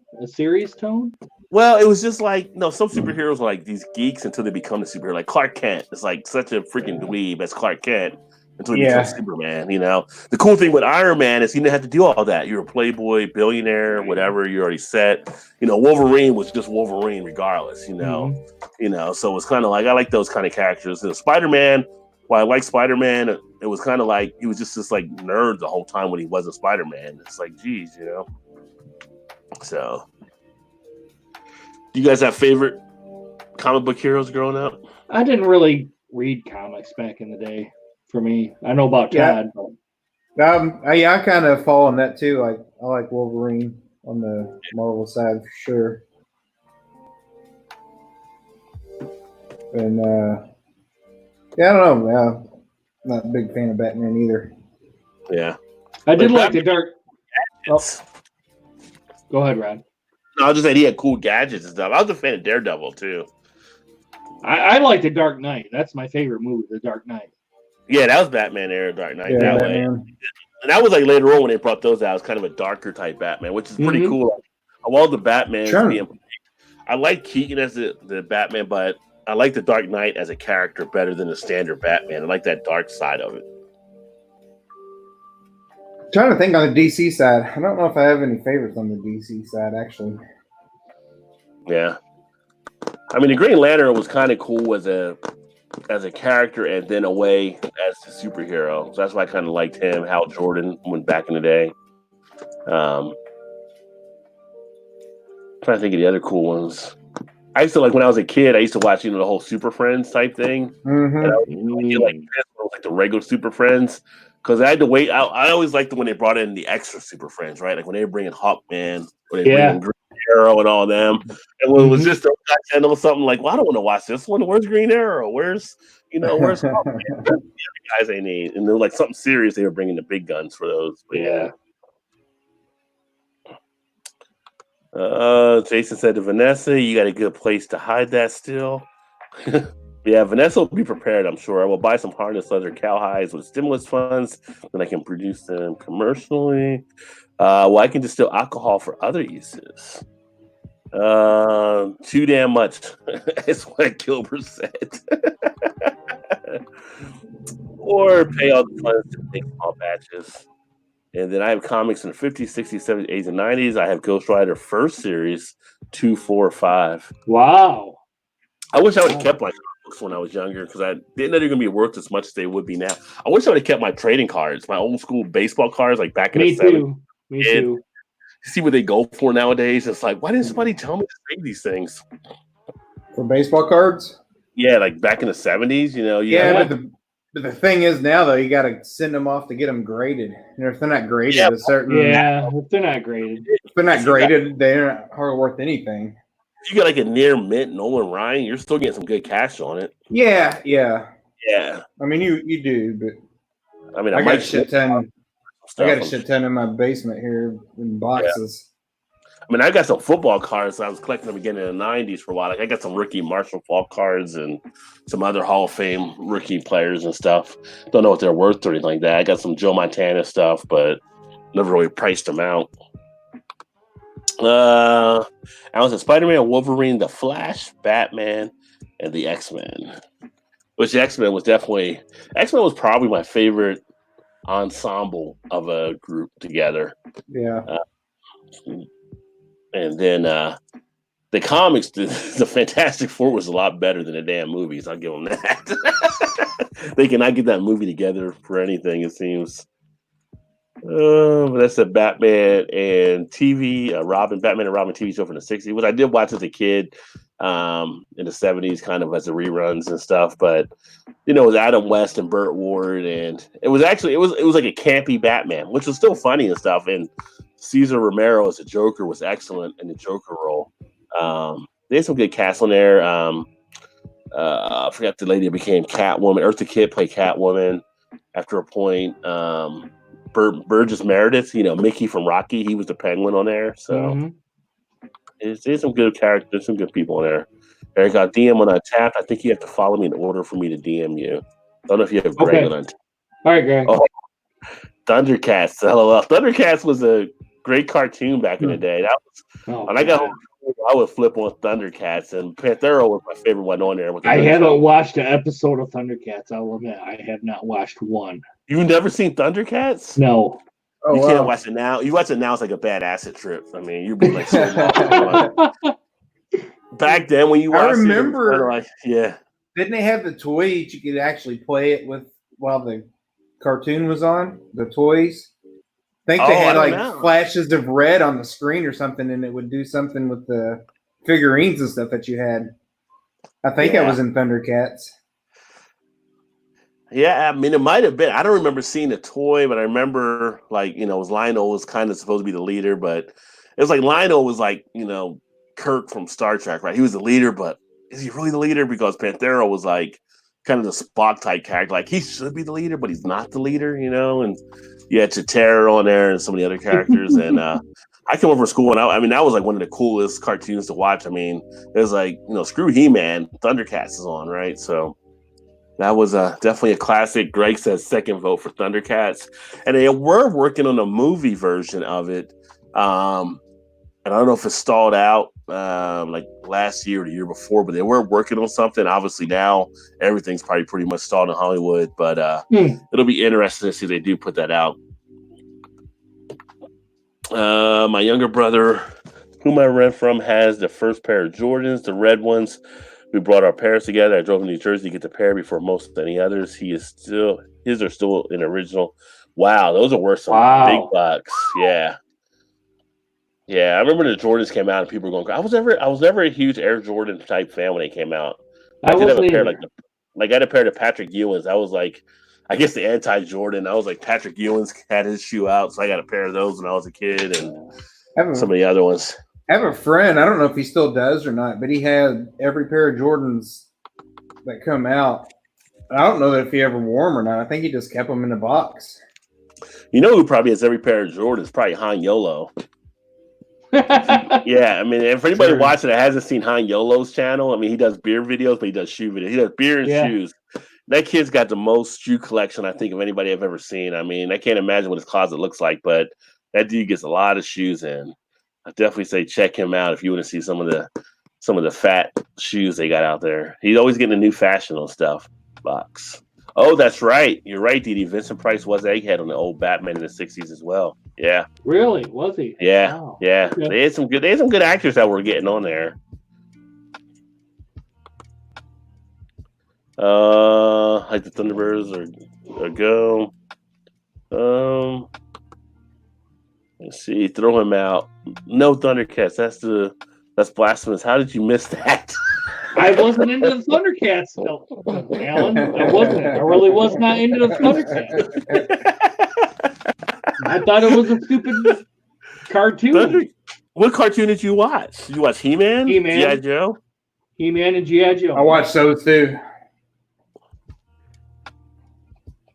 Well, it was just like some superheroes are like these geeks until they become the superhero. Like Clark Kent is like such a freaking dweeb as Clark Kent until he becomes Superman. The cool thing with Iron Man is he didn't have to do all that. You're a playboy, billionaire, whatever. You're already set. Wolverine was just Wolverine regardless. So it's kind of like I like those kind of characters. Spider-Man, while I like Spider-Man, it was kind of like he was just this like nerd the whole time when he wasn't Spider-Man. It's like, geez, So, do you guys have favorite comic book heroes growing up? I didn't really read comics back in the day. For me, I know about Todd. I kind of fall on that too. I like Wolverine on the Marvel side for sure. And I don't know. Not a big fan of Batman either. Yeah, I did like the dark. Oh. Go ahead, Rod. No, I was just saying he had cool gadgets and stuff. I was a fan of Daredevil too. I like the Dark Knight. That's my favorite movie, The Dark Knight. Yeah, that was Batman era, Dark Knight. Yeah, that Batman. way. And that was like later on when they brought those out. It was kind of a darker type Batman, which is pretty cool. Of all the Batmans, I like Keaton as the Batman, but I like the Dark Knight as a character better than the standard Batman. I like that dark side of it. I'm trying to think on the DC side. I don't know if I have any favorites on the DC side, actually. Yeah. I mean, the Green Lantern was kind of cool as a character and then a way as a superhero. So that's why I kind of liked him. Hal Jordan went back in the day. Trying to think of the other cool ones. I used to like when I was a kid. I used to watch the whole Super Friends type thing. Mm-hmm. And I would like the regular Super Friends because I had to wait. I always liked when they brought in the extra Super Friends, right? Like when they were bringing Hawkman or they bring in Green Arrow and all them. And when it was just a channel or something like, well, I don't want to watch this one. Where's Green Arrow? Where's where's the other guys they need? And they're like something serious. They were bringing the big guns for those. But yeah. Jason said to Vanessa, you got a good place to hide that still. Yeah, Vanessa will be prepared, I'm sure. I will buy some harness leather cowhides with stimulus funds, then I can produce them commercially. Well, I can distill alcohol for other uses. Too damn much, is what Gilbert said. Or pay all the funds to make small batches. And then I have comics in the 50s, 60s, 70s, 80s, and 90s. I have Ghost Rider first series, 2, 4, 5. Wow. I wish I would have kept my books when I was younger because I didn't know they're going to be worth as much as they would be now. I wish I would have kept my trading cards, my old school baseball cards, like back in the 70s. Me too. See what they go for nowadays. It's like, why didn't somebody tell me to save these things? For baseball cards? Yeah, like back in the 70s, But the thing is now, though, you got to send them off to get them graded. And if they're not graded, if they're not graded, they're not hardly worth anything. If you got like a near mint Nolan Ryan, you're still getting some good cash on it. Yeah. I mean, you do, but I mean, I got a shit ton. I got a shit ton in my basement here in boxes. I mean, I got some football cards. I was collecting them again in the 90s for a while. Like I got some rookie Marshall Faulk cards and some other Hall of Fame rookie players and stuff. Don't know what they're worth or anything like that. I got some Joe Montana stuff, but never really priced them out. I was in Spider-Man, Wolverine, The Flash, Batman, and the X-Men. Which the X-Men was probably my favorite ensemble of a group together. Yeah. And then the comics, the Fantastic Four was a lot better than the damn movies. I'll give them that. They cannot get that movie together for anything, it seems. But that's a Batman and Batman and Robin TV show from the 60s, which I did watch as a kid in the 70s, kind of as the reruns and stuff. But it was Adam West and Burt Ward, and it was like a campy Batman, which was still funny and stuff. And Cesar Romero as a Joker was excellent in the Joker role. They had some good cast on there. I forgot the lady that became Catwoman. Eartha Kitt played Catwoman after a point. Burgess Meredith, Mickey from Rocky, he was the Penguin on there. So there's some good characters, some good people in there. Eric got DM on Tap. I think you have to follow me in order for me to DM you. I don't know if you have Greg on Tap. All right, Greg. Oh, Thundercats. LOL. Thundercats was a great cartoon back in the day. That was when I got home, I would flip on Thundercats, and Panthero was my favorite one on there. I haven't watched an episode of Thundercats. I will admit, I have not watched one. You've never seen Thundercats? No. You can't watch it now. You watch it now, it's like a bad acid trip. I mean, you'd be like so back then when you watched I remember, it, didn't they have the toys you could actually play it with while the cartoon was on? The toys? I think they had flashes of red on the screen or something, and it would do something with the figurines and stuff that you had. I think I was in Thundercats. Yeah, I mean, it might have been. I don't remember seeing the toy, but I remember, Lionel was kind of supposed to be the leader, but it was like Lionel was like, Kirk from Star Trek, right? He was the leader, but is he really the leader? Because Panthero was like kind of the Spock type character. Like, he should be the leader, but he's not the leader, and you had Chitara on there and some of the other characters. And I came over to school, and that was like one of the coolest cartoons to watch. I mean, it was like, screw He-Man, Thundercats is on, right? So that was definitely a classic. Greg says second vote for Thundercats. And they were working on a movie version of it. And I don't know if it stalled out like last year or the year before, but they were working on something. Obviously now everything's probably pretty much stalled in Hollywood, but it'll be interesting to see if they do put that out. My younger brother, whom I rent from, has the first pair of Jordans, the red ones. We brought our pairs together. I drove to New Jersey to get the pair before most any others. His are still in original. Wow, those are worth some big bucks. Yeah. Yeah, I remember the Jordans came out and people were going. I was never a huge Air Jordan type fan when they came out. I did have a pair I had a pair of Patrick Ewing's. I was like, I guess the anti-Jordan. I was like, Patrick Ewing's had his shoe out, so I got a pair of those when I was a kid, and some of the other ones. I have a friend. I don't know if he still does or not, but he had every pair of Jordans that come out. I don't know if he ever wore them or not. I think he just kept them in the box. You know who probably has every pair of Jordans? Probably Han Yolo. Yeah, I mean, if anybody watching that hasn't seen Han Yolo's channel, I mean, he does beer videos, but he does shoe videos. He does beer and shoes. That kid's got the most shoe collection, I think, of anybody I've ever seen. I mean, I can't imagine what his closet looks like, but that dude gets a lot of shoes in. I definitely say check him out if you want to see some of the fat shoes they got out there. He's always getting a new fashion on stuff. Box. Oh, that's right. You're right, Dee. Vincent Price was Egghead on the old Batman in the '60s as well. Yeah. Really? Was he? Yeah. Wow. Yeah. Okay. They had some good actors that were getting on there. Like the Thunderbirds or go. Let's see. Throw him out. No Thundercats. That's blasphemous. How did you miss that? I wasn't into the Thundercats, Alan. I wasn't. I really was not into the Thundercats. I thought it was a stupid cartoon. What cartoon did you watch? Did you watch He-Man? G.I. Joe? He-Man and G.I. Joe. I watched those too.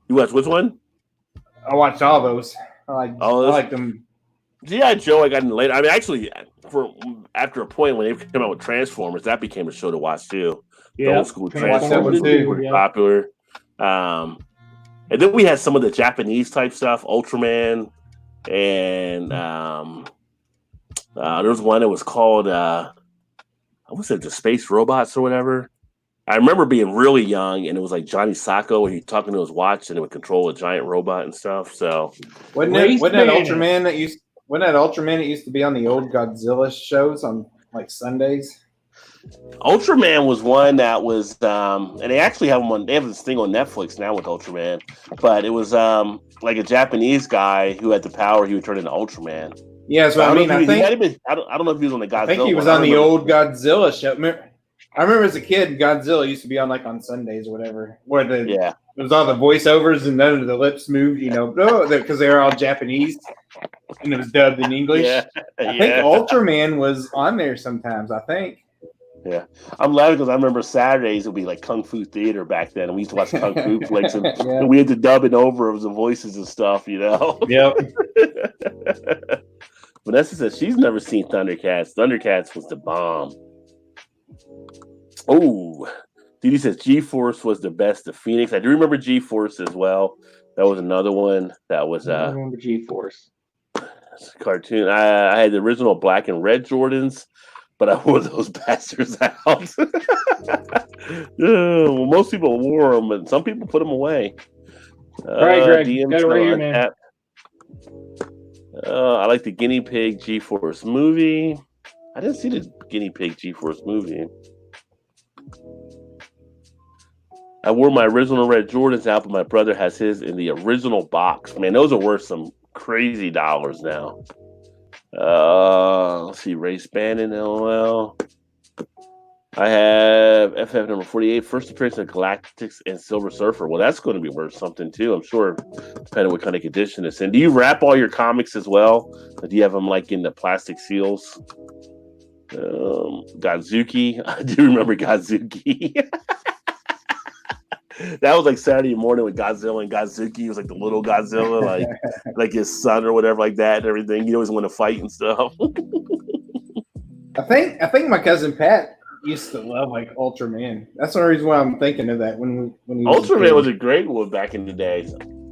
You watched which one? I watched all those. I like them. G.I. Joe I got in later. I mean, actually, after a point when they came out with Transformers, that became a show to watch too. Yeah, the old school Transformers were popular. And then we had some of the Japanese type stuff, Ultraman, and there was one that was called what's it, the Space Robots or whatever. I remember being really young, and it was like Johnny Sacco, where he'd talking to his watch, and it would control a giant robot and stuff. So wasn't that Ultraman that used? Wasn't that Ultraman that used to be on the old Godzilla shows on like Sundays? Ultraman was one that was, and they actually have one. They have this thing on Netflix now with Ultraman, but it was like a Japanese guy who had the power. He would turn into Ultraman. Yeah, so I mean, I don't know if he was on the Godzilla. I think he was on the old Godzilla show. I remember as a kid, Godzilla used to be on like on Sundays or whatever, where it was all the voiceovers and none of the lips moved, because they were all Japanese and it was dubbed in English. I think Ultraman was on there sometimes. I think. Yeah, I'm laughing because I remember Saturdays would be like Kung Fu Theater back then, and we used to watch Kung Fu flicks, and we had to dub it over of the voices and stuff, Yep. Vanessa says she's never seen Thundercats. Thundercats was the bomb. Oh, Didi says G-Force was the best of Phoenix. I do remember G-Force as well. That was another one that was. I remember G-Force. Cartoon. I had the original black and red Jordans, but I wore those bastards out. Well, most people wore them, but some people put them away. All right, Greg. Got it right here, man. I like the Guinea Pig G-Force movie. I didn't see the Guinea Pig G-Force movie. I wore my original red Jordans out, but my brother has his in the original box. Man, those are worth some crazy dollars now. Let's see, Ray Spannon, LOL. I have FF number 48, first appearance of Galactics and Silver Surfer. Well, that's going to be worth something too, I'm sure, depending on what kind of condition it's in. Do you wrap all your comics as well? Or do you have them like in the plastic seals? Godzuki. I do remember Godzuki. That was like Saturday morning with Godzilla and Godzuki. He was like the little Godzilla, like his son or whatever, like that and everything. He always want to fight and stuff. I think my cousin Pat used to love like Ultraman. That's the only reason why I'm thinking of that when he Ultraman was a great one back in the day.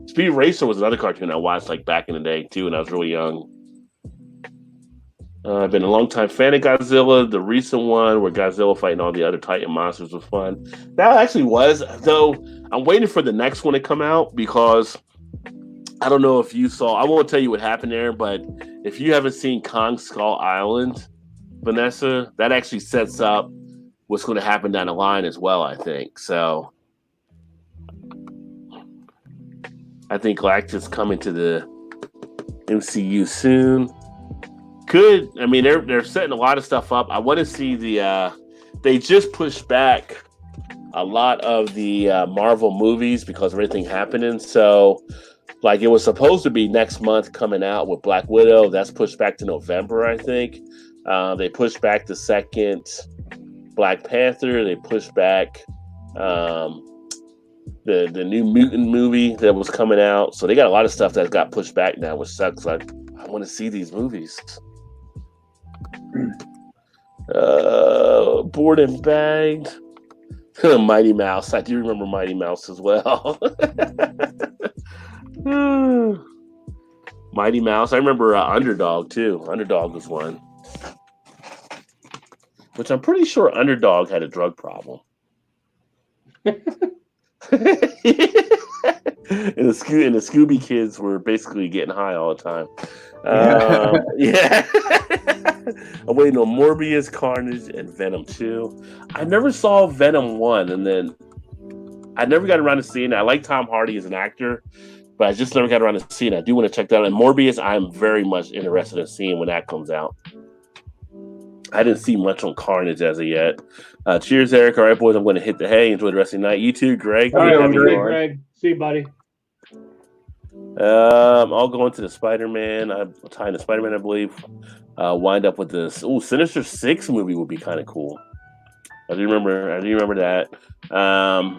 Speed Racer was another cartoon I watched like back in the day too, when I was really young. I've been a long time fan of Godzilla. The recent one where Godzilla fighting all the other Titan monsters was fun. That actually was, though. I'm waiting for the next one to come out because I don't know if you saw. I won't tell you what happened there, but if you haven't seen Kong Skull Island, Vanessa, that actually sets up what's going to happen down the line as well, I think. So I think Galactus coming to the MCU soon. I mean, they're setting a lot of stuff up. I want to see they just pushed back a lot of the Marvel movies because of everything happening. So Like it was supposed to be next month coming out with Black Widow. That's pushed back to November, I think. They pushed back the second Black Panther. They pushed back the new Mutant movie that was coming out. So they got a lot of stuff that got pushed back now, which sucks. Like I want to see these movies. Bored and bagged. Mighty Mouse. I do remember Mighty Mouse as well. Mighty Mouse. I remember Underdog too. Underdog was one. Which I'm pretty sure Underdog had a drug problem. And the Scooby kids were basically getting high all the time. Yeah. I'm waiting on Morbius, Carnage, and Venom 2. I never saw Venom 1, and then I never got around to seeing it. I like Tom Hardy as an actor, but I just never got around to seeing it. I do want to check that out. And Morbius, I'm very much interested in seeing when that comes out. I didn't see much on Carnage as of yet. Cheers, Eric. All right, boys, I'm going to hit the hay. Enjoy the rest of the night. You too, Greg. All right, Greg. See you, buddy. I'll go into the Spider-Man. I'm tying the Spider-Man, I believe. Wind up with this. Ooh, Sinister 6 movie would be kind of cool. I do remember that. I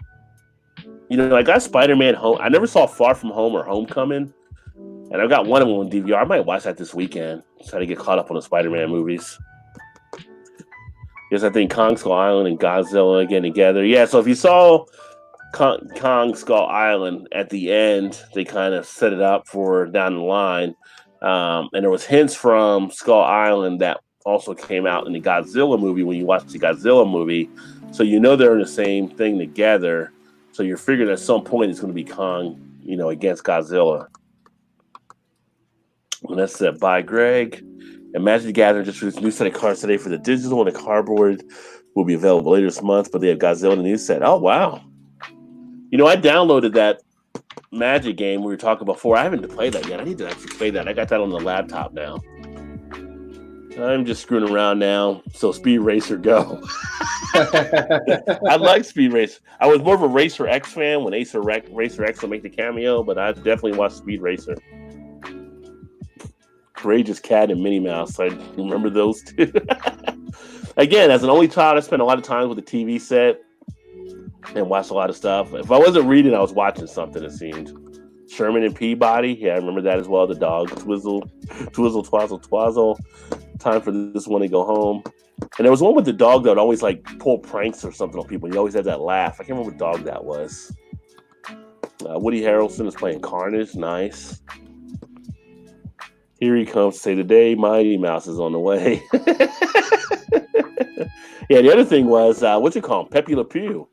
got Spider-Man Home. I never saw Far From Home or Homecoming, and I've got one of them on DVR. I might watch that this weekend. Try to get caught up on the Spider-Man movies. Yes, I think Kong Skull Island and Godzilla getting together. Yeah, so if you saw Kong Skull Island at the end, they kind of set it up for down the line. And there was hints from Skull Island that also came out in the Godzilla movie when you watch the Godzilla movie. So they're in the same thing together. So you're figuring at some point it's going to be Kong, against Godzilla. And that's it. Bye, Greg. And Magic the Gathering just released a new set of cards today for the digital, and the cardboard will be available later this month. But they have Godzilla in the new set. Oh, wow. I downloaded that Magic game we were talking before. I haven't played that yet. I need to actually play that. I got that on the laptop now. I'm just screwing around now. So Speed Racer, go. I like Speed Racer. I was more of a Racer X fan when Racer X would make the cameo, but I definitely watched Speed Racer. Courageous Cat and Minnie Mouse. I remember those two. Again, as an only child, I spent a lot of time with the TV set and watched a lot of stuff. If I wasn't reading, I was watching something, it seemed. Sherman and Peabody. Yeah, I remember that as well. The dog. Twizzle, Twazzle. Time for this one to go home. And there was one with the dog that would always pull pranks or something on people. He always had that laugh. I can't remember what dog that was. Woody Harrelson is playing Carnage. Nice. Here he comes to say the day Mighty Mouse is on the way. Yeah, the other thing was, what's it called? Pepe Le Pew.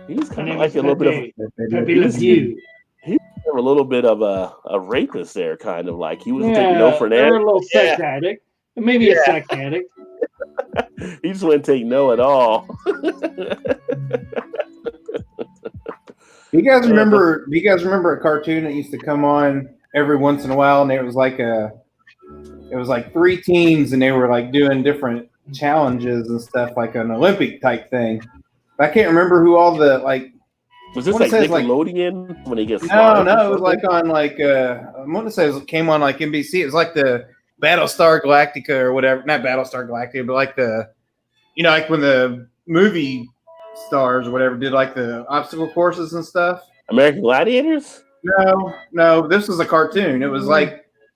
He's kind of like a little bit of Pepe Le Pew. He's a little bit of a rapist there, kind of like he was taking no for an answer. A little sex addict. Maybe a sex addict. He just wouldn't take no at all. Do you guys remember a cartoon that used to come on every once in a while, and it was like three teams, and they were doing different challenges and stuff, like an Olympic type thing. But I can't remember who all the Was this Nickelodeon when he gets No, it was on I want to say it came on NBC. It was like the Battlestar Galactica or whatever. Not Battlestar Galactica, but when the movie stars or whatever did the obstacle courses and stuff. American Gladiators? No, this was a cartoon. It was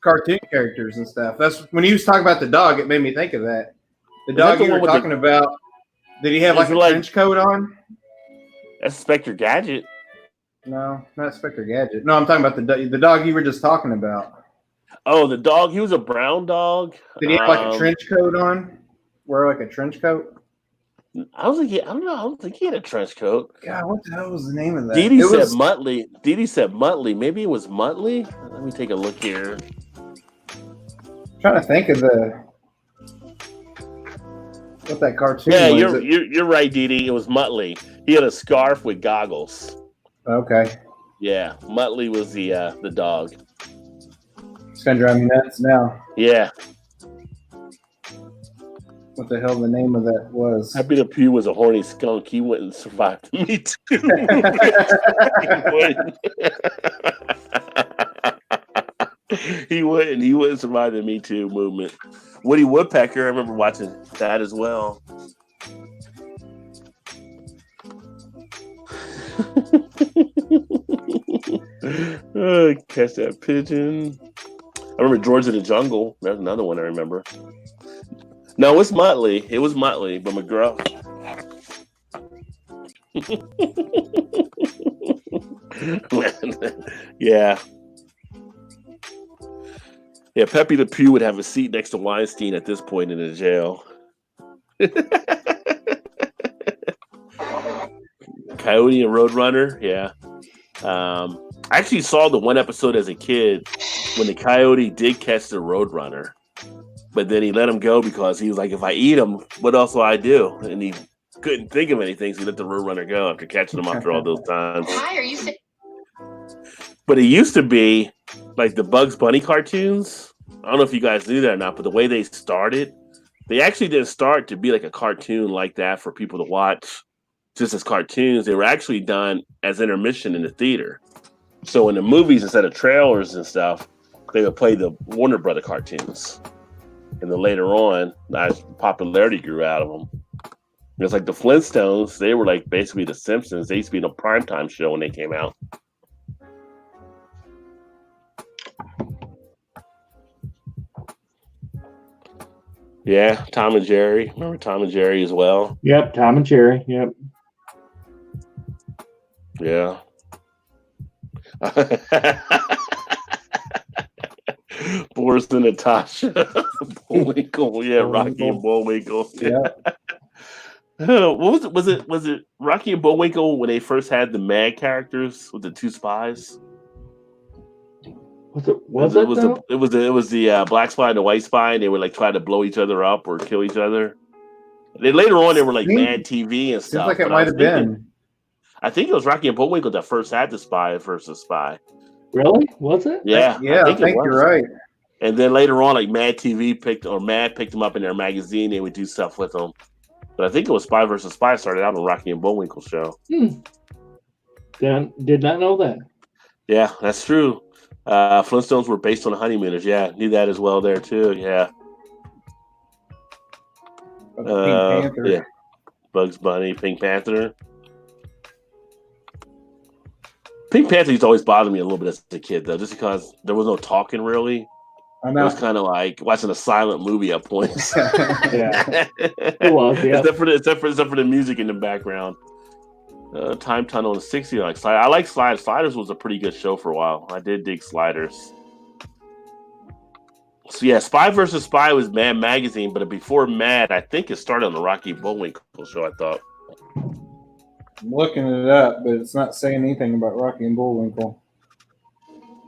cartoon characters and stuff. That's when he was talking about the dog, it made me think of that. The dog you were talking about, did he have a trench coat on? That's Spectre Gadget. No, not Spectre Gadget. No, I'm talking about the dog you were just talking about. Oh, the dog. He was a brown dog. Did he have a trench coat on? Wear a trench coat? I don't think he had a trench coat. God, what the hell was the name of that? Dee Dee said Muttley. Dee said Muttley. Maybe it was Muttley. Let me take a look here. I'm trying to think of what that cartoon was. Yeah, you're right, Dee Dee. It was Muttley. He had a scarf with goggles. Okay. Yeah, Muttley was the dog. It's gonna drive me nuts now. Yeah. What the hell the name of that was? Pepe Le Pew was a horny skunk. He wouldn't survive Me Too. He wouldn't. He wouldn't survive the Me Too movement. Woody Woodpecker, I remember watching that as well. Catch that pigeon. I remember George in the Jungle. That's another one I remember. No, it's Muttley. It was Muttley, but McGruff. Yeah. Yeah, Pepe Le Pew would have a seat next to Weinstein at this point in the jail. Coyote and Roadrunner, yeah. I actually saw the one episode as a kid when the Coyote did catch the Roadrunner, but then he let him go because he was like, if I eat him, what else will I do? And he couldn't think of anything, so he let the Roadrunner go after catching him after all those times. Why are you saying? But it used to be like the Bugs Bunny cartoons. I don't know if you guys knew that or not, but the way they started, they actually didn't start to be like a cartoon like that for people to watch just as cartoons. They were actually done as intermission in the theater. So in the movies, instead of trailers and stuff, they would play the Warner Brother cartoons. And then later on, as popularity grew out of them. It's like the Flintstones, they were like basically the Simpsons. They used to be in a primetime show when they came out. Yeah, Tom and Jerry. Remember Tom and Jerry as well? Yep, Tom and Jerry. Yep. Yeah. Boris and Natasha. Bullwinkle. Yeah, Rocky and Bullwinkle. Yeah. What was it? Was it Rocky and Bullwinkle when they first had the Mad characters with the two spies? It was the black spy and the white spy, and they would like try to blow each other up or kill each other. Then later on, they were like Mad TV and stuff. Seems like it might have been. I think it was Rocky and Bullwinkle that first had the spy versus spy. Really? Was it? Yeah. I think you're right. And then later on, like Mad TV picked them up in their magazine. They would do stuff with them. But I think it was Spy versus Spy started out on Rocky and Bullwinkle show. Did not know that. Yeah, that's true. Flintstones were based on the Honeymooners. Yeah, knew that as well there too. Yeah. Pink Panther. Yeah. Bugs Bunny, Pink Panther. Pink Panther used to always bother me a little bit as a kid, though, just because there was no talking really. I know. It was kind of like watching a silent movie at points. Yeah, it was. Yeah, except for the music in the background. Time Tunnel and 60. I like Sliders. Sliders was a pretty good show for a while. I did dig Sliders. So yeah, Spy versus Spy was Mad Magazine, but before Mad, I think it started on the Rocky Bullwinkle show. I thought. I'm looking it up, but it's not saying anything about Rocky and Bullwinkle.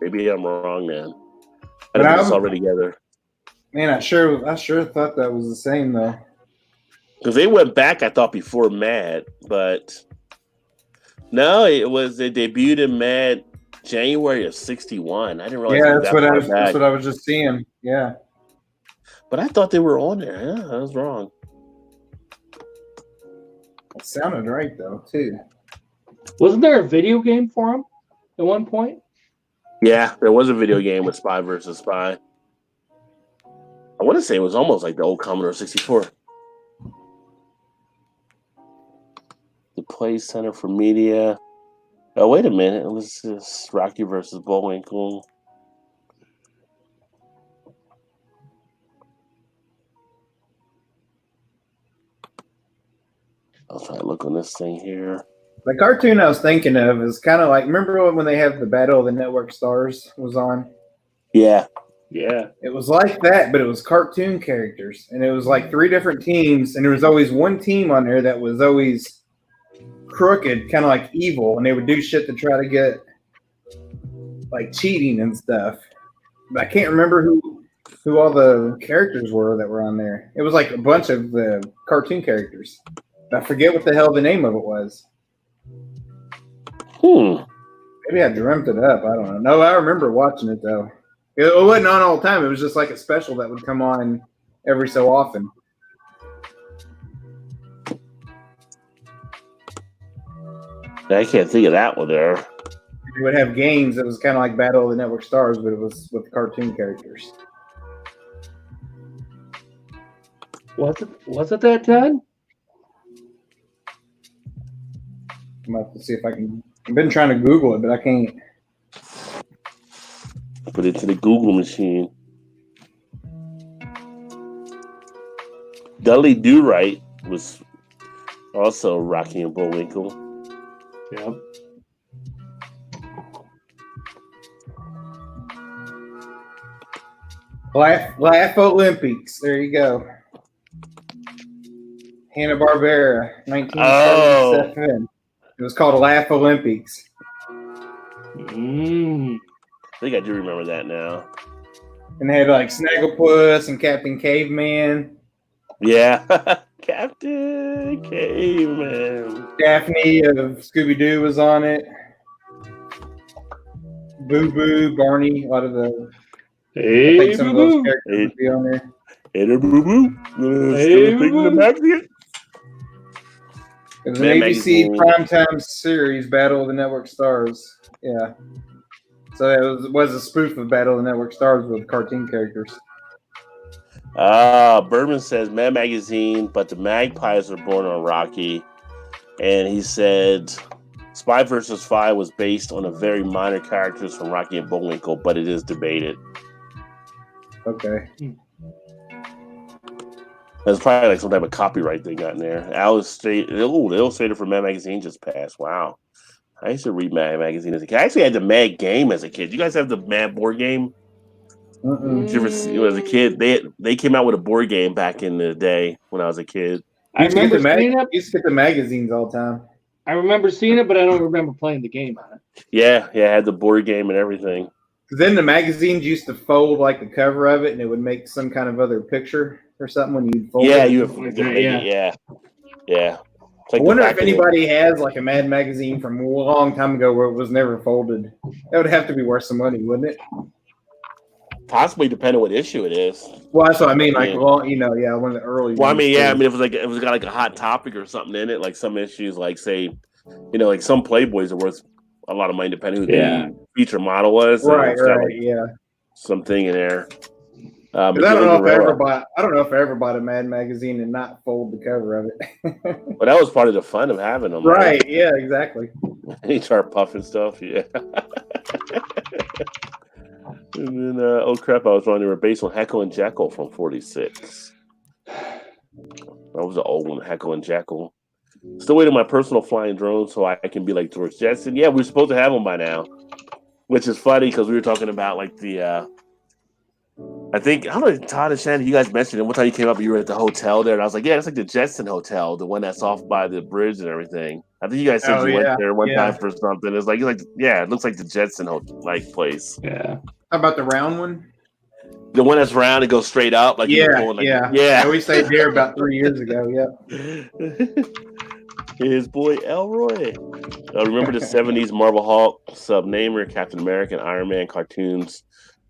Maybe I'm wrong, man. I don't think it's already together. Man, I sure thought that was the same though. Because they went back, I thought, before Mad, but no, they debuted in Mad January of '61. I didn't realize. Yeah, that's what I was just seeing. Yeah, but I thought they were on there. Yeah, I was wrong. It sounded right though too. Wasn't there a video game for him at one point? Yeah, there was a video game with Spy versus Spy. I want to say it was almost like the old Commodore 64. The Play Center for Media. Oh, wait a minute. This is Rocky versus Bullwinkle. I'll try to look on this thing here. The cartoon I was thinking of is kind of like, remember when they have the Battle of the Network Stars was on? Yeah. It was like that, but it was cartoon characters. And it was like 3 different teams. And there was always one team on there that was always crooked, kind of like evil. And they would do shit to try to get like cheating and stuff. But I can't remember who all the characters were that were on there. It was like a bunch of the cartoon characters. I forget what the hell the name of it was. Maybe I dreamt it up. I don't know. No, I remember watching it though. It wasn't on all the time. It was just like a special that would come on every so often. I can't think of that one there. they would have games that was kind of like Battle of the Network Stars, but it was with cartoon characters. Was it that, Ted? I'm about to see if I can. I've been trying to Google it, but I can't. Put it to the Google machine. Dudley Do-Right was also Rocky and Bullwinkle. Yep. Laugh Olympics. There you go. Hanna-Barbera, 1977. It was called Laugh Olympics. I think I do remember that now. And they had like Snagglepuss and Captain Caveman. Yeah. Captain Caveman. Daphne of Scooby-Doo was on it. Boo Boo, Barney, a lot of the. Hey, I think some of those characters would be on there. Hey there, Boo Boo. Still thinking the magazine? It was an ABC primetime series, Battle of the Network Stars. Yeah. So it was a spoof of Battle of the Network Stars with cartoon characters. Berman says Mad Magazine, but the Magpies were born on Rocky. And he said Spy vs. Spy was based on a very minor characters from Rocky and Bullwinkle, but it is debated. Okay. There's probably like some type of copyright thing got in there. The Illustrator for Mad Magazine just passed. Wow. I used to read Mad Magazine as a kid. I actually had the Mad game as a kid. You guys have the Mad board game? Did you ever see it as a kid? They came out with a board game back in the day when I was a kid. I remember seeing it. You used to get the magazines all the time. I remember seeing it, but I don't remember playing the game on it. Yeah, I had the board game and everything. Then the magazines used to fold like the cover of it, and it would make some kind of other picture or something when you fold it. Yeah. Like I wonder if anybody has like a Mad magazine from a long time ago where it was never folded. That would have to be worth some money, wouldn't it? Possibly, depending on what issue it is. Well, that's what I mean. Like, one of the early. Well, I mean, it was got like a hot topic or something in it. Like some issues, like say, like some Playboys are worth a lot of money depending who the feature model was. Right, something in there. I don't know if I ever bought a Mad magazine and not fold the cover of it. Well, that was part of the fun of having them. Right? Yeah, exactly. HR puff and stuff. Yeah. And then, oh crap! I was wrong. They were based on Heckle and Jekyll from '46. That was the old one, Heckle and Jekyll. Still waiting on my personal flying drone so I can be like George Jetson. Yeah, we're supposed to have them by now, which is funny because we were talking about like the. I don't know, Todd and Shannon, you guys mentioned it. One time you came up, you were at the hotel there, and I was like, yeah, that's like the Jetson Hotel, the one that's off by the bridge and everything. I think you guys said went there one time for something. It's like, it looks like the Jetson place. Yeah. How about the round one? The one that's round and goes straight up? Like yeah. We stayed there about 3 years ago, yeah. His boy Elroy. Remember the 70s Marvel Hulk, Sub-Namer, Captain America, and Iron Man cartoons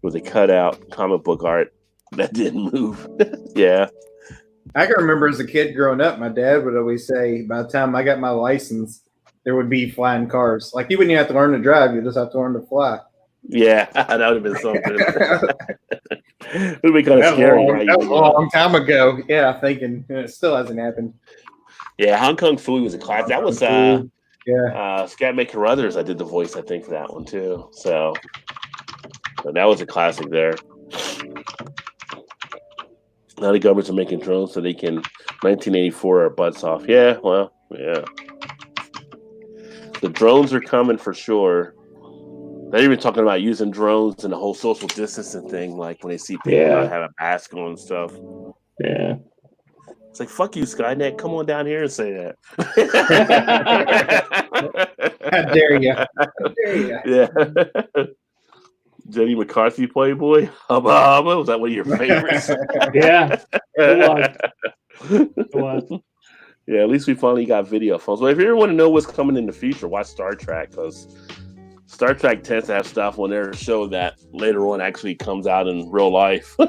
with a cutout comic book art that didn't move. Yeah. I can remember as a kid growing up, my dad would always say, by the time I got my license, there would be flying cars. Like you wouldn't have to learn to drive, you just have to learn to fly. Yeah, that would have been something. It would be kind of scary. That was a long time ago. Yeah, thinking it still hasn't happened. Yeah, Hong Kong Phooey was a classic. That was Scatman Carruthers. I did the voice, I think, for that one too. So that was a classic there. Now the governments are making drones so they can 1984 our butts off. Yeah, well, yeah. The drones are coming for sure. They're even talking about using drones and the whole social distancing thing, like when they see people not have a mask on and stuff. Yeah. It's like, fuck you, Skynet. Come on down here and say that. How dare you? How dare you? Yeah. Jenny McCarthy Playboy. Hubba Hubba. Was that one of your favorites? Yeah. It was. Yeah, at least we finally got video phones. Well, if you ever want to know what's coming in the future, watch Star Trek, because Star Trek tends to have stuff on their show that later on actually comes out in real life. On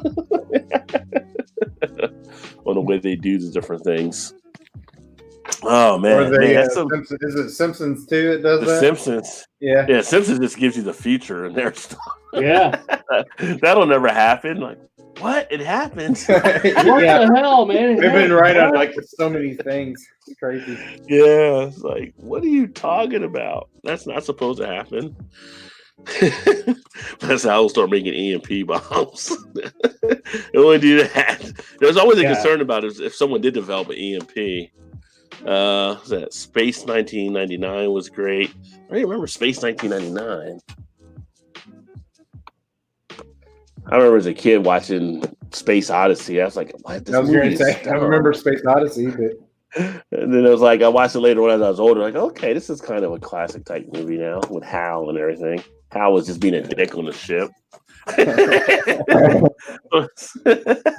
the way they do the different things. Oh Or man, the that's Simpsons, is it Simpsons too? It does the that. Simpsons. Yeah. Yeah, Simpsons just gives you the future and their stuff. Yeah. That'll never happen. Like, what? It happened. What the hell, man? They've been right on like so many things. It's crazy. Yeah, it's like, what are you talking about? That's not supposed to happen. That's how I'll start making EMP bombs. It only do that. There's always a concern about it if someone did develop an EMP. That Space 1999 was great. I remember Space 1999. I remember as a kid watching Space Odyssey. I was like, "What?" This I was movie going to is say, I dumb. remember Space Odyssey, but And then I was like, I watched it later when I was older. Like, okay, this is kind of a classic type movie now with Hal and everything. Hal was just being a dick on the ship.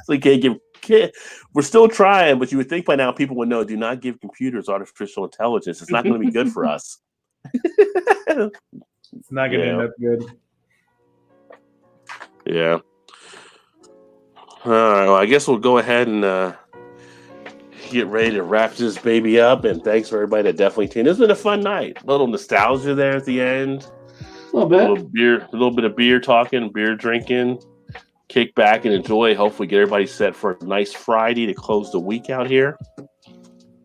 So you can't give kid. We're still trying, but you would think by now people would know. Do not give computers artificial intelligence. It's not going to be good for us. it's not going to end up good. Yeah. All right. Well, I guess we'll go ahead and get ready to wrap this baby up. And thanks for everybody that definitely tuned. It's been a fun night. A little nostalgia there at the end. A little bit. A little bit of beer talking, beer drinking. Kick back and enjoy. Hopefully get everybody set for a nice Friday to close the week out here.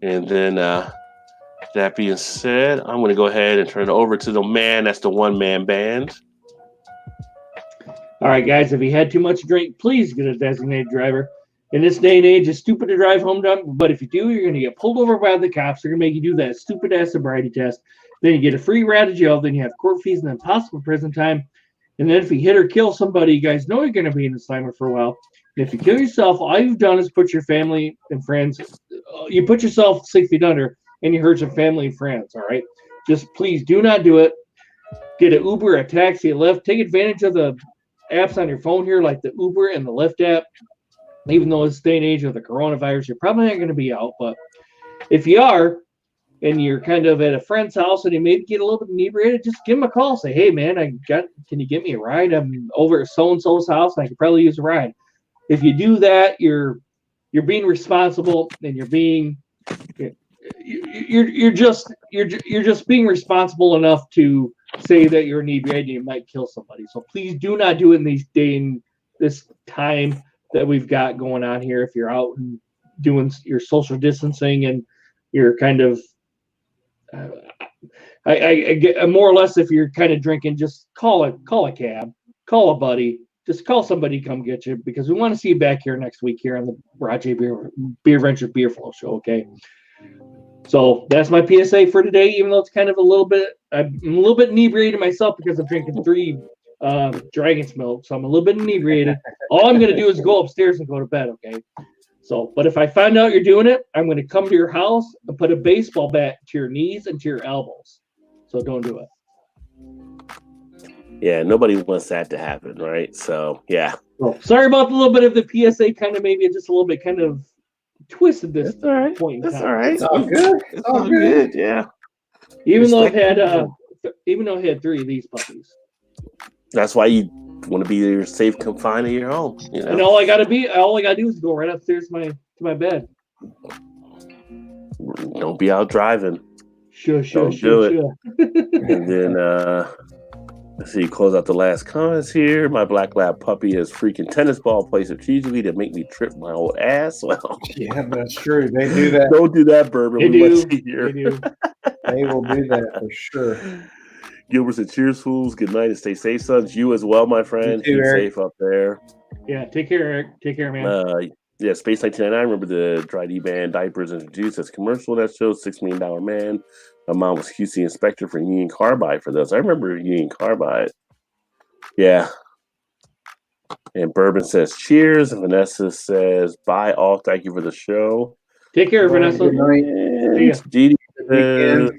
And then that being said, I'm going to go ahead and turn it over to the man. That's the one-man band. All right, guys, if you had too much to drink, please get a designated driver. In this day and age, it's stupid to drive home drunk, but if you do, you're going to get pulled over by the cops. They're going to make you do that stupid-ass sobriety test. Then you get a free ride to jail. Then you have court fees and then possible prison time. And then if you hit or kill somebody, you guys know you're going to be in assignment for a while. And if you kill yourself, all you've done is put your family and friends, you put yourself 6 feet under, and you hurt your family and friends, all right? Just please do not do it. Get an Uber, a taxi, a Lyft. Take advantage of the apps on your phone here, like the Uber and the Lyft app. Even though it's day and age of the coronavirus, you're probably not going to be out. But if you are, and you're kind of at a friend's house and you maybe get a little bit inebriated, just give them a call. Say, hey, man, can you get me a ride? I'm over at so-and-so's house and I could probably use a ride. If you do that, you're being responsible and you're just being responsible enough to say that you're inebriated and you might kill somebody. So please do not do it in this time that we've got going on here. If you're out and doing your social distancing and you're kind of I get more or less if you're kind of drinking, just call a cab, call a buddy, just call somebody to come get you because we want to see you back here next week here on the Rajay BeerVentures Beer Flow Show. Okay, so that's my PSA for today. Even though it's kind of I'm a little bit inebriated myself because I'm drinking 3 Dragon's Milk, so I'm a little bit inebriated. All I'm gonna do is go upstairs and go to bed. Okay. So, but if I find out you're doing it, I'm going to come to your house and put a baseball bat to your knees and to your elbows. So don't do it. Yeah, nobody wants that to happen, right? So, yeah. Well, sorry about the little bit of the PSA kind of maybe just a little bit kind of twisted this point in time. That's all right. It's all good. It's all good. Yeah. Even though I've had 3 of these puppies. That's why you want to be your safe confine of your home. You know? And all I gotta do is go right upstairs to my bed. Don't be out driving. Sure. And then let's see, close out the last comments here. My black lab puppy has freaking tennis ball play strategically to make me trip my old ass. Well, yeah, that's true. They do that. Don't do that, Bourbon. They do. They will do that for sure. Gilbert said, cheers, fools. Good night and stay safe, sons. You as well, my friend. You too, Be Eric. safe up there. Yeah, take care, Eric. Take care, man. Yeah, Space 1999. Remember the Dry D Band diapers introduced as commercial that shows $6 Million Man. My mom was QC inspector for Union Carbide for those. I remember Union Carbide. Yeah. And Bourbon says, cheers. And Vanessa says, bye all. Thank you for the show. Take care, Vanessa. Good night. And Didi says,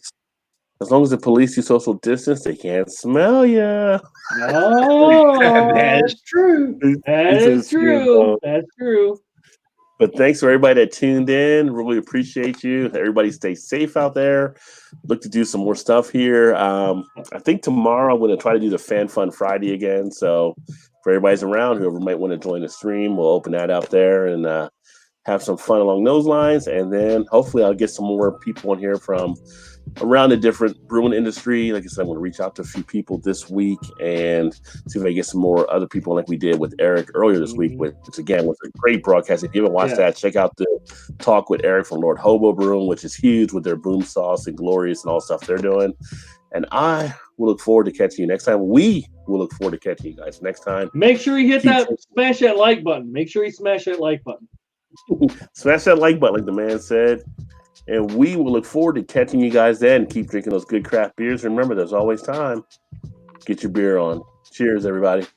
as long as the police do social distance, they can't smell you. Oh, that is true. That's true. But thanks for everybody that tuned in. Really appreciate you. Everybody stay safe out there. Look to do some more stuff here. I think tomorrow I'm going to try to do the Fan Fun Friday again. So for everybody's around, whoever might want to join the stream, we'll open that up there and have some fun along those lines. And then hopefully I'll get some more people in here from around the different brewing industry. Like I said, I'm going to reach out to a few people this week and see if I get some more other people like we did with Eric earlier this week, which again was a great broadcast. If you haven't watched that, check out the talk with Eric from Lord Hobo Brewing, which is huge with their Boom Sauce and Glorious and all the stuff they're doing. And I will look forward to catching you next time. We will look forward to catching you guys next time. Make sure you smash that like button. Make sure you smash that like button. Smash that like button, like the man said. And we will look forward to catching you guys then. Keep drinking those good craft beers. Remember, there's always time. Get your beer on. Cheers, everybody.